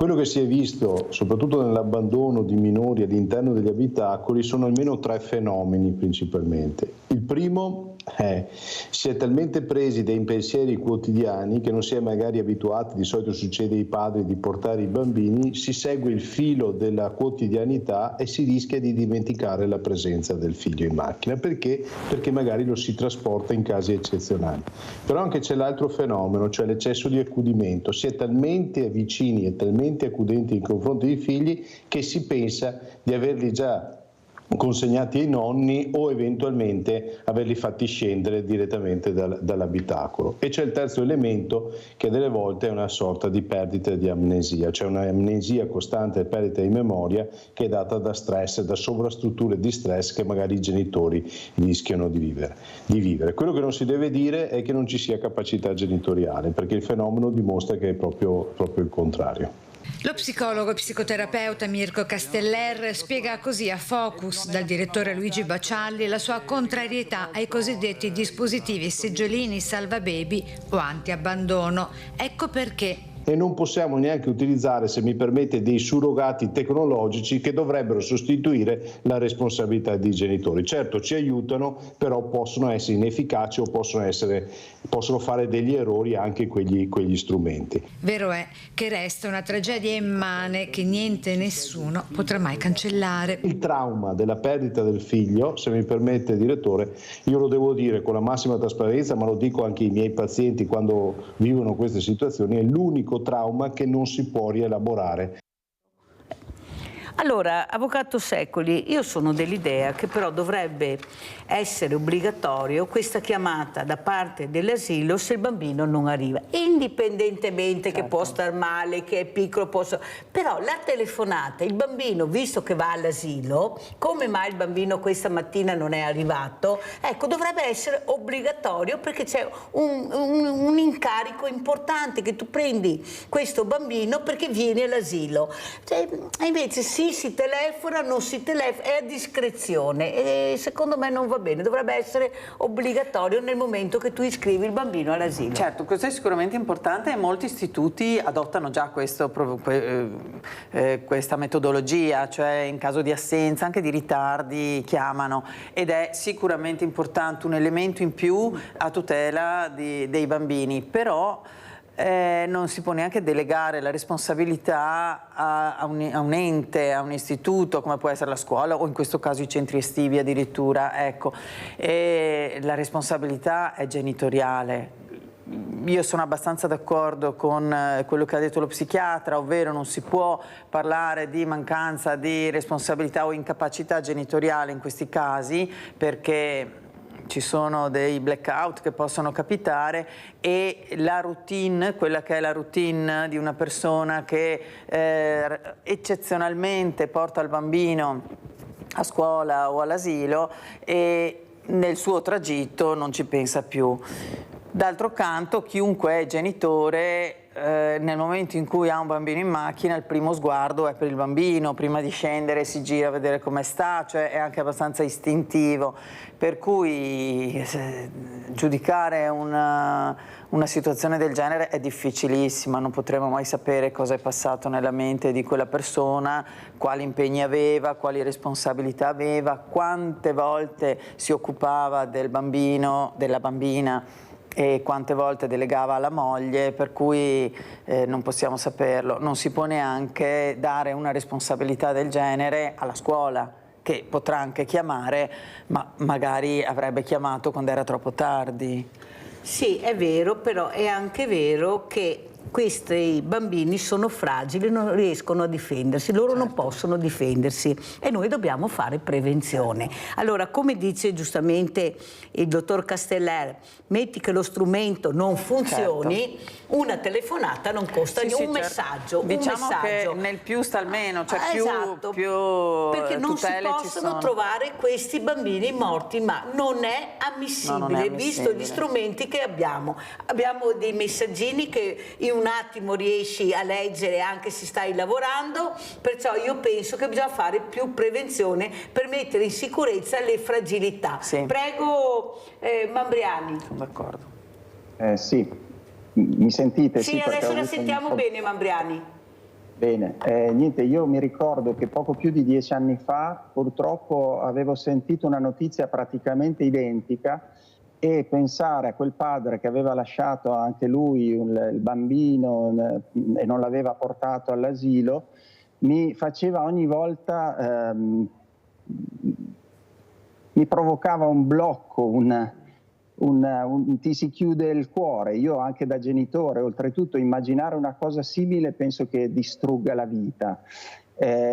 Quello che si è visto, soprattutto nell'abbandono di minori all'interno degli abitacoli, sono almeno 3 fenomeni principalmente. Il primo è: si è talmente presi dai pensieri quotidiani che non si è magari abituati, di solito succede ai padri, di portare i bambini, si segue il filo della quotidianità e si rischia di dimenticare la presenza del figlio in macchina. Perché? Perché magari lo si trasporta in casi eccezionali. Però anche c'è l'altro fenomeno, cioè l'eccesso di accudimento. Si è talmente vicini e talmente accudenti nei confronti dei figli che si pensa di averli già consegnati ai nonni o eventualmente averli fatti scendere direttamente dall'abitacolo. E c'è il terzo elemento, che delle volte è una sorta di perdita di amnesia, cioè un'amnesia costante e perdita di memoria che è data da stress, da sovrastrutture di stress che magari i genitori rischiano di vivere. Quello che non si deve dire è che non ci sia capacità genitoriale, perché il fenomeno dimostra che è proprio il contrario. Lo psicologo e psicoterapeuta Mirko Casteller spiega così a Focus, dal direttore Luigi Bacialli, la sua contrarietà ai cosiddetti dispositivi seggiolini salvababy o anti-abbandono. Ecco perché. E non possiamo neanche utilizzare, se mi permette, dei surrogati tecnologici che dovrebbero sostituire la responsabilità dei genitori. Certo, ci aiutano, però possono essere inefficaci o possono fare degli errori anche quegli strumenti. Vero è che resta una tragedia immane che niente e nessuno potrà mai cancellare. Il trauma della perdita del figlio, se mi permette, direttore, io lo devo dire con la massima trasparenza, ma lo dico anche ai miei pazienti quando vivono queste situazioni, è l'unico trauma che non si può rielaborare. Allora, avvocato Secoli, io sono dell'idea che però dovrebbe essere obbligatorio questa chiamata da parte dell'asilo se il bambino non arriva, indipendentemente che può star male, che è piccolo, però la telefonata, il bambino, visto che va all'asilo, come mai il bambino questa mattina non è arrivato? Ecco, dovrebbe essere obbligatorio, perché c'è un incarico importante, che tu prendi questo bambino perché viene all'asilo. Invece si telefona, non si telefona, è a discrezione e secondo me non va bene, dovrebbe essere obbligatorio nel momento che tu iscrivi il bambino all'asilo. Certo, questo è sicuramente importante e molti istituti adottano già questa metodologia, cioè in caso di assenza, anche di ritardi, chiamano, ed è sicuramente importante, un elemento in più a tutela dei bambini, però non si può neanche delegare la responsabilità a un ente, a un istituto come può essere la scuola o in questo caso i centri estivi addirittura, ecco. La responsabilità è genitoriale. Io sono abbastanza d'accordo con quello che ha detto lo psichiatra, ovvero non si può parlare di mancanza di responsabilità o incapacità genitoriale in questi casi, perché ci sono dei blackout che possono capitare e la routine, quella che è la routine di una persona che eccezionalmente porta il bambino a scuola o all'asilo e nel suo tragitto non ci pensa più. D'altro canto, chiunque è genitore, nel momento in cui ha un bambino in macchina, il primo sguardo è per il bambino, prima di scendere si gira a vedere come sta, cioè è anche abbastanza istintivo, per cui giudicare una situazione del genere è difficilissima, non potremo mai sapere cosa è passato nella mente di quella persona, quali impegni aveva, quali responsabilità aveva, quante volte si occupava del bambino, della bambina, e quante volte delegava alla moglie, per cui non possiamo saperlo. Non si può neanche dare una responsabilità del genere alla scuola, che potrà anche chiamare, ma magari avrebbe chiamato quando era troppo tardi. Sì, è vero, però è anche vero che questi bambini sono fragili, non riescono a difendersi, loro non possono difendersi e noi dobbiamo fare prevenzione. Allora, come dice giustamente il dottor Casteller, metti che lo strumento non funzioni, una telefonata non costa un messaggio. Diciamo che nel più sta il meno, cioè più perché non si possono trovare questi bambini morti, ma non è ammissibile, visto gli strumenti che abbiamo. Abbiamo dei messaggini che in un attimo riesci a leggere anche se stai lavorando, perciò io penso che bisogna fare più prevenzione per mettere in sicurezza le fragilità. Prego Mambriani. Sono d'accordo. Sì, mi sentite? Sì, adesso la sentiamo bene Mambriani. Bene, niente, io mi ricordo che poco più di 10 anni fa purtroppo avevo sentito una notizia praticamente identica, e pensare a quel padre che aveva lasciato anche lui il bambino e non l'aveva portato all'asilo mi faceva ogni volta, mi provocava un blocco, ti si chiude il cuore. Io anche da genitore, oltretutto, immaginare una cosa simile penso che distrugga la vita.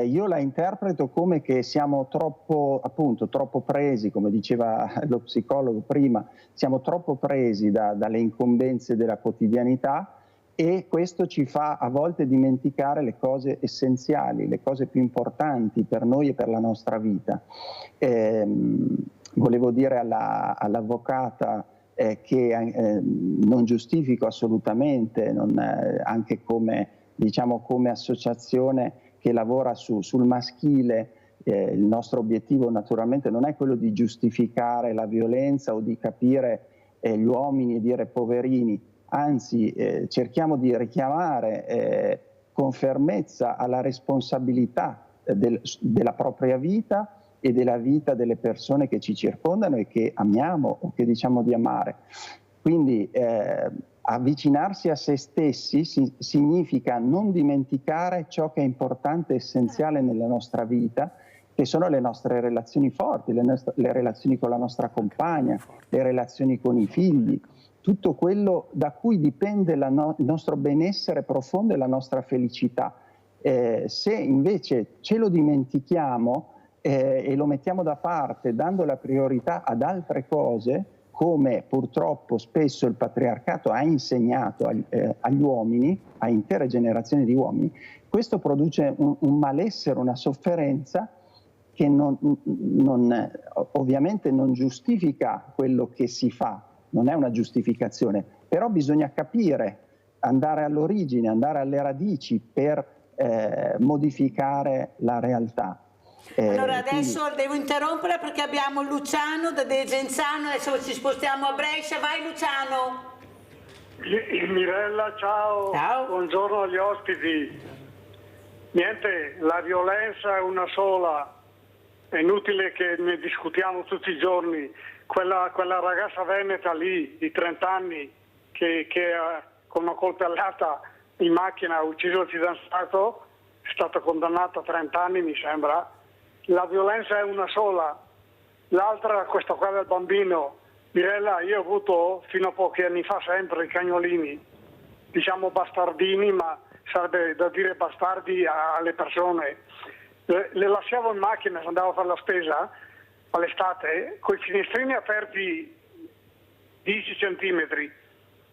Io la interpreto come che siamo troppo presi, come diceva lo psicologo prima, siamo troppo presi dalle incombenze della quotidianità, e questo ci fa a volte dimenticare le cose essenziali, le cose più importanti per noi e per la nostra vita. Volevo dire all'avvocata che non giustifico assolutamente, anche come associazione che lavora sul maschile, il nostro obiettivo naturalmente non è quello di giustificare la violenza o di capire gli uomini e dire poverini, anzi cerchiamo di richiamare con fermezza alla responsabilità della propria vita e della vita delle persone che ci circondano e che amiamo o che diciamo di amare. Quindi avvicinarsi a se stessi significa non dimenticare ciò che è importante e essenziale nella nostra vita, che sono le nostre relazioni forti, le relazioni con la nostra compagna, le relazioni con i figli, tutto quello da cui dipende il nostro benessere profondo e la nostra felicità. Se invece ce lo dimentichiamo e lo mettiamo da parte dando la priorità ad altre cose, come purtroppo spesso il patriarcato ha insegnato agli uomini, a intere generazioni di uomini, questo produce un malessere, una sofferenza che ovviamente non giustifica quello che si fa, non è una giustificazione, però bisogna capire, andare all'origine, andare alle radici per modificare la realtà. Allora adesso devo interrompere perché abbiamo Luciano da Desenzano, adesso ci spostiamo a Brescia. Vai Luciano! Mirella, ciao. Ciao, buongiorno agli ospiti. Niente, la violenza è una sola, è inutile che ne discutiamo tutti i giorni. Quella ragazza veneta lì di 30 anni che con una coltellata in macchina ha ucciso il fidanzato, è stata condannata a 30 anni mi sembra. La violenza è una sola, l'altra, questa qua del bambino. Mirella, io ho avuto fino a pochi anni fa sempre i cagnolini, diciamo bastardini, ma sarebbe da dire bastardi alle persone. Le lasciavo in macchina se andavo a fare la spesa all'estate, con i finestrini aperti 10 centimetri,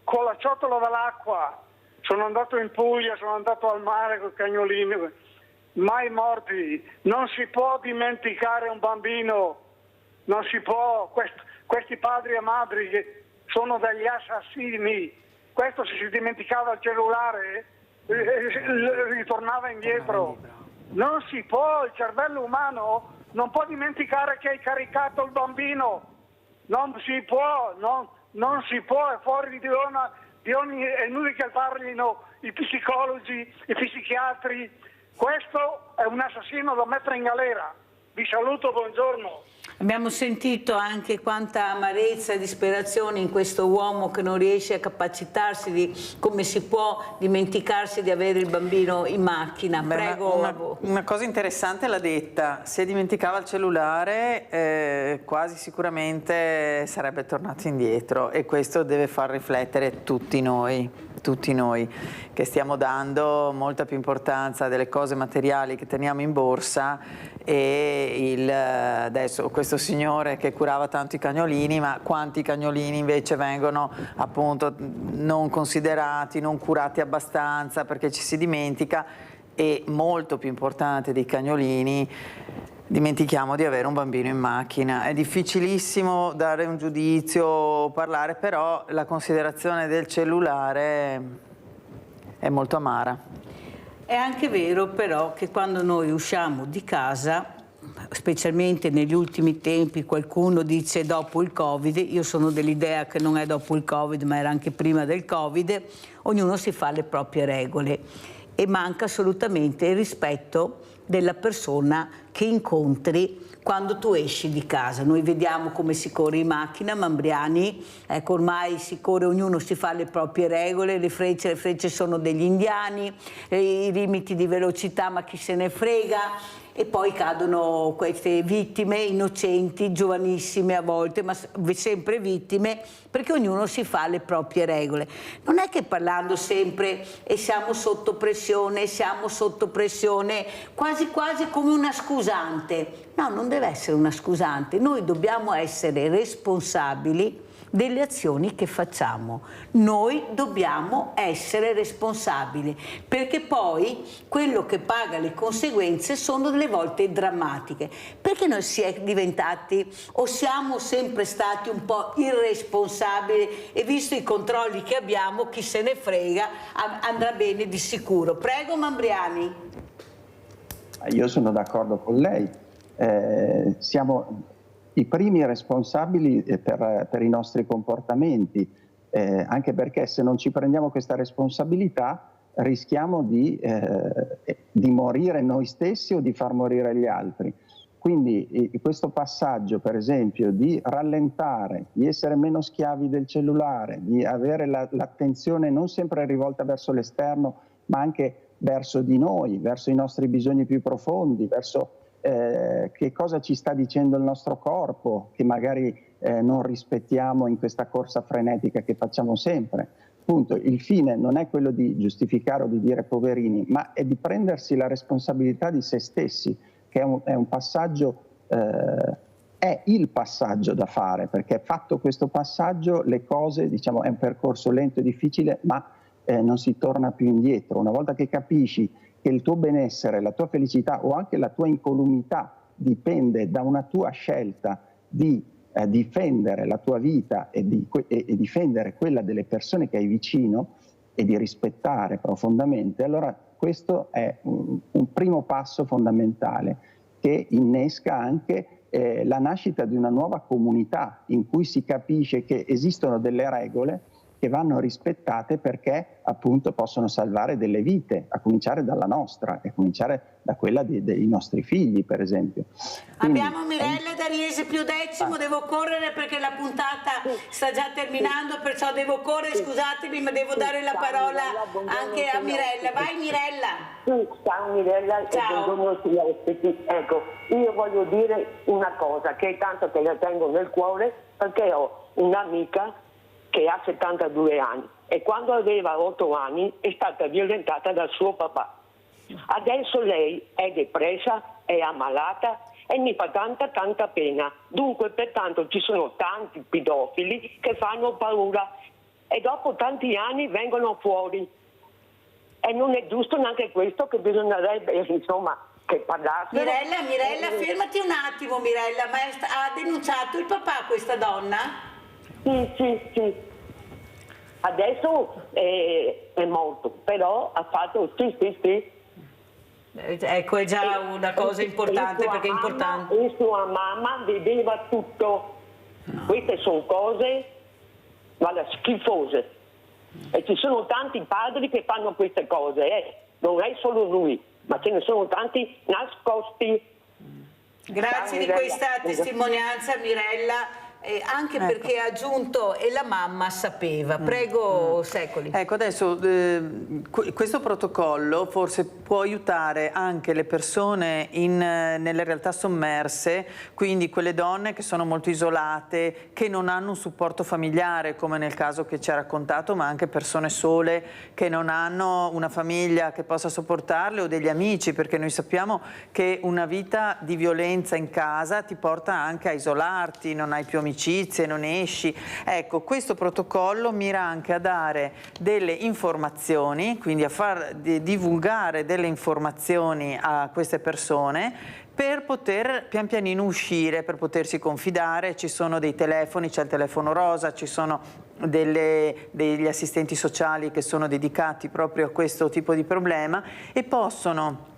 con la ciotola dell'acqua. Sono andato in Puglia, sono andato al mare con i cagnolini. Mai morti, non si può dimenticare un bambino, non si può, questi padri e madri che sono degli assassini, questo se si dimenticava il cellulare ritornava indietro, non si può, il cervello umano non può dimenticare che hai caricato il bambino, non si può, è fuori di ogni, è inutile che parlino i psicologi, i psichiatri. Questo è un assassino da mettere in galera. Vi saluto, buongiorno. Abbiamo sentito anche quanta amarezza e disperazione in questo uomo che non riesce a capacitarsi di come si può dimenticarsi di avere il bambino in macchina. Prego. Una cosa interessante l'ha detta, se dimenticava il cellulare quasi sicuramente sarebbe tornato indietro, e questo deve far riflettere tutti noi che stiamo dando molta più importanza delle cose materiali che teniamo in borsa, e adesso questo signore che curava tanto i cagnolini, ma quanti cagnolini invece vengono appunto non considerati, non curati abbastanza, perché ci si dimentica, e molto più importante dei cagnolini, dimentichiamo di avere un bambino in macchina. È difficilissimo dare un giudizio, parlare, però la considerazione del cellulare è molto amara. È anche vero però che quando noi usciamo di casa, specialmente negli ultimi tempi, qualcuno dice dopo il Covid, io sono dell'idea che non è dopo il Covid ma era anche prima del Covid, ognuno si fa le proprie regole. e manca assolutamente il rispetto della persona che incontri quando tu esci di casa. Noi vediamo come si corre in macchina, Mambriani, ecco, ormai si corre, ognuno si fa le proprie regole, le frecce sono degli indiani, i limiti di velocità, ma chi se ne frega. E poi cadono queste vittime innocenti, giovanissime a volte, ma sempre vittime, perché ognuno si fa le proprie regole. Non è che parlando sempre e siamo sotto pressione, quasi quasi come una scusante. No, non deve essere una scusante. Noi dobbiamo essere responsabili delle azioni che facciamo. Noi dobbiamo essere responsabili, perché poi quello che paga le conseguenze sono delle volte drammatiche. Perché noi si è diventati o siamo sempre stati un po' irresponsabili e visto i controlli che abbiamo, chi se ne frega, andrà bene di sicuro. Prego Mambriani. Io sono d'accordo con lei. Siamo i primi responsabili per i nostri comportamenti, anche perché se non ci prendiamo questa responsabilità rischiamo di morire noi stessi o di far morire gli altri. Quindi questo passaggio, per esempio, di rallentare, di essere meno schiavi del cellulare, di avere l'attenzione non sempre rivolta verso l'esterno, ma anche verso di noi, verso i nostri bisogni più profondi, verso che cosa ci sta dicendo il nostro corpo, che magari non rispettiamo in questa corsa frenetica che facciamo sempre. Appunto, il fine non è quello di giustificare o di dire poverini, ma è di prendersi la responsabilità di se stessi, che è un passaggio, è il passaggio da fare, perché fatto questo passaggio le cose, diciamo, è un percorso lento e difficile, ma non si torna più indietro. Una volta che capisci che il tuo benessere, la tua felicità o anche la tua incolumità dipende da una tua scelta di difendere la tua vita e difendere quella delle persone che hai vicino e di rispettare profondamente, allora questo è un primo passo fondamentale che innesca anche la nascita di una nuova comunità in cui si capisce che esistono delle regole che vanno rispettate perché appunto possono salvare delle vite, a cominciare dalla nostra e a cominciare da quella dei nostri figli, per esempio. Quindi, abbiamo Mirella da Riese più decimo, devo correre perché la puntata sta già terminando, perciò devo correre, scusatemi, ma devo dare la parola anche a Mirella. Vai Mirella! Ciao Mirella, ciao. E buongiorno sugli ospiti. Ecco, io voglio dire una cosa che tanto che la tengo nel cuore, perché ho un'amica che ha 72 anni e quando aveva 8 anni è stata violentata dal suo papà. Adesso lei è depressa, è ammalata e mi fa tanta pena. Dunque, pertanto, ci sono tanti pedofili che fanno paura e dopo tanti anni vengono fuori. E non è giusto neanche questo, che bisognerebbe, insomma, che parlassero. Mirella, fermati un attimo, Mirella, ma ha denunciato il papà questa donna? Sì. Adesso è morto, però ha fatto sì. Ecco, è già una cosa importante, perché è importante. E sua mamma vedeva tutto. No. Queste sono cose, guarda, schifose. E ci sono tanti padri che fanno queste cose, non è solo lui, ma ce ne sono tanti nascosti. Grazie di questa testimonianza, Mirella. Anche perché ha aggiunto e la mamma sapeva. Prego Secoli. Ecco, adesso questo protocollo forse può aiutare anche le persone nelle realtà sommerse, quindi quelle donne che sono molto isolate, che non hanno un supporto familiare come nel caso che ci ha raccontato, ma anche persone sole che non hanno una famiglia che possa sopportarle o degli amici, perché noi sappiamo che una vita di violenza in casa ti porta anche a isolarti, non hai più amicizie, non esci. Ecco, questo protocollo mira anche a dare delle informazioni, quindi a far divulgare delle informazioni a queste persone per poter pian pianino uscire, per potersi confidare. Ci sono dei telefoni, c'è il telefono rosa, ci sono degli assistenti sociali che sono dedicati proprio a questo tipo di problema e possono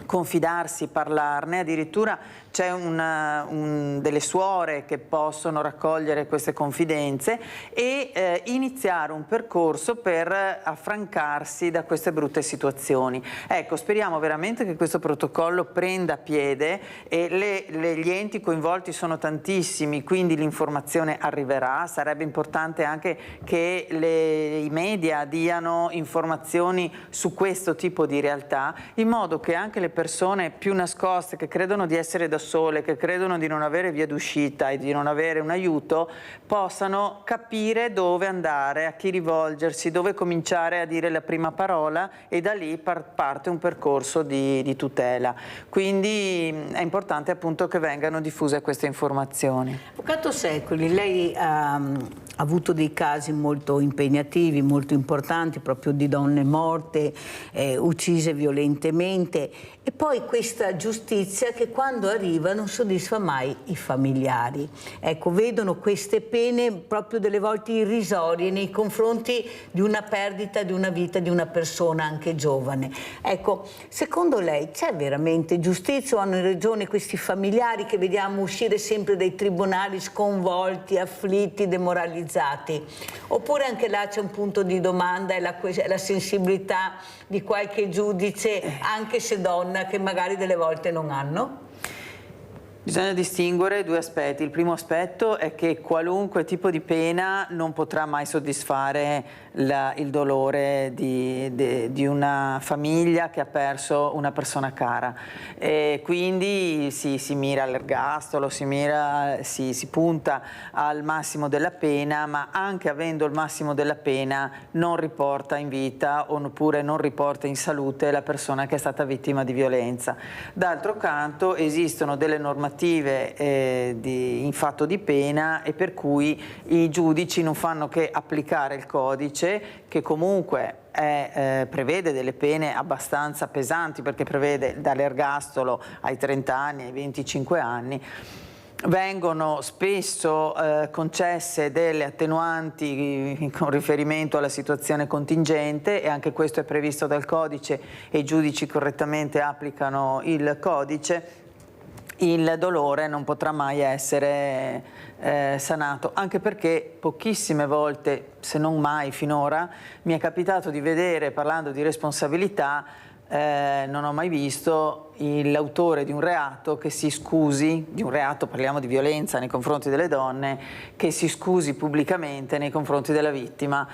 confidarsi, parlarne, addirittura c'è delle suore che possono raccogliere queste confidenze e iniziare un percorso per affrancarsi da queste brutte situazioni. Ecco, speriamo veramente che questo protocollo prenda piede e gli enti coinvolti sono tantissimi, quindi l'informazione arriverà. Sarebbe importante anche che i media diano informazioni su questo tipo di realtà, in modo che anche le persone più nascoste, che credono di essere da sole, che credono di non avere via d'uscita e di non avere un aiuto, possano capire dove andare, a chi rivolgersi, dove cominciare a dire la prima parola, e da lì parte un percorso di tutela. Quindi è importante appunto che vengano diffuse queste informazioni. Avvocato Secoli, lei ha avuto dei casi molto impegnativi, molto importanti, proprio di donne morte, uccise violentemente, e poi questa giustizia che quando arriva non soddisfa mai i familiari. Ecco, vedono queste pene proprio delle volte irrisorie nei confronti di una perdita di una vita di una persona anche giovane. Ecco, secondo lei c'è veramente giustizia o hanno ragione questi familiari che vediamo uscire sempre dai tribunali sconvolti, afflitti, demoralizzati? Oppure anche là c'è un punto di domanda e la sensibilità di qualche giudice, anche se donna, che magari delle volte non hanno? Bisogna distinguere due aspetti. Il primo aspetto è che qualunque tipo di pena non potrà mai soddisfare il dolore di una famiglia che ha perso una persona cara. E quindi si mira all'ergastolo, si punta al massimo della pena, ma anche avendo il massimo della pena non riporta in vita oppure non riporta in salute la persona che è stata vittima di violenza. D'altro canto esistono delle normative in fatto di pena, e per cui i giudici non fanno che applicare il codice, che comunque prevede delle pene abbastanza pesanti, perché prevede dall'ergastolo ai 30 anni ai 25 anni. Vengono spesso concesse delle attenuanti con riferimento alla situazione contingente, e anche questo è previsto dal codice e i giudici correttamente applicano il codice. Il dolore non potrà mai essere sanato, anche perché pochissime volte, se non mai finora, mi è capitato di vedere, parlando di responsabilità, non ho mai visto l'autore di un reato che si scusi, di un reato, parliamo di violenza nei confronti delle donne, che si scusi pubblicamente nei confronti della vittima.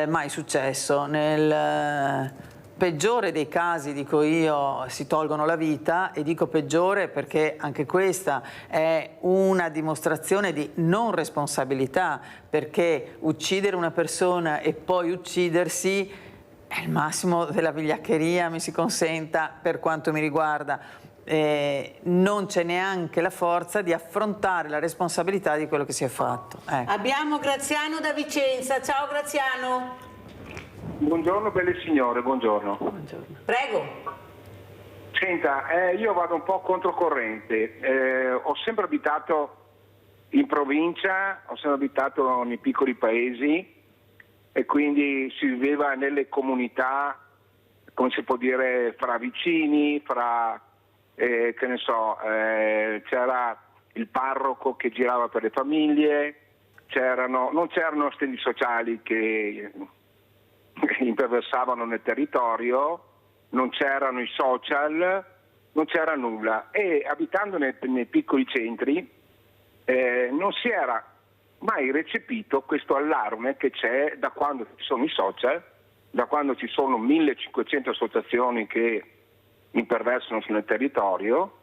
Mai successo. Nel peggiore dei casi, dico io, si tolgono la vita, e dico peggiore perché anche questa è una dimostrazione di non responsabilità, perché uccidere una persona e poi uccidersi è il massimo della vigliaccheria, mi si consenta, per quanto mi riguarda. Non c'è neanche la forza di affrontare la responsabilità di quello che si è fatto. Abbiamo Graziano da Vicenza. Ciao Graziano. Buongiorno belle signore, buongiorno. Prego. Senta, io vado un po' controcorrente. Ho sempre abitato in provincia, ho sempre abitato nei piccoli paesi, e quindi si viveva nelle comunità, come si può dire, fra vicini, fra, che ne so, c'era il parroco che girava per le famiglie, non c'erano studi sociali che imperversavano nel territorio, non c'erano i social, non c'era nulla, e abitando nei piccoli centri non si era mai recepito questo allarme che c'è da quando ci sono i social, da quando ci sono 1500 associazioni che imperversano sul territorio,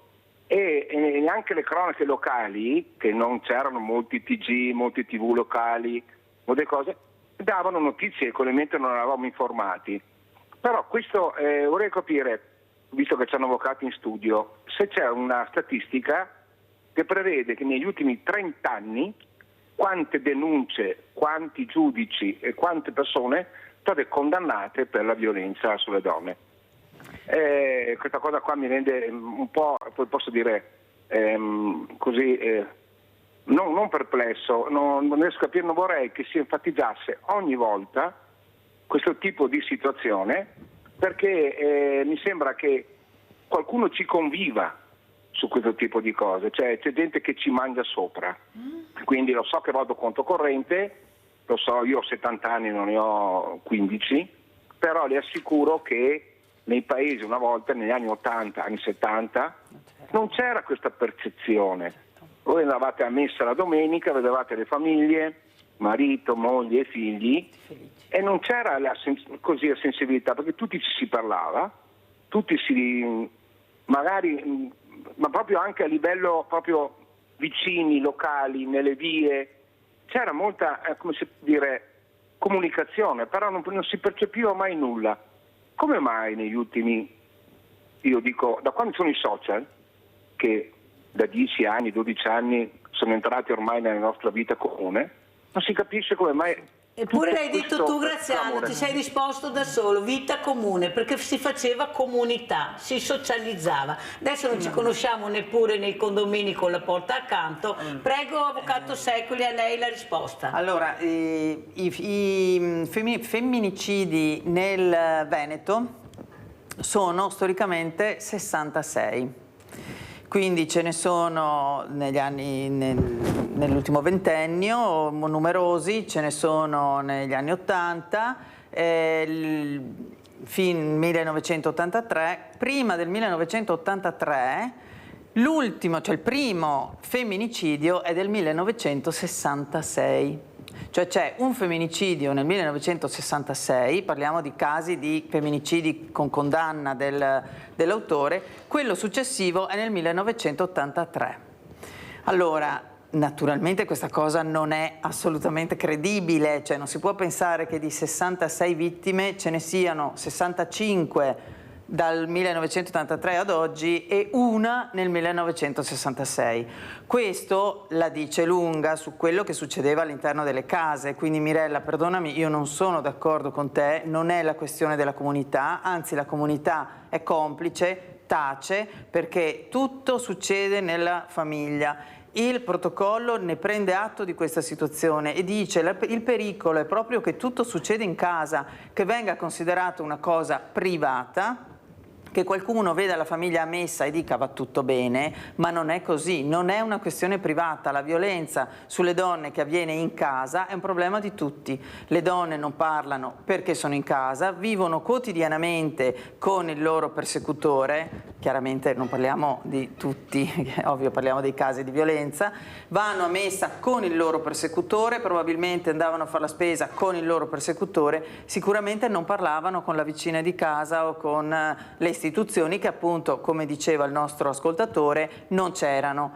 e anche le cronache locali, che non c'erano molti TG, molti TV locali, molte cose, davano notizie mentre non eravamo informati. Però questo vorrei capire, visto che c'è un avvocato in studio, se c'è una statistica che prevede che negli ultimi 30 anni quante denunce, quanti giudici e quante persone sono state condannate per la violenza sulle donne. Questa cosa qua mi rende un po', posso dire così, non perplesso, non riesco a capire, non vorrei che si enfatizzasse ogni volta questo tipo di situazione, perché mi sembra che qualcuno ci conviva su questo tipo di cose, cioè c'è gente che ci mangia sopra, quindi lo so che vado controcorrente, lo so, io ho 70 anni, non ne ho 15, però le assicuro che nei paesi una volta, negli anni 80, anni 70, non c'era questa percezione. Voi andavate a messa la domenica, vedevate le famiglie, marito, moglie e figli, e non c'era così la sensibilità, perché tutti ci si parlava, tutti magari, ma proprio anche a livello proprio vicini, locali, nelle vie, c'era molta, come si dire, comunicazione, però non si percepiva mai nulla. Come mai negli ultimi, io dico, da quando sono i social, che da 10 anni, 12 anni sono entrati ormai nella nostra vita comune, non si capisce come mai. Eppure l'hai detto tu, Graziano, ti sei risposto da solo, vita comune, perché si faceva comunità, si socializzava. Adesso non ci conosciamo neppure nei condomini con la porta accanto. Prego, Avvocato Secoli, a lei la risposta. Allora, i femminicidi nel Veneto sono storicamente 66. Quindi ce ne sono nell'ultimo ventennio numerosi, ce ne sono negli anni 80, fin 1983. Prima del 1983 l'ultimo, cioè il primo femminicidio è del 1966. Cioè c'è un femminicidio nel 1966, parliamo di casi di femminicidi con condanna dell'autore, quello successivo è nel 1983. Allora, naturalmente questa cosa non è assolutamente credibile, cioè non si può pensare che di 66 vittime ce ne siano 65 dal 1983 ad oggi e una nel 1966. Questo la dice lunga su quello che succedeva all'interno delle case, quindi Mirella, perdonami, io non sono d'accordo con te, non è la questione della comunità, anzi la comunità è complice, tace, perché tutto succede nella famiglia. Il protocollo ne prende atto di questa situazione e dice il pericolo è proprio che tutto succede in casa, che venga considerato una cosa privata, che qualcuno veda la famiglia a messa e dica va tutto bene, ma non è così, non è una questione privata. La violenza sulle donne che avviene in casa è un problema di tutti. Le donne non parlano perché sono in casa, vivono quotidianamente con il loro persecutore, chiaramente non parliamo di tutti, è ovvio, parliamo dei casi di violenza, vanno a messa con il loro persecutore, probabilmente andavano a fare la spesa con il loro persecutore, sicuramente non parlavano con la vicina di casa o con le istituzioni che appunto, come diceva il nostro ascoltatore, non c'erano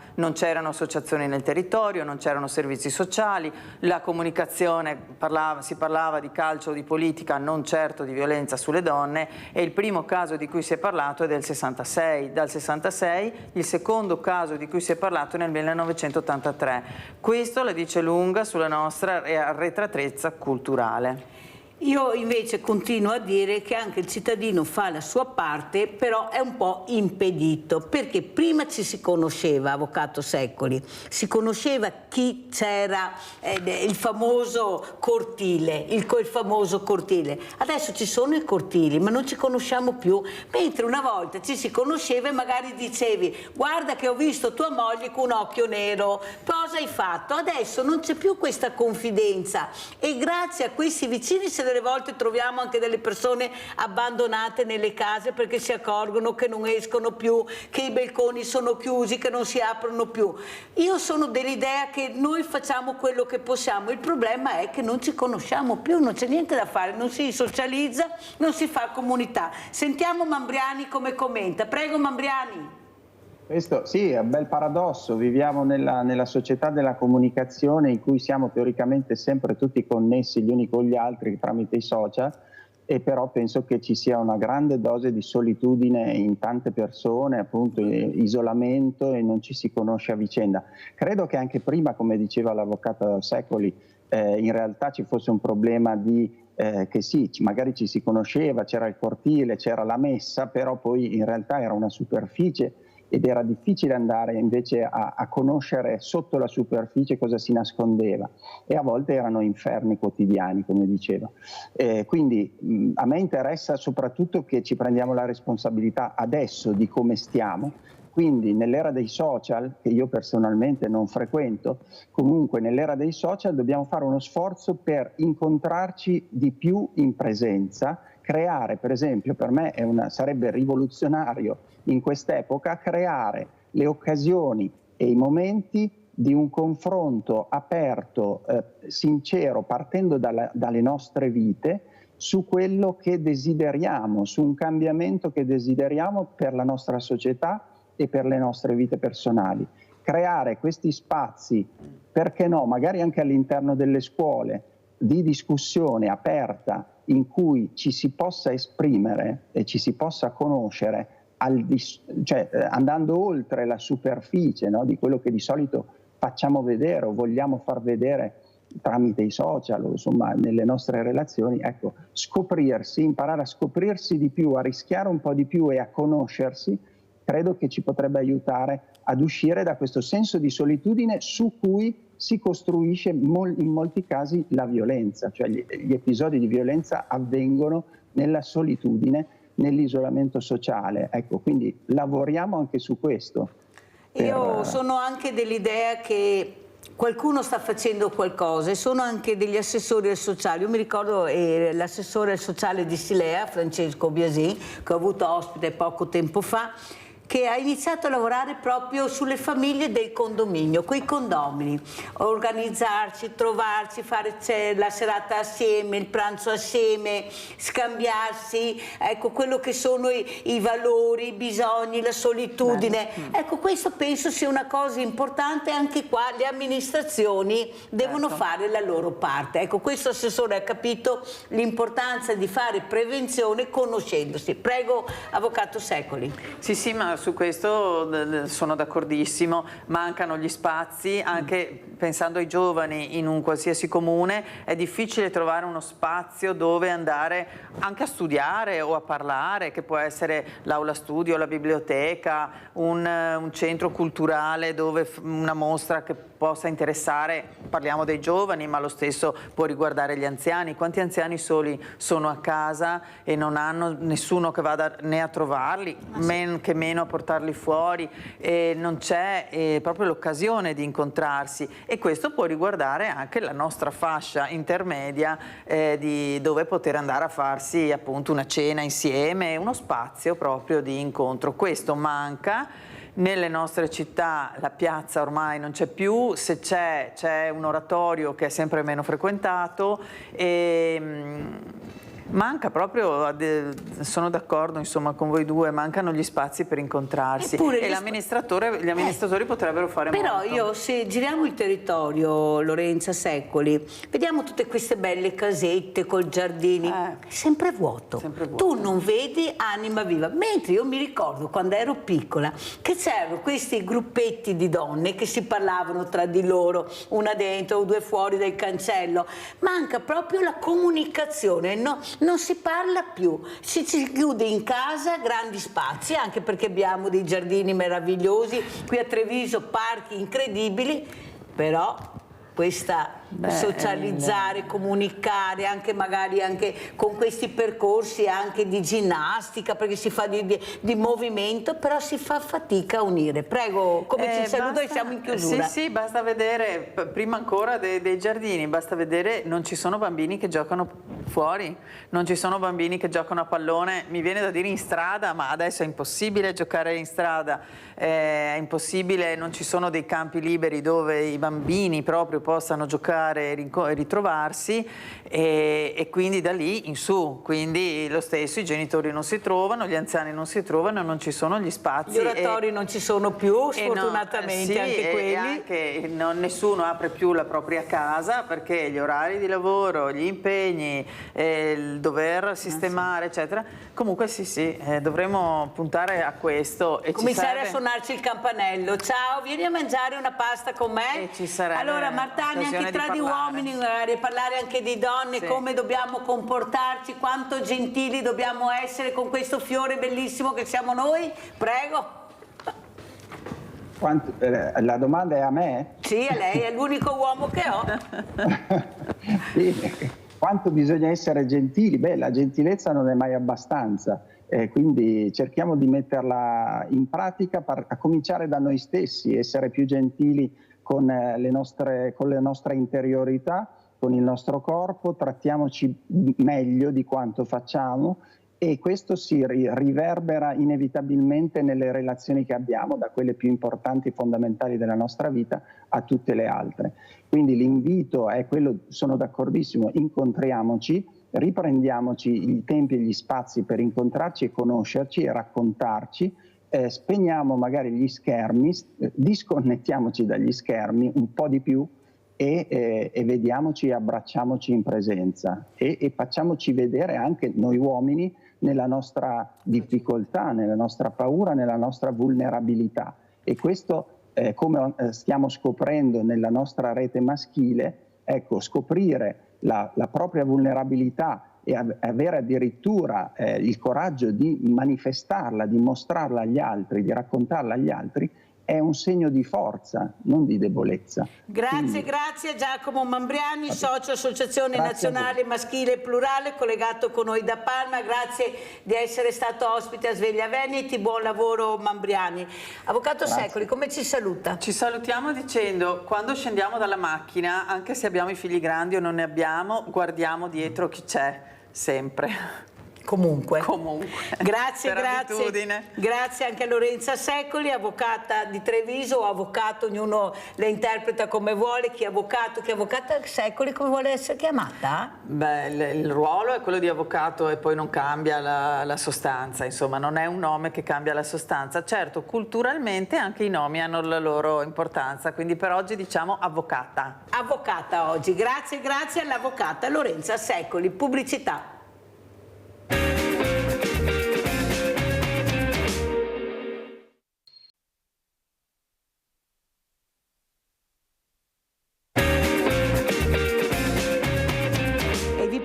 associazioni nel territorio, non c'erano servizi sociali, la comunicazione, si parlava di calcio o di politica, non certo di violenza sulle donne, e il primo caso di cui si è parlato è del 66, dal 66 il secondo caso di cui si è parlato è nel 1983. Questo la dice lunga sulla nostra arretratezza culturale. Io invece continuo a dire che anche il cittadino fa la sua parte, però è un po' impedito, perché prima ci si conosceva, Avvocato Secoli, si conosceva chi c'era, il famoso cortile, il famoso cortile. Adesso ci sono i cortili, ma non ci conosciamo più, mentre una volta ci si conosceva e magari dicevi guarda che ho visto tua moglie con un occhio nero, cosa hai fatto? Adesso non c'è più questa confidenza e grazie a questi vicini delle volte troviamo anche delle persone abbandonate nelle case perché si accorgono che non escono più, che i balconi sono chiusi, che non si aprono più. Io sono dell'idea che noi facciamo quello che possiamo, il problema è che non ci conosciamo più, non c'è niente da fare, non si socializza, non si fa comunità. Sentiamo Mambriani come commenta. Prego Mambriani. Questo sì, è un bel paradosso, viviamo nella società della comunicazione in cui siamo teoricamente sempre tutti connessi gli uni con gli altri tramite i social, e però penso che ci sia una grande dose di solitudine in tante persone, appunto isolamento, e non ci si conosce a vicenda. Credo che anche prima, come diceva l'avvocato Secoli, in realtà ci fosse un problema di che sì, magari ci si conosceva, c'era il cortile, c'era la messa, però poi in realtà era una superficie ed era difficile andare invece a conoscere sotto la superficie cosa si nascondeva, e a volte erano inferni quotidiani, come diceva. Quindi a me interessa soprattutto che ci prendiamo la responsabilità adesso di come stiamo, quindi nell'era dei social, che io personalmente non frequento, comunque nell'era dei social dobbiamo fare uno sforzo per incontrarci di più in presenza, creare, per esempio, per me sarebbe rivoluzionario in quest'epoca, creare le occasioni e i momenti di un confronto aperto, sincero, partendo dalle nostre vite, su quello che desideriamo, su un cambiamento che desideriamo per la nostra società e per le nostre vite personali. Creare questi spazi, perché no, magari anche all'interno delle scuole, di discussione aperta in cui ci si possa esprimere e ci si possa conoscere, andando oltre la superficie, no, di quello che di solito facciamo vedere o vogliamo far vedere tramite i social o insomma nelle nostre relazioni. Ecco, scoprirsi, imparare a scoprirsi di più, a rischiare un po' di più e a conoscersi, credo che ci potrebbe aiutare ad uscire da questo senso di solitudine su cui si costruisce in molti casi la violenza, cioè gli episodi di violenza avvengono nella solitudine, nell'isolamento sociale. Ecco, quindi lavoriamo anche su questo. Io sono anche dell'idea che qualcuno sta facendo qualcosa e sono anche degli assessori al sociale. Io mi ricordo l'assessore al sociale di Silea, Francesco Biasin, che ho avuto ospite poco tempo fa, che ha iniziato a lavorare proprio sulle famiglie del condominio, quei condomini, organizzarci, trovarci, fare la serata assieme, il pranzo assieme, scambiarsi, ecco, quello che sono i valori, i bisogni, la solitudine. Ecco, questo penso sia una cosa importante, anche qua le amministrazioni devono fare la loro parte. Ecco, questo assessore ha capito l'importanza di fare prevenzione conoscendosi. Prego, Avvocato Secoli. Sì, ma su questo sono d'accordissimo, mancano gli spazi, anche pensando ai giovani in un qualsiasi comune è difficile trovare uno spazio dove andare anche a studiare o a parlare, che può essere l'aula studio, la biblioteca, un centro culturale dove una mostra che possa interessare, parliamo dei giovani, ma lo stesso può riguardare gli anziani. Quanti anziani soli sono a casa e non hanno nessuno che vada né a trovarli, men che meno a portarli fuori, e non c'è proprio l'occasione di incontrarsi, e questo può riguardare anche la nostra fascia intermedia dove poter andare a farsi appunto una cena insieme, uno spazio proprio di incontro. Questo manca. Nelle nostre città la piazza ormai non c'è più, se c'è un oratorio che è sempre meno frequentato e manca proprio, sono d'accordo insomma con voi due, mancano gli spazi per incontrarsi. Eppure, e gli amministratori potrebbero fare molto. Però se giriamo il territorio, Lorenza Secoli, vediamo tutte queste belle casette col giardini, sempre vuoto. Tu non vedi anima viva, mentre io mi ricordo quando ero piccola che c'erano questi gruppetti di donne che si parlavano tra di loro, una dentro o due fuori dal cancello. Manca proprio la comunicazione, no? Non si parla più, si chiude in casa, grandi spazi, anche perché abbiamo dei giardini meravigliosi, qui a Treviso parchi incredibili, però questa socializzare, comunicare, anche magari anche con questi percorsi anche di ginnastica, perché si fa di movimento, però si fa fatica a unire. Prego, come ci saluto e siamo in chiusura. Sì, basta vedere, prima ancora dei giardini, basta vedere, non ci sono bambini che giocano fuori, non ci sono bambini che giocano a pallone, mi viene da dire in strada, ma adesso è impossibile giocare in strada, è impossibile, non ci sono dei campi liberi dove i bambini proprio possano giocare e ritrovarsi, e quindi da lì in su, quindi lo stesso, i genitori non si trovano, gli anziani non si trovano, non ci sono gli spazi. Gli oratori non ci sono più, sfortunatamente, sì, anche quelli. Anche nessuno apre più la propria casa perché gli orari di lavoro, gli impegni, il dover sistemare, eccetera. Comunque sì, dovremmo puntare a questo. E cominciare a suonarci il campanello. Ciao, vieni a mangiare una pasta con me. E ci sarebbe allora, Martani, anche tra di uomini, magari parlare anche di donne, come dobbiamo comportarci, quanto gentili dobbiamo essere con questo fiore bellissimo che siamo noi. Prego. La domanda è a me? Sì, a lei, è l'unico uomo che ho. Quanto bisogna essere gentili? Beh, la gentilezza non è mai abbastanza. Quindi cerchiamo di metterla in pratica a cominciare da noi stessi, essere più gentili con le nostre interiorità, con il nostro corpo, trattiamoci meglio di quanto facciamo, e questo si riverbera inevitabilmente nelle relazioni che abbiamo, da quelle più importanti e fondamentali della nostra vita a tutte le altre. Quindi l'invito è quello, sono d'accordissimo, incontriamoci, riprendiamoci i tempi e gli spazi per incontrarci e conoscerci e raccontarci, spegniamo magari gli schermi, disconnettiamoci dagli schermi un po' di più e vediamoci e abbracciamoci in presenza e facciamoci vedere anche noi uomini nella nostra difficoltà, nella nostra paura, nella nostra vulnerabilità. E questo, come stiamo scoprendo nella nostra rete maschile, ecco, scoprire la propria vulnerabilità e avere addirittura il coraggio di manifestarla, di mostrarla agli altri, di raccontarla agli altri, è un segno di forza, non di debolezza. Grazie a Giacomo Mambriani, socio Associazione Nazionale Maschile e Plurale, collegato con noi da Parma. Grazie di essere stato ospite a Sveglia Veneti, buon lavoro Mambriani. Avvocato Secoli, come ci saluta? Ci salutiamo dicendo: quando scendiamo dalla macchina, anche se abbiamo i figli grandi o non ne abbiamo, guardiamo dietro chi c'è, sempre. Comunque. Grazie anche a Lorenza Secoli, avvocata di Treviso, o avvocato, ognuno le interpreta come vuole, chi è avvocato, chi è avvocata. Secoli come vuole essere chiamata? Beh, il ruolo è quello di avvocato e poi non cambia la sostanza, insomma non è un nome che cambia la sostanza. Certo, culturalmente anche i nomi hanno la loro importanza, quindi per oggi diciamo avvocata. Avvocata oggi, grazie all'avvocata Lorenza Secoli. Pubblicità.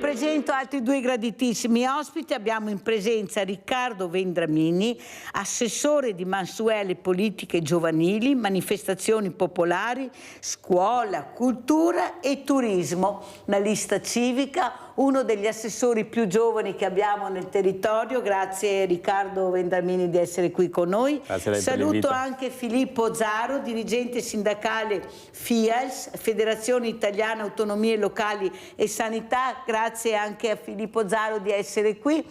Presento altri due graditissimi ospiti. Abbiamo in presenza Riccardo Vendramini, assessore di Mansuele Politiche Giovanili, Manifestazioni Popolari, Scuola, Cultura e Turismo, una lista civica, uno degli assessori più giovani che abbiamo nel territorio. Grazie Riccardo Vendramini di essere qui con noi. Saluto anche Filippo Zaro, dirigente sindacale FIALS, Federazione Italiana Autonomie Locali e Sanità. Grazie anche a Filippo Zaro di essere qui.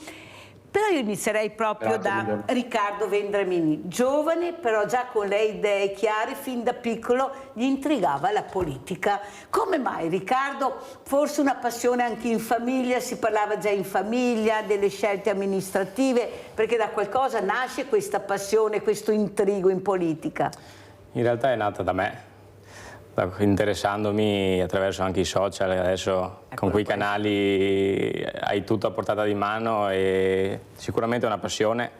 Però io inizierei proprio da Riccardo Vendramini, giovane però già con le idee chiare, fin da piccolo gli intrigava la politica. Come mai Riccardo? Forse una passione anche in famiglia, si parlava già in famiglia delle scelte amministrative, perché da qualcosa nasce questa passione, questo intrigo in politica? In realtà è nata da me, interessandomi attraverso anche i social, adesso con quei canali hai tutto a portata di mano, e sicuramente è una passione,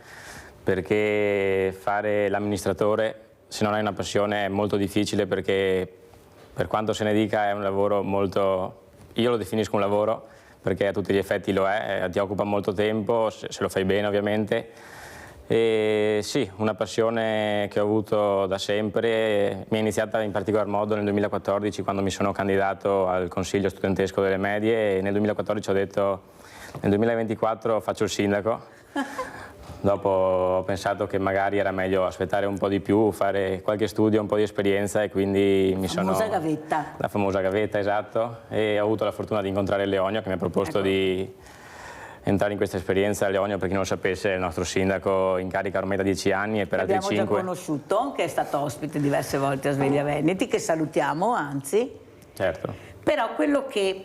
perché fare l'amministratore se non hai una passione è molto difficile, perché per quanto se ne dica è un lavoro molto, io lo definisco un lavoro perché a tutti gli effetti lo è, ti occupa molto tempo, se lo fai bene ovviamente. E sì, una passione che ho avuto da sempre, mi è iniziata in particolar modo nel 2014 quando mi sono candidato al consiglio studentesco delle medie, e nel 2014 ho detto nel 2024 faccio il sindaco. Dopo ho pensato che magari era meglio aspettare un po' di più, fare qualche studio, un po' di esperienza, e quindi mi sono... La famosa gavetta. La famosa gavetta, esatto, e ho avuto la fortuna di incontrare Leonio che mi ha proposto di entrare in questa esperienza. Leonio, per chi non lo sapesse, è il nostro sindaco in carica ormai da 10 anni e per altri 5. Abbiamo già conosciuto, che è stato ospite diverse volte a Sveglia Veneti, che salutiamo, anzi. Certo. Però quello che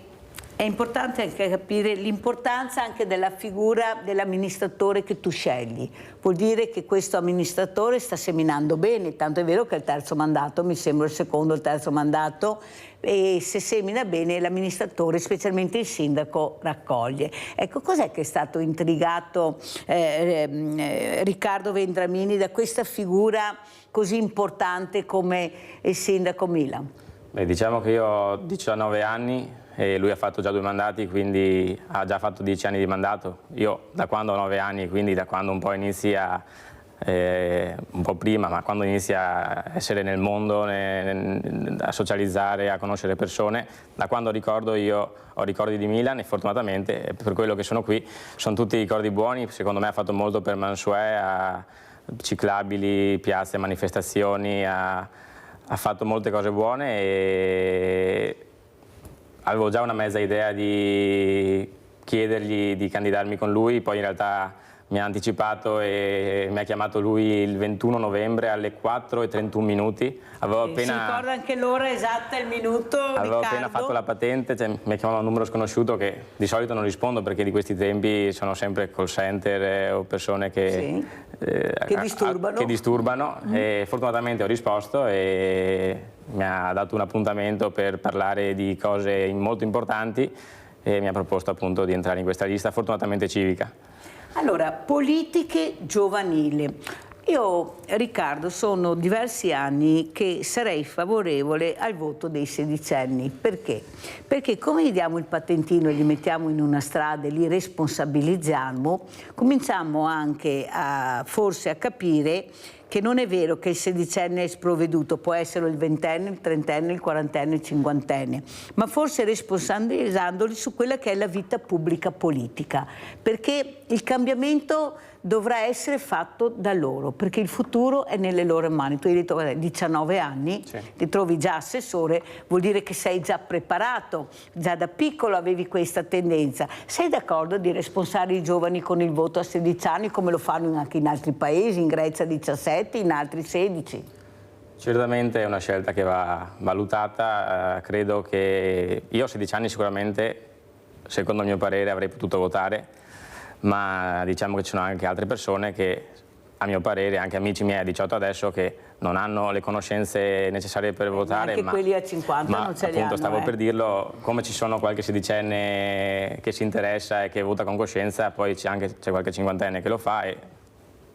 è importante anche capire l'importanza anche della figura dell'amministratore che tu scegli. Vuol dire che questo amministratore sta seminando bene, tanto è vero che è il terzo mandato, mi sembra il secondo o il terzo mandato, e se semina bene l'amministratore, specialmente il sindaco, raccoglie. Ecco, cos'è che è stato intrigato Riccardo Vendramini da questa figura così importante come il sindaco Milan? Beh, diciamo che io ho 19 anni e lui ha fatto già 2 mandati, quindi ha già fatto 10 anni di mandato. Io da quando ho 9 anni, quindi da quando un po' inizi a un po' prima, ma quando inizi a essere nel mondo, a socializzare, a conoscere persone, da quando ricordo io ho ricordi di Milan e fortunatamente per quello che sono qui sono tutti ricordi buoni. Secondo me ha fatto molto per Mansuè, ciclabili, piazze, manifestazioni, ha fatto molte cose buone e avevo già una mezza idea di chiedergli di candidarmi con lui, poi in realtà mi ha anticipato e mi ha chiamato lui il 21 novembre alle 4:31. Avevo appena, si ricorda anche l'ora esatta, il minuto, avevo Riccardo? appena fatto la patente, cioè, mi ha chiamato un numero sconosciuto che di solito non rispondo perché di questi tempi sono sempre call center o persone che disturbano. E fortunatamente ho risposto e mi ha dato un appuntamento per parlare di cose molto importanti e mi ha proposto appunto di entrare in questa lista, fortunatamente civica. Allora, politiche giovanili. Io, Riccardo, sono diversi anni che sarei favorevole al voto dei sedicenni. Perché? Perché come gli diamo il patentino e li mettiamo in una strada e li responsabilizziamo, cominciamo anche forse a capire che non è vero che il sedicenne è sprovveduto, può essere il ventenne, il trentenne, il quarantenne, il cinquantenne, ma forse responsabilizzandoli su quella che è la vita pubblica politica, perché il cambiamento dovrà essere fatto da loro, perché il futuro è nelle loro mani. Tu hai detto 19 anni, ti trovi già assessore, vuol dire che sei già preparato, già da piccolo avevi questa tendenza. Sei d'accordo di responsare i giovani con il voto a 16 anni, come lo fanno anche in altri paesi, in Grecia 17, in altri 16? Certamente è una scelta che va valutata, credo che io a 16 anni sicuramente, secondo il mio parere, avrei potuto votare, ma diciamo che ci sono anche altre persone che, a mio parere, anche amici miei a 18 adesso, che non hanno le conoscenze necessarie per votare. Anche quelli a 50 non ce li hanno. Stavo per dirlo, come ci sono qualche sedicenne che si interessa e che vota con coscienza, poi c'è qualche cinquantenne che lo fa e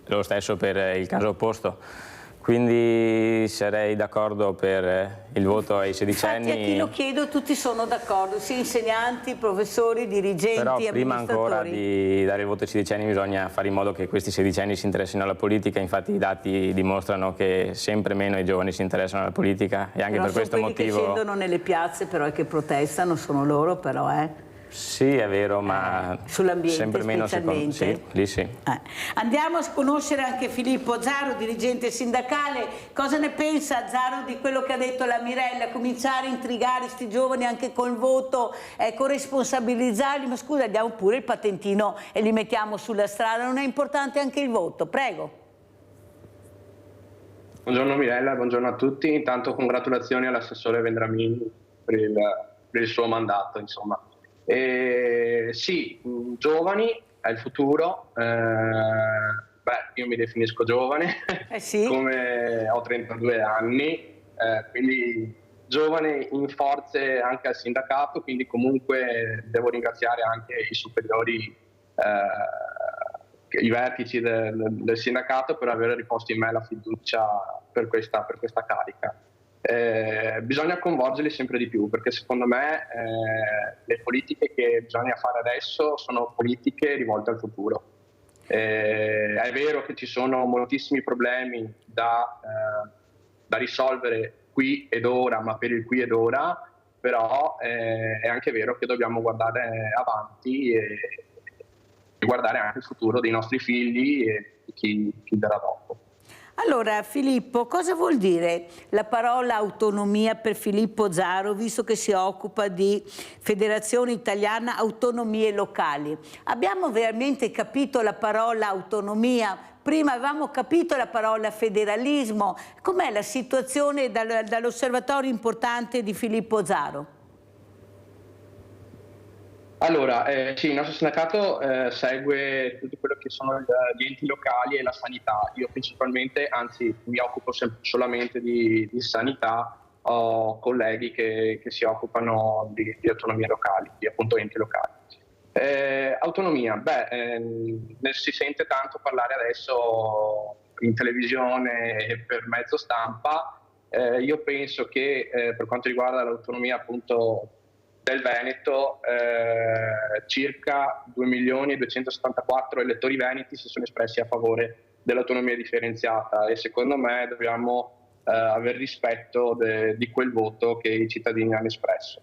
lo stesso per il caso opposto. Quindi sarei d'accordo per il voto ai sedicenni. Infatti a chi lo chiedo tutti sono d'accordo, sia insegnanti, professori, dirigenti, però prima amministratori. ancora di dare il voto ai sedicenni bisogna fare in modo che questi sedicenni si interessino alla politica. Infatti i dati dimostrano che sempre meno i giovani si interessano alla politica e anche però per questo quelli motivo... che scendono nelle piazze però e che protestano sono loro però, Sì, è vero, ma sull'ambiente sempre meno specialmente. Sì, lì sì. Andiamo a conoscere anche Filippo Zaro, dirigente sindacale. Cosa ne pensa Zaro di quello che ha detto la Mirella? Cominciare a intrigare questi giovani anche col voto, corresponsabilizzarli, ma scusa, diamo pure il patentino e li mettiamo sulla strada, non è importante anche il voto? Prego. Buongiorno Mirella, buongiorno a tutti. Intanto congratulazioni all'assessore Vendramini per il suo mandato, insomma. Sì, giovani è il futuro, io mi definisco giovane, come ho 32 anni, quindi giovane in forze anche al sindacato, quindi comunque devo ringraziare anche i superiori, i vertici del sindacato per aver riposto in me la fiducia per questa carica. Bisogna coinvolgerli sempre di più perché secondo me le politiche che bisogna fare adesso sono politiche rivolte al futuro. È vero che ci sono moltissimi problemi da risolvere qui ed ora, ma per il qui ed ora, però è anche vero che dobbiamo guardare avanti e guardare anche il futuro dei nostri figli e di chi verrà dopo. Allora Filippo, cosa vuol dire la parola autonomia per Filippo Zaro, visto che si occupa di Federazione Italiana Autonomie Locali? Abbiamo veramente capito la parola autonomia? Prima avevamo capito la parola federalismo. Com'è la situazione dall'osservatorio importante di Filippo Zaro? Allora, sì, il nostro sindacato segue tutto quello che sono gli enti locali e la sanità. Io principalmente, anzi mi occupo solamente di sanità, ho colleghi che si occupano di autonomie locali, di appunto enti locali. Autonomia, si sente tanto parlare adesso in televisione e per mezzo stampa. Io penso che per quanto riguarda l'autonomia appunto del Veneto, circa 2.274.000 elettori veneti si sono espressi a favore dell'autonomia differenziata, e secondo me dobbiamo aver rispetto di quel voto che i cittadini hanno espresso.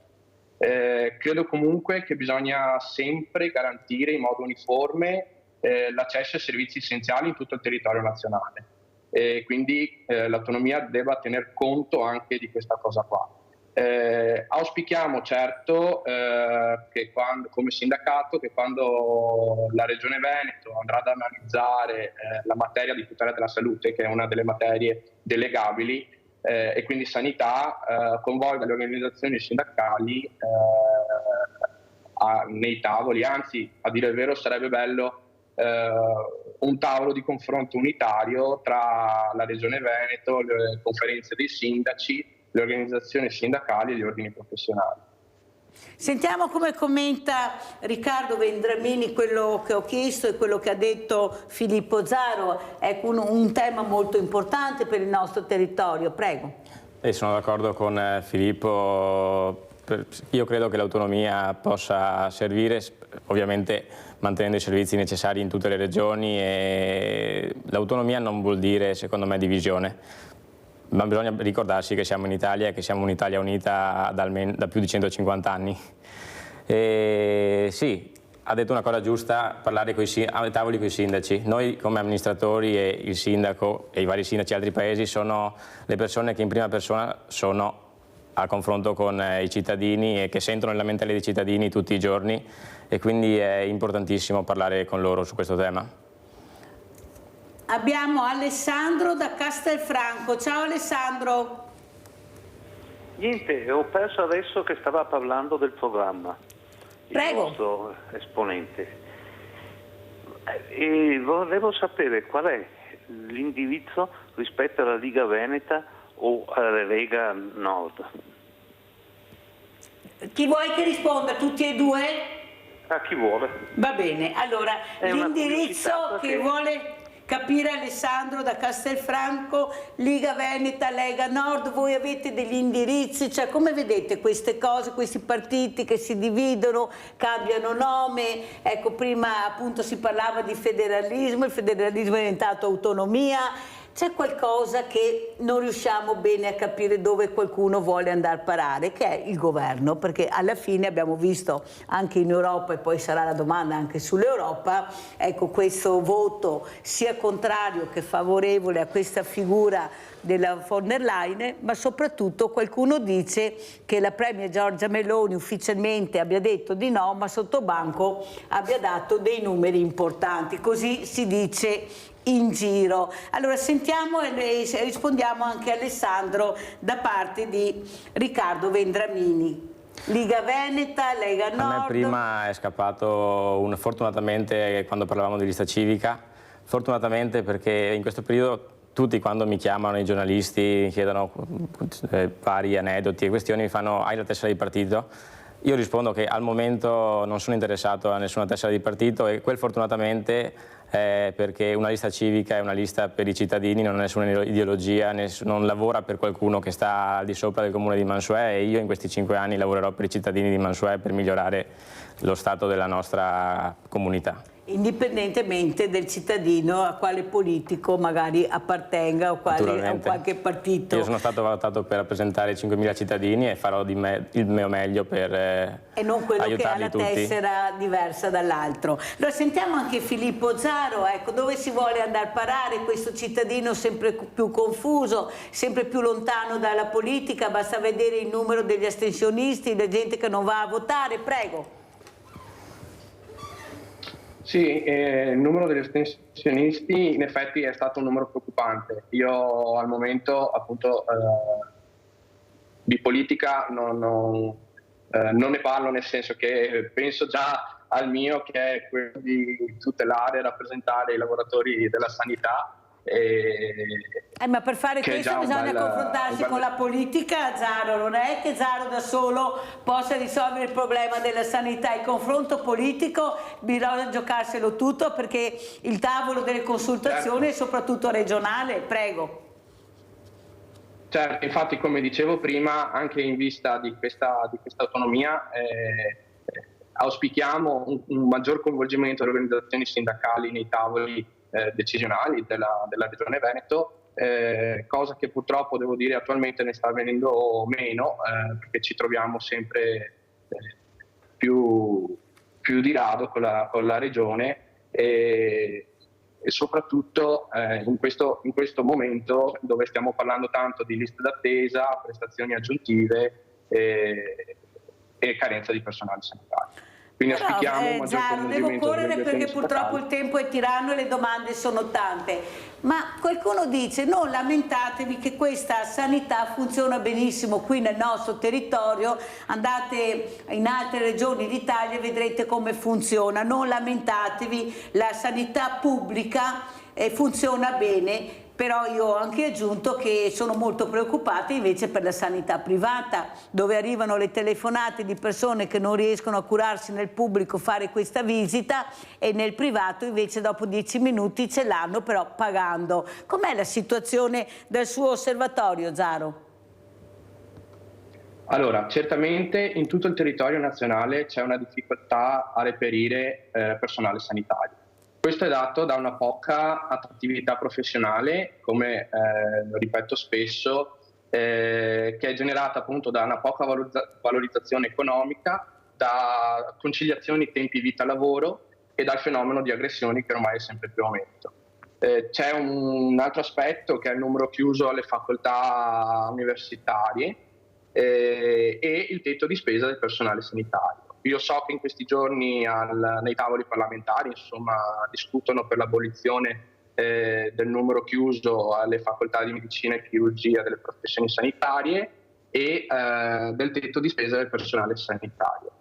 Credo comunque che bisogna sempre garantire in modo uniforme l'accesso ai servizi essenziali in tutto il territorio nazionale, e quindi l'autonomia debba tener conto anche di questa cosa qua. Auspichiamo certo che come sindacato, che quando la Regione Veneto andrà ad analizzare la materia di tutela della salute, che è una delle materie delegabili, e quindi sanità, coinvolga le organizzazioni sindacali nei tavoli. Anzi, a dire il vero, sarebbe bello un tavolo di confronto unitario tra la Regione Veneto, le conferenze dei sindaci, le organizzazioni sindacali e gli ordini professionali. Sentiamo come commenta Riccardo Vendramini quello che ho chiesto e quello che ha detto Filippo Zaro. È un tema molto importante per il nostro territorio. Prego. Sono d'accordo con Filippo. Io credo che l'autonomia possa servire, ovviamente mantenendo i servizi necessari in tutte le regioni, e l'autonomia non vuol dire, secondo me, divisione. Ma bisogna ricordarsi che siamo in Italia e che siamo un'Italia unita da più di 150 anni. E sì, ha detto una cosa giusta, parlare ai tavoli con i sindaci. Noi come amministratori e il sindaco e i vari sindaci di altri paesi sono le persone che in prima persona sono a confronto con i cittadini e che sentono la mentalità dei cittadini tutti i giorni, e quindi è importantissimo parlare con loro su questo tema. Abbiamo Alessandro da Castelfranco. Ciao Alessandro. Niente, ho perso adesso che stava parlando del programma. Prego. Il vostro esponente. E volevo sapere qual è l'indirizzo rispetto alla Liga Veneta o alla Lega Nord. Chi vuoi che risponda? Tutti e due? A chi vuole. Va bene, allora l'indirizzo che vuole capire Alessandro da Castelfranco, Liga Veneta, Lega Nord, voi avete degli indirizzi, cioè come vedete queste cose, questi partiti che si dividono, cambiano nome, ecco prima appunto si parlava di federalismo, il federalismo è diventato autonomia. C'è qualcosa che non riusciamo bene a capire dove qualcuno vuole andare a parare, che è il governo, perché alla fine abbiamo visto anche in Europa, e poi sarà la domanda anche sull'Europa, ecco questo voto sia contrario che favorevole a questa figura della von der Leyen, ma soprattutto qualcuno dice che la Premier Giorgia Meloni ufficialmente abbia detto di no, ma sotto banco abbia dato dei numeri importanti, così si dice in giro. Allora sentiamo e rispondiamo anche a Alessandro da parte di Riccardo Vendramini. Liga Veneta, Lega Nord. A me prima è scappato fortunatamente quando parlavamo di lista civica, fortunatamente, perché in questo periodo tutti quando mi chiamano i giornalisti, mi chiedono vari aneddoti e questioni, mi fanno: hai la tessera di partito? Io rispondo che al momento non sono interessato a nessuna tessera di partito, e quel fortunatamente è perché una lista civica è una lista per i cittadini, non ha nessuna ideologia, non lavora per qualcuno che sta al di sopra del comune di Mansuè, e io in questi 5 anni lavorerò per i cittadini di Mansuè per migliorare lo stato della nostra comunità. Indipendentemente del cittadino a quale politico magari appartenga o a qualche partito. Io sono stato valutato per rappresentare 5.000 cittadini e farò il mio meglio per e non quello che ha la tutti. tessera diversa dall'altro. Allora sentiamo anche Filippo Zaro, ecco, dove si vuole andare a parare questo cittadino sempre più confuso, sempre più lontano dalla politica, basta vedere il numero degli astensionisti, la gente che non va a votare. Prego. Sì, il numero degli astensionisti in effetti è stato un numero preoccupante. Io al momento appunto di politica non ne parlo, nel senso che penso già al mio, che è quello di tutelare e rappresentare i lavoratori della sanità. Ma per fare questo bisogna confrontarsi con la politica, Zaro. Non è che Zaro da solo possa risolvere il problema della sanità. Il confronto politico bisogna giocarselo tutto, perché il tavolo delle consultazioni è soprattutto regionale. Prego. Certo, infatti come dicevo prima, anche in vista di questa autonomia auspichiamo un maggior coinvolgimento delle organizzazioni sindacali nei tavoli decisionali della Regione Veneto, cosa che purtroppo devo dire attualmente ne sta avvenendo meno, perché ci troviamo sempre più di rado con la Regione e soprattutto in questo momento dove stiamo parlando tanto di liste d'attesa, prestazioni aggiuntive e carenza di personale sanitario. Quindi auspichiamo maggior coinvolgimento. Devo correre perché purtroppo il tempo è tiranno e le domande sono tante. Ma qualcuno dice: non lamentatevi che questa sanità funziona benissimo qui nel nostro territorio, andate in altre regioni d'Italia e vedrete come funziona. Non lamentatevi, la sanità pubblica funziona bene. Però io ho anche aggiunto che sono molto preoccupata invece per la sanità privata, dove arrivano le telefonate di persone che non riescono a curarsi nel pubblico, fare questa visita, e nel privato invece dopo 10 minuti ce l'hanno, però pagando. Com'è la situazione del suo osservatorio, Zaro? Allora, certamente in tutto il territorio nazionale c'è una difficoltà a reperire personale sanitario. Questo è dato da una poca attrattività professionale, come ripeto spesso, che è generata appunto da una poca valorizzazione economica, da conciliazioni tempi vita-lavoro e dal fenomeno di aggressioni che ormai è sempre più aumento. C'è un altro aspetto che è il numero chiuso alle facoltà universitarie e il tetto di spesa del personale sanitario. Io so che in questi giorni nei tavoli parlamentari discutono per l'abolizione del numero chiuso alle facoltà di medicina e chirurgia delle professioni sanitarie e del tetto di spesa del personale sanitario.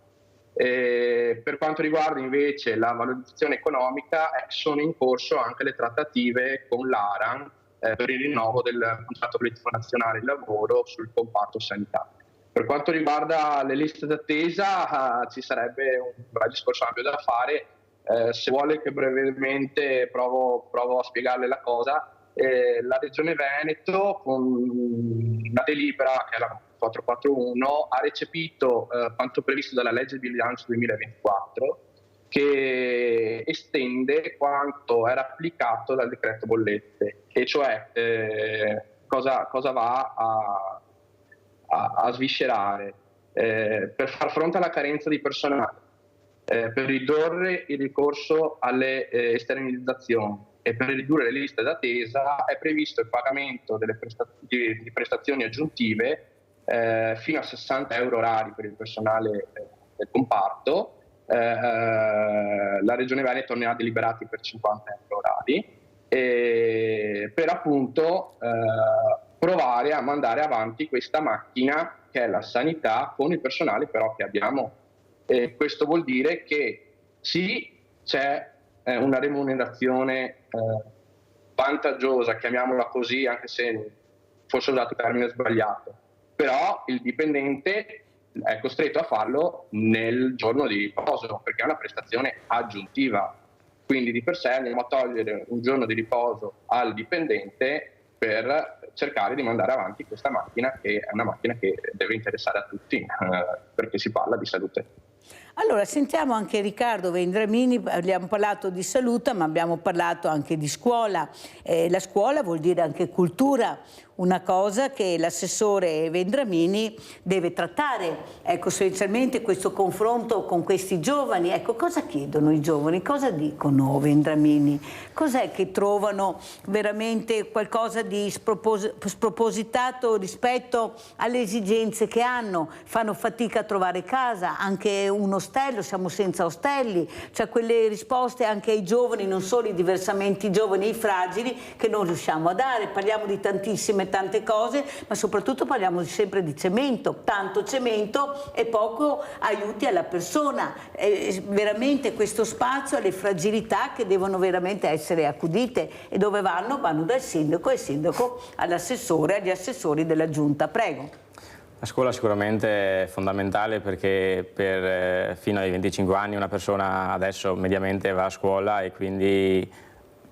Per quanto riguarda invece la valorizzazione economica, sono in corso anche le trattative con l'ARAN per il rinnovo del contratto collettivo nazionale di lavoro sul comparto sanitario. Per quanto riguarda le liste d'attesa ci sarebbe un bel discorso ampio da fare, se vuole che brevemente provo a spiegarle la cosa. La Regione Veneto con una delibera che è la 441 ha recepito quanto previsto dalla legge di bilancio 2024 che estende quanto era applicato dal decreto bollette, e cioè cosa va a sviscerare per far fronte alla carenza di personale, per ridurre il ricorso alle esternalizzazioni e per ridurre le liste d'attesa è previsto il pagamento di prestazioni aggiuntive fino a 60 euro orari per il personale del comparto. La Regione Veneto ne ha deliberati per 50 euro orari per appunto provare a mandare avanti questa macchina che è la sanità con il personale però che abbiamo. Questo vuol dire che sì, c'è una remunerazione vantaggiosa, chiamiamola così, anche se forse ho usato il termine sbagliato, però il dipendente è costretto a farlo nel giorno di riposo perché è una prestazione aggiuntiva, quindi di per sé andiamo a togliere un giorno di riposo al dipendente per cercare di mandare avanti questa macchina, che è una macchina che deve interessare a tutti perché si parla di salute. Allora, sentiamo anche Riccardo Vendramini. Abbiamo parlato di salute, ma abbiamo parlato anche di scuola. La scuola vuol dire anche cultura, una cosa che l'assessore Vendramini deve trattare. Ecco, essenzialmente questo confronto con questi giovani. Ecco, cosa chiedono i giovani? Cosa dicono, Vendramini? Cos'è che trovano veramente qualcosa di spropositato rispetto alle esigenze che hanno? Fanno fatica a trovare casa, anche un ostello, siamo senza ostelli, cioè quelle risposte anche ai giovani, non solo i diversamente giovani e i fragili, che non riusciamo a dare. Parliamo di tante cose, ma soprattutto parliamo sempre di cemento, tanto cemento e poco aiuti alla persona. Veramente questo spazio alle fragilità che devono veramente essere accudite, e dove vanno? Vanno dal sindaco, e il sindaco all'assessore, agli assessori della giunta. Prego. La scuola sicuramente è fondamentale perché fino ai 25 anni una persona adesso mediamente va a scuola e quindi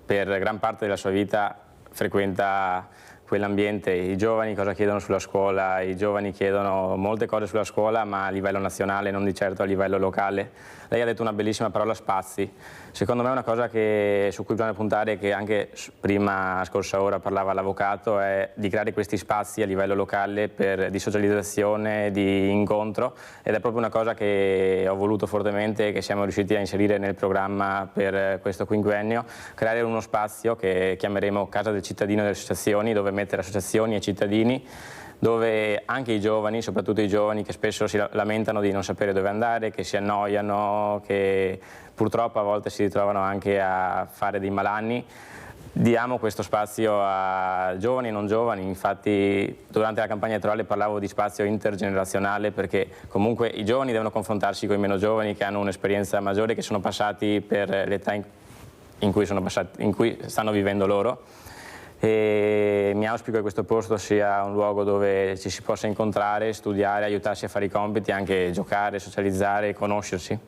per gran parte della sua vita frequenta quell'ambiente. I giovani cosa chiedono sulla scuola? I giovani chiedono molte cose sulla scuola, ma a livello nazionale, non di certo a livello locale. Lei ha detto una bellissima parola, spazi. Secondo me una cosa su cui bisogna puntare, che anche prima, scorsa ora, parlava l'avvocato, è di creare questi spazi a livello locale di socializzazione, di incontro, ed è proprio una cosa che ho voluto fortemente, che siamo riusciti a inserire nel programma per questo quinquennio, creare uno spazio che chiameremo Casa del Cittadino e delle Associazioni, dove mettere associazioni e cittadini, dove anche i giovani, soprattutto i giovani che spesso si lamentano di non sapere dove andare, che si annoiano, che purtroppo a volte si ritrovano anche a fare dei malanni, diamo questo spazio a giovani e non giovani. Infatti durante la campagna elettorale parlavo di spazio intergenerazionale, perché comunque i giovani devono confrontarsi con i meno giovani che hanno un'esperienza maggiore, che sono passati per l'età in cui stanno vivendo loro. E mi auspico che questo posto sia un luogo dove ci si possa incontrare, studiare, aiutarsi a fare i compiti, anche giocare, socializzare e conoscersi.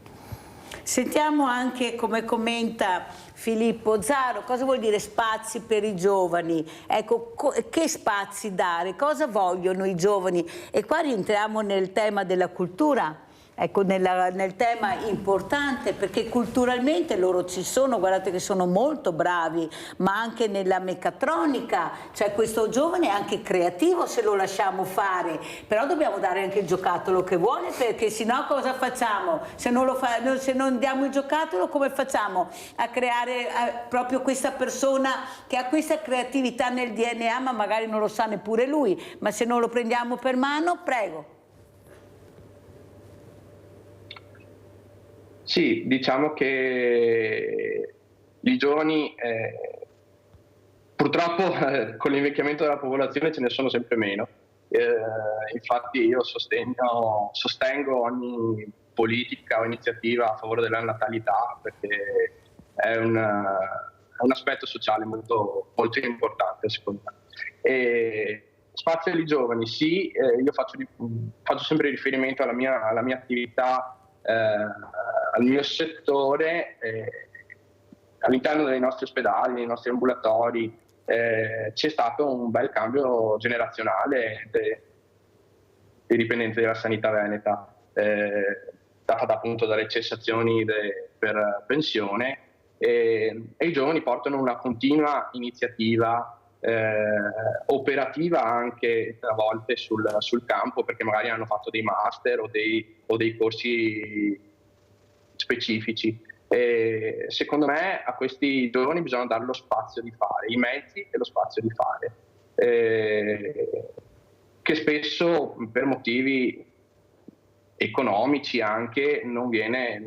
Sentiamo anche come commenta Filippo Zaro. Cosa vuol dire spazi per i giovani? Ecco, che spazi dare? Cosa vogliono i giovani? E qua rientriamo nel tema della cultura. Ecco, nel tema importante, perché culturalmente loro ci sono, guardate che sono molto bravi, ma anche nella meccatronica, cioè questo giovane è anche creativo se lo lasciamo fare, però dobbiamo dare anche il giocattolo che vuole, perché sennò cosa facciamo? Se non diamo il giocattolo, come facciamo a creare proprio questa persona che ha questa creatività nel DNA, ma magari non lo sa neppure lui, ma se non lo prendiamo per mano, prego. Sì, diciamo che i giovani purtroppo con l'invecchiamento della popolazione ce ne sono sempre meno. Infatti io sostengo ogni politica o iniziativa a favore della natalità, perché è un aspetto sociale molto, molto importante secondo me. E spazio ai giovani, sì, io faccio sempre riferimento alla mia attività, al mio settore. All'interno dei nostri ospedali, nei nostri ambulatori, c'è stato un bel cambio generazionale dei dipendenti della sanità veneta, data appunto dalle cessazioni per pensione, e i giovani portano una continua iniziativa operativa anche a volte sul campo, perché magari hanno fatto dei master o dei corsi specifici. E secondo me a questi giovani bisogna dare lo spazio di fare, i mezzi e lo spazio di fare, che spesso per motivi economici anche non viene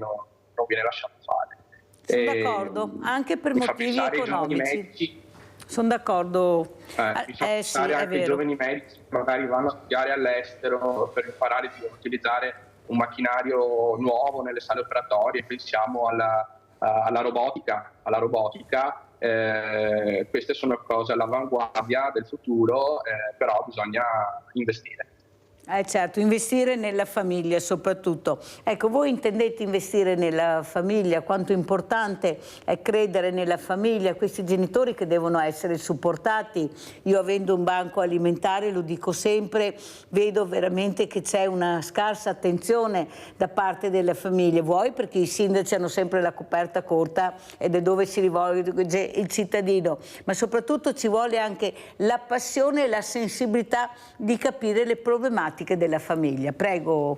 lasciato fare. Sono d'accordo, anche per motivi economici. Sono d'accordo. Sì, anche i giovani medici magari vanno a studiare all'estero per imparare a utilizzare un macchinario nuovo nelle sale operatorie. Pensiamo alla robotica. Queste sono cose all'avanguardia del futuro, però bisogna investire. Certo, investire nella famiglia soprattutto. Ecco, voi intendete investire nella famiglia? Quanto importante è credere nella famiglia, questi genitori che devono essere supportati. Io, avendo un banco alimentare, lo dico sempre, vedo veramente che c'è una scarsa attenzione da parte delle famiglie. Vuoi perché i sindaci hanno sempre la coperta corta ed è dove si rivolge il cittadino, ma soprattutto ci vuole anche la passione e la sensibilità di capire le problematiche della famiglia. Prego.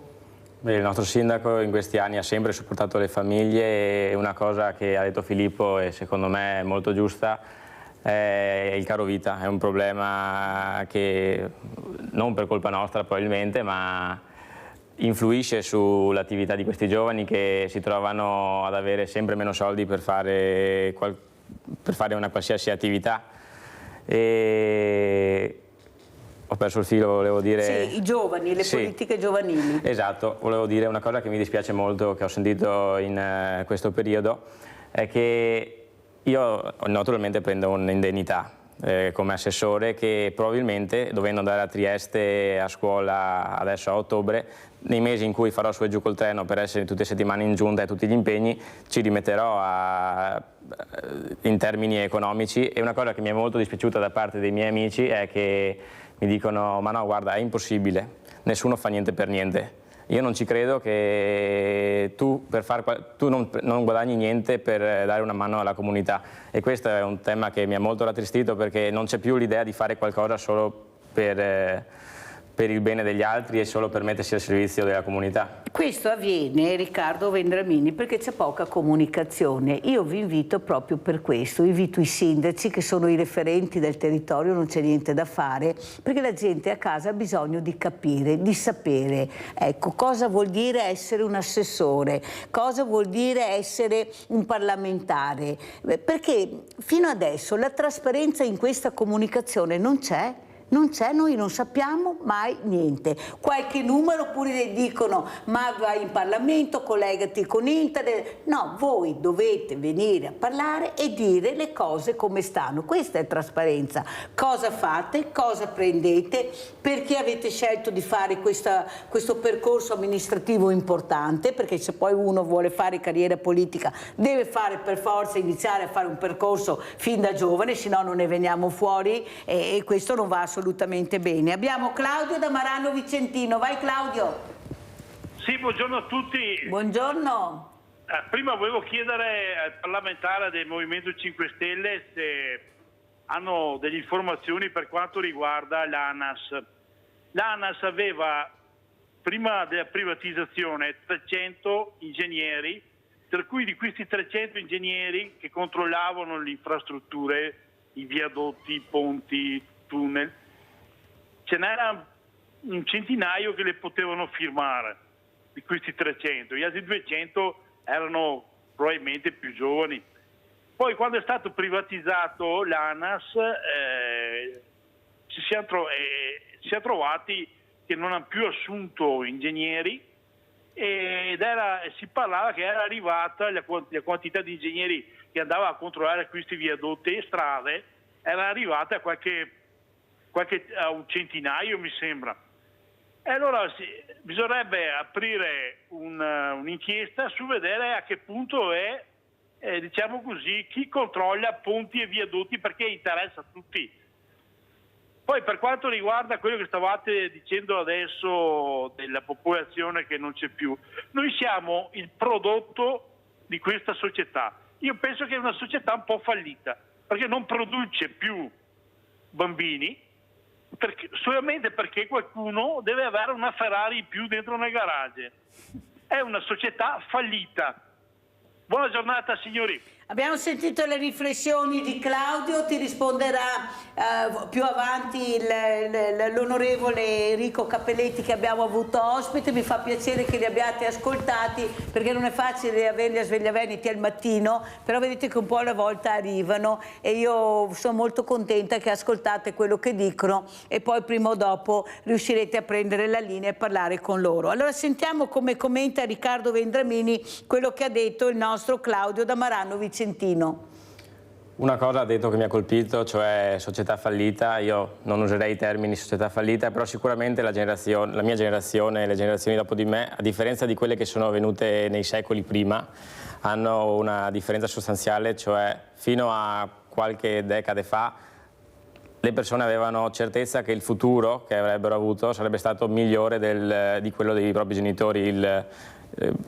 Beh, il nostro sindaco in questi anni ha sempre supportato le famiglie, e una cosa che ha detto Filippo e secondo me è molto giusta è il caro vita. È un problema che non per colpa nostra probabilmente, ma influisce sull'attività di questi giovani che si trovano ad avere sempre meno soldi per fare una qualsiasi attività. Ho perso il filo, volevo dire... Sì, i giovani, le politiche giovanili. Esatto, volevo dire una cosa che mi dispiace molto, che ho sentito in questo periodo, è che io naturalmente prendo un'indennità come assessore, che probabilmente, dovendo andare a Trieste a scuola adesso a ottobre, nei mesi in cui farò su e giù col treno per essere tutte le settimane in giunta e tutti gli impegni, ci rimetterò in termini economici. E una cosa che mi è molto dispiaciuta da parte dei miei amici è che mi dicono: ma no, guarda, è impossibile, nessuno fa niente per niente. Io non ci credo che tu non guadagni niente per dare una mano alla comunità, e questo è un tema che mi ha molto rattristito, perché non c'è più l'idea di fare qualcosa solo per il bene degli altri e solo per mettersi al servizio della comunità. Questo avviene, Riccardo Vendramini, perché c'è poca comunicazione. Io vi invito proprio per questo, invito i sindaci, che sono i referenti del territorio, non c'è niente da fare, perché la gente a casa ha bisogno di capire, di sapere, ecco, cosa vuol dire essere un assessore, cosa vuol dire essere un parlamentare, perché fino adesso la trasparenza in questa comunicazione non c'è. Noi non sappiamo mai niente. Qualche numero, oppure dicono: ma vai in Parlamento, collegati con internet. No, voi dovete venire a parlare e dire le cose come stanno. Questa è trasparenza. Cosa fate, cosa prendete, perché avete scelto di fare questo percorso amministrativo importante, perché se poi uno vuole fare carriera politica deve fare per forza iniziare a fare un percorso fin da giovane, se no non ne veniamo fuori, e questo non va assolutamente bene. Abbiamo Claudio da Marano Vicentino. Vai Claudio. Sì, buongiorno a tutti. Buongiorno. Prima volevo chiedere al parlamentare del Movimento 5 Stelle se hanno delle informazioni per quanto riguarda l'ANAS. L'ANAS aveva, prima della privatizzazione, 300 ingegneri, per cui di questi 300 ingegneri che controllavano le infrastrutture, i viadotti, i ponti, tunnel, ce n'era un centinaio che le potevano firmare, di questi 300, gli altri 200 erano probabilmente più giovani. Poi quando è stato privatizzato l'ANAS si è trovati che non hanno più assunto ingegneri, ed si parlava che era arrivata la quantità di ingegneri che andava a controllare questi viadotti e strade, era arrivata a un centinaio, mi sembra. E allora bisognerebbe aprire un'inchiesta su vedere a che punto è, diciamo così, chi controlla ponti e viadotti, perché interessa a tutti. Poi per quanto riguarda quello che stavate dicendo adesso della popolazione che non c'è più, noi siamo il prodotto di questa società. Io penso che è una società un po' fallita, perché non produce più bambini, solamente perché qualcuno deve avere una Ferrari in più dentro nel garage. È una società fallita. Buona giornata signori. Abbiamo sentito le riflessioni di Claudio, ti risponderà più avanti l'onorevole Enrico Cappelletti, che abbiamo avuto ospite. Mi fa piacere che li abbiate ascoltati, perché non è facile averli a Sveglia Veneti al mattino, però vedete che un po' alla volta arrivano, e io sono molto contenta che ascoltate quello che dicono, e poi prima o dopo riuscirete a prendere la linea e parlare con loro. Allora sentiamo come commenta Riccardo Vendramini quello che ha detto il nostro Claudio da Marano Vicentino. Una cosa ha detto che mi ha colpito, cioè società fallita. Io non userei i termini società fallita, però sicuramente la mia generazione e le generazioni dopo di me, a differenza di quelle che sono venute nei secoli prima, hanno una differenza sostanziale, cioè fino a qualche decade fa le persone avevano certezza che il futuro che avrebbero avuto sarebbe stato migliore di quello dei propri genitori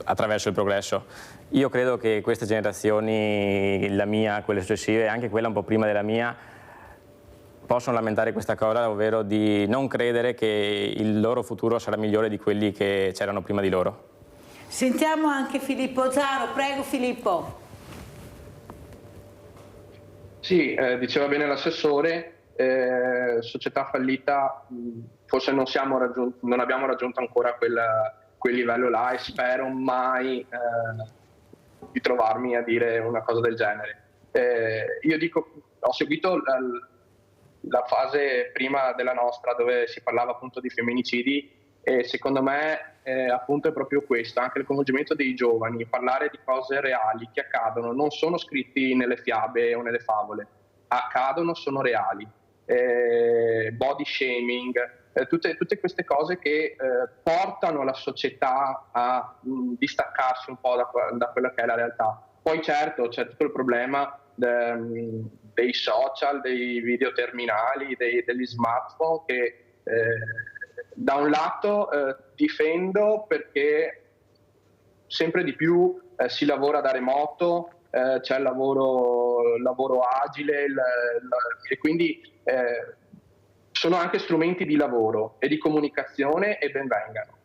attraverso il progresso. Io credo che queste generazioni, la mia, quelle successive, anche quella un po' prima della mia, possono lamentare questa cosa, ovvero di non credere che il loro futuro sarà migliore di quelli che c'erano prima di loro. Sentiamo anche Filippo Zaro. Prego Filippo. Sì, diceva bene l'assessore, società fallita, forse non abbiamo raggiunto ancora quel livello là, e spero mai di trovarmi a dire una cosa del genere. Io dico, ho seguito la fase prima della nostra, dove si parlava appunto di femminicidi, e secondo me appunto è proprio questo, anche il coinvolgimento dei giovani, parlare di cose reali che accadono, non sono scritti nelle fiabe o nelle favole, accadono sono reali. Body shaming, tutte queste cose che portano la società a distaccarsi un po' da quella che è la realtà. Poi certo c'è tutto il problema dei social, dei videoterminali, degli smartphone che da un lato difendo perché sempre di più si lavora da remoto, c'è il lavoro agile e quindi sono anche strumenti di lavoro e di comunicazione e ben vengano,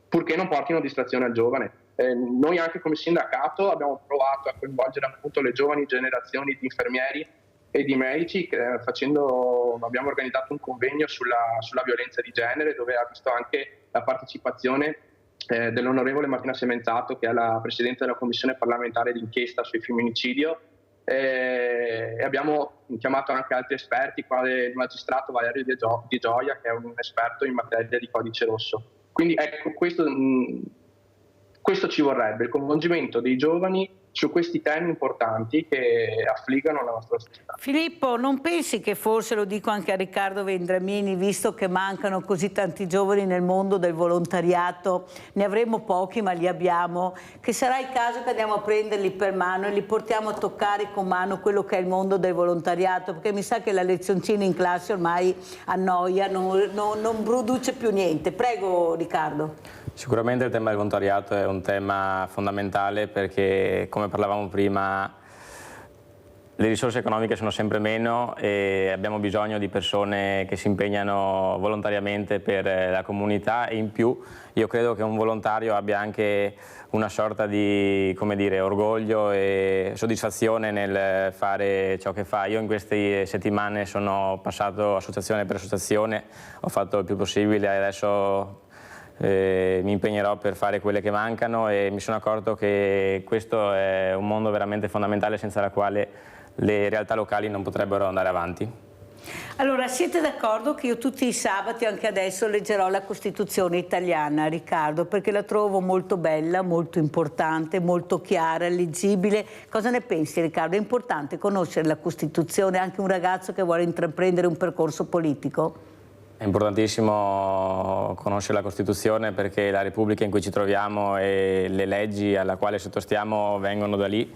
purché non portino distrazione al giovane. Noi anche come sindacato abbiamo provato a coinvolgere appunto le giovani generazioni di infermieri e di medici, abbiamo organizzato un convegno sulla violenza di genere, dove ha visto anche la partecipazione dell'onorevole Martina Semenzato, che è la Presidente della Commissione parlamentare d'inchiesta sui femminicidio, e abbiamo chiamato anche altri esperti, quale il magistrato Valerio Di Gioia, che è un esperto in materia di codice rosso. Quindi ecco, questo ci vorrebbe, il coinvolgimento dei giovani su questi temi importanti che affliggono la nostra società. Filippo, non pensi che forse, lo dico anche a Riccardo Vendramini, visto che mancano così tanti giovani nel mondo del volontariato, ne avremo pochi ma li abbiamo, che sarà il caso che andiamo a prenderli per mano e li portiamo a toccare con mano quello che è il mondo del volontariato, perché mi sa che la lezioncina in classe ormai annoia, non produce più niente. Prego Riccardo. Sicuramente il tema del volontariato è un tema fondamentale, perché, come parlavamo prima, le risorse economiche sono sempre meno e abbiamo bisogno di persone che si impegnano volontariamente per la comunità, e in più io credo che un volontario abbia anche una sorta di, come dire, orgoglio e soddisfazione nel fare ciò che fa. Io in queste settimane sono passato associazione per associazione, ho fatto il più possibile e adesso mi impegnerò per fare quelle che mancano, e mi sono accorto che questo è un mondo veramente fondamentale, senza la quale le realtà locali non potrebbero andare avanti. Allora, siete d'accordo che io tutti i sabati, anche adesso, leggerò la Costituzione italiana, Riccardo, perché la trovo molto bella, molto importante, molto chiara, leggibile. Cosa ne pensi, Riccardo? È importante conoscere la Costituzione anche un ragazzo che vuole intraprendere un percorso politico? È importantissimo conoscere la Costituzione, perché la Repubblica in cui ci troviamo e le leggi alla quale sottostiamo vengono da lì.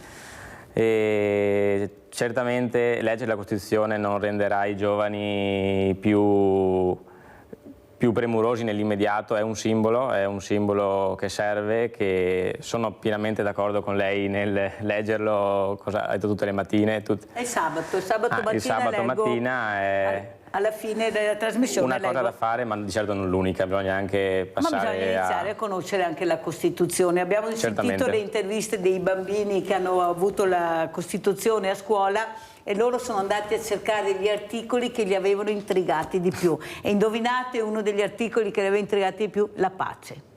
E certamente leggere la Costituzione non renderà i giovani più premurosi nell'immediato, è un simbolo che serve, che sono pienamente d'accordo con lei nel leggerlo, cosa ha detto tutte le mattine. È sabato mattina. Il sabato mattina è... Alla fine della trasmissione una cosa da fare, ma di certo non l'unica, bisogna anche passare bisogna iniziare a conoscere anche la Costituzione. Abbiamo sentito le interviste dei bambini che hanno avuto la Costituzione a scuola e loro sono andati a cercare gli articoli che li avevano intrigati di più. E indovinate uno degli articoli che li aveva intrigati di più? La pace.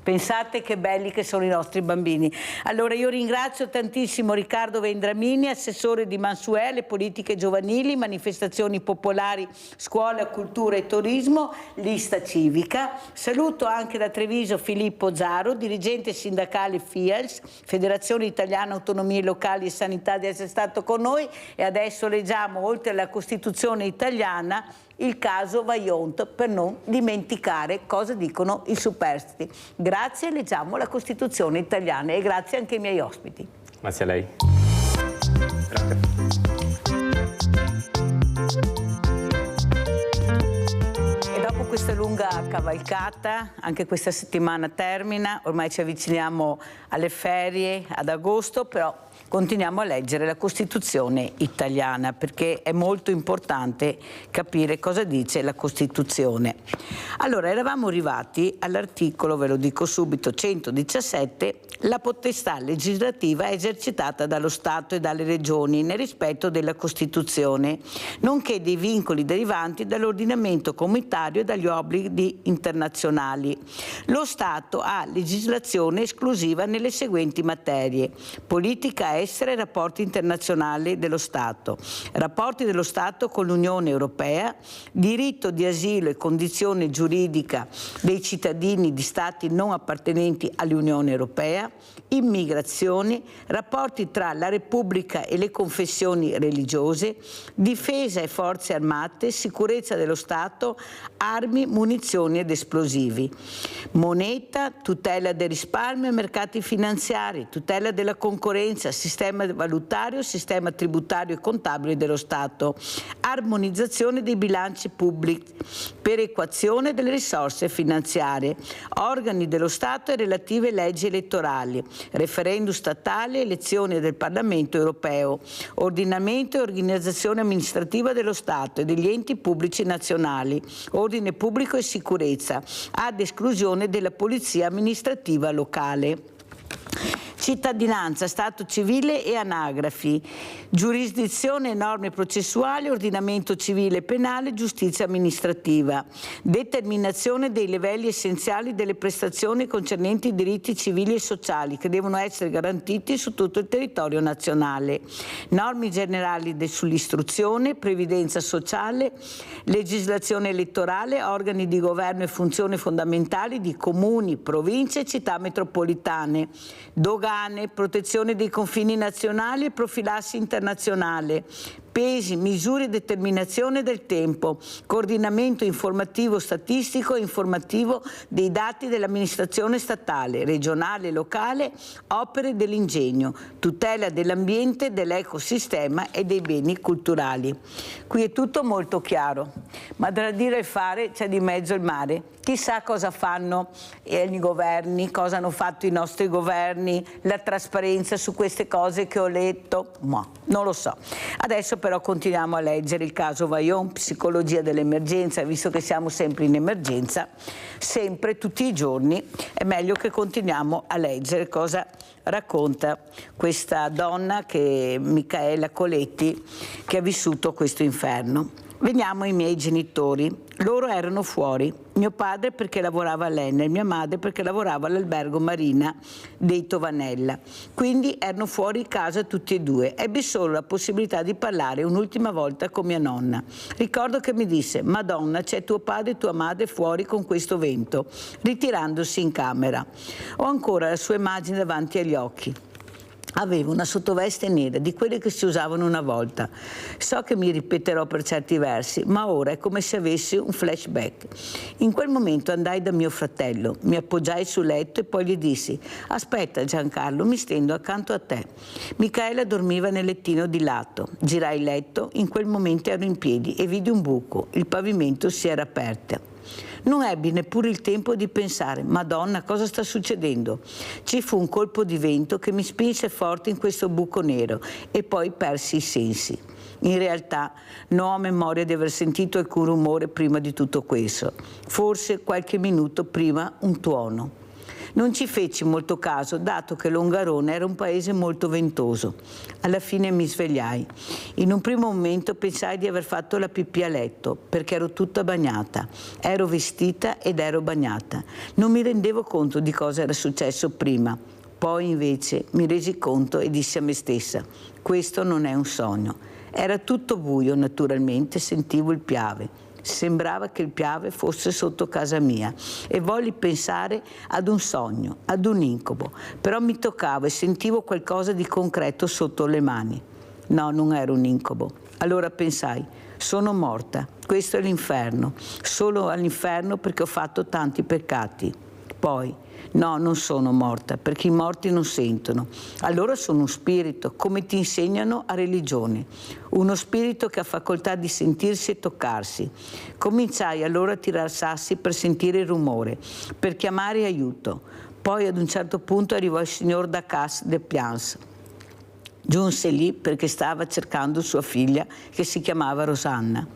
Pensate che belli che sono i nostri bambini. Allora io ringrazio tantissimo Riccardo Vendramini, assessore di Mansuele, politiche giovanili, manifestazioni popolari, scuola, cultura e turismo, lista civica. Saluto anche da Treviso Filippo Zaro, dirigente sindacale FIALS, Federazione Italiana Autonomie Locali e Sanità, di essere stato con noi. E adesso leggiamo, oltre alla Costituzione italiana, il caso Vajont, per non dimenticare cosa dicono i superstiti. Grazie, leggiamo la Costituzione italiana, e grazie anche ai miei ospiti. Grazie a lei. Grazie. E dopo questa lunga cavalcata, anche questa settimana termina, ormai ci avviciniamo alle ferie, ad agosto, però continuiamo a leggere la Costituzione italiana, perché è molto importante capire cosa dice la Costituzione. Allora, eravamo arrivati all'articolo, ve lo dico subito, 117, la potestà legislativa è esercitata dallo Stato e dalle Regioni nel rispetto della Costituzione, nonché dei vincoli derivanti dall'ordinamento comunitario e dagli gli obblighi internazionali. Lo Stato ha legislazione esclusiva nelle seguenti materie: politica estera e rapporti internazionali dello Stato, rapporti dello Stato con l'Unione Europea, diritto di asilo e condizione giuridica dei cittadini di Stati non appartenenti all'Unione Europea, immigrazione, rapporti tra la Repubblica e le confessioni religiose, difesa e forze armate, sicurezza dello Stato, armi, munizioni ed esplosivi, moneta, tutela del risparmio e mercati finanziari, tutela della concorrenza, sistema valutario, sistema tributario e contabile dello Stato, armonizzazione dei bilanci pubblici, perequazione delle risorse finanziarie, organi dello Stato e relative leggi elettorali, referendum statale, elezioni del Parlamento europeo, ordinamento e organizzazione amministrativa dello Stato e degli enti pubblici nazionali, ordine pubblico e sicurezza, ad esclusione della polizia amministrativa locale. Cittadinanza, stato civile e anagrafi, giurisdizione e norme processuali, ordinamento civile e penale, giustizia amministrativa, determinazione dei livelli essenziali delle prestazioni concernenti i diritti civili e sociali che devono essere garantiti su tutto il territorio nazionale, norme generali sull'istruzione, previdenza sociale, legislazione elettorale, organi di governo e funzioni fondamentali di comuni, province e città metropolitane, dogane, protezione dei confini nazionali e profilassi internazionale, pesi, misure e determinazione del tempo, coordinamento informativo statistico e informativo dei dati dell'amministrazione statale, regionale e locale, opere dell'ingegno, tutela dell'ambiente, dell'ecosistema e dei beni culturali. Qui è tutto molto chiaro, ma tra dire e fare c'è di mezzo il mare. Chissà cosa fanno i governi, cosa hanno fatto i nostri governi, la trasparenza su queste cose che ho letto, ma non lo so. Adesso però continuiamo a leggere il caso Vajont, psicologia dell'emergenza, visto che siamo sempre in emergenza, sempre, tutti i giorni, è meglio che continuiamo a leggere cosa racconta questa donna, che Micaela Coletti, che ha vissuto questo inferno. Veniamo ai miei genitori. Loro erano fuori, mio padre perché lavorava all'Enel, mia madre perché lavorava all'albergo Marina dei Tovanella, quindi erano fuori casa tutti e due. Ebbi solo la possibilità di parlare un'ultima volta con mia nonna. Ricordo che mi disse: Madonna, c'è tuo padre e tua madre fuori con questo vento, ritirandosi in camera. Ho ancora la sua immagine davanti agli occhi. Aveva una sottoveste nera, di quelle che si usavano una volta. So che mi ripeterò per certi versi, ma ora è come se avessi un flashback. In quel momento andai da mio fratello, mi appoggiai sul letto e poi gli dissi: aspetta Giancarlo, mi stendo accanto a te. Micaela dormiva nel lettino di lato. Girai il letto, in quel momento ero in piedi e vidi un buco, il pavimento si era aperto. Non ebbi neppure il tempo di pensare: Madonna, cosa sta succedendo? Ci fu un colpo di vento che mi spinse forte in questo buco nero e poi persi i sensi. In realtà non ho memoria di aver sentito alcun rumore prima di tutto questo. Forse qualche minuto prima un tuono. Non ci feci molto caso, dato che Longarone era un paese molto ventoso. Alla fine mi svegliai. In un primo momento pensai di aver fatto la pipì a letto, perché ero tutta bagnata. Ero vestita ed ero bagnata. Non mi rendevo conto di cosa era successo prima. Poi invece mi resi conto e dissi a me stessa: questo non è un sogno. Era tutto buio, naturalmente, sentivo il Piave. Sembrava che il Piave fosse sotto casa mia e volli pensare ad un sogno, ad un incubo, però mi toccavo e sentivo qualcosa di concreto sotto le mani. No, non era un incubo. Allora pensai: sono morta, questo è l'inferno, solo all'inferno perché ho fatto tanti peccati. Poi, no, non sono morta, perché i morti non sentono. Allora sono un spirito, come ti insegnano a religione. Uno spirito che ha facoltà di sentirsi e toccarsi. Cominciai allora a tirar sassi per sentire il rumore, per chiamare aiuto. Poi ad un certo punto arrivò il signor Dacas de Pians. Giunse lì perché stava cercando sua figlia, che si chiamava Rosanna.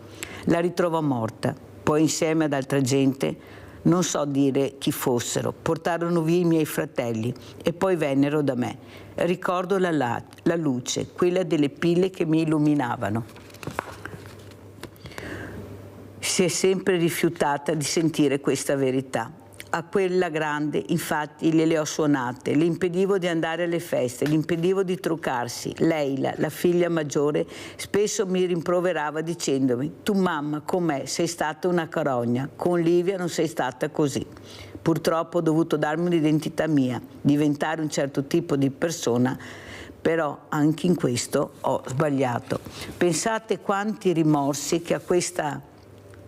La ritrovò morta. Poi insieme ad altra gente, non so dire chi fossero, portarono via i miei fratelli e poi vennero da me. Ricordo la luce, quella delle pile che mi illuminavano. si è sempre rifiutata di sentire questa verità. A quella grande, infatti, le ho suonate, le impedivo di andare alle feste, le impedivo di truccarsi. Leila, la figlia maggiore, spesso mi rimproverava dicendomi: tu mamma, com'è? Sei stata una carogna, con Livia non sei stata così. Purtroppo ho dovuto darmi un'identità mia, diventare un certo tipo di persona, però anche in questo ho sbagliato. Pensate quanti rimorsi che ha questa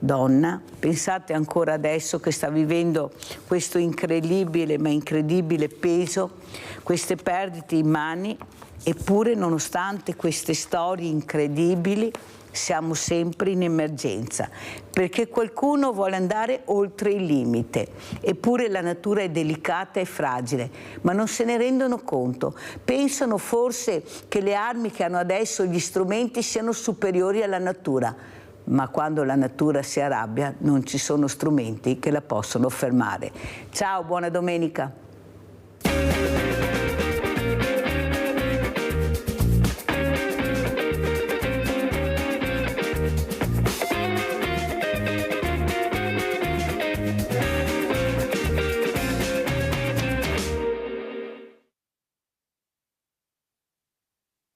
donna, pensate ancora adesso che sta vivendo questo incredibile ma incredibile peso, queste perdite immani, eppure nonostante queste storie incredibili siamo sempre in emergenza, perché qualcuno vuole andare oltre il limite, eppure la natura è delicata e fragile, ma non se ne rendono conto, pensano forse che le armi che hanno adesso, gli strumenti, siano superiori alla natura. Ma quando la natura si arrabbia non ci sono strumenti che la possono fermare. Ciao, buona domenica.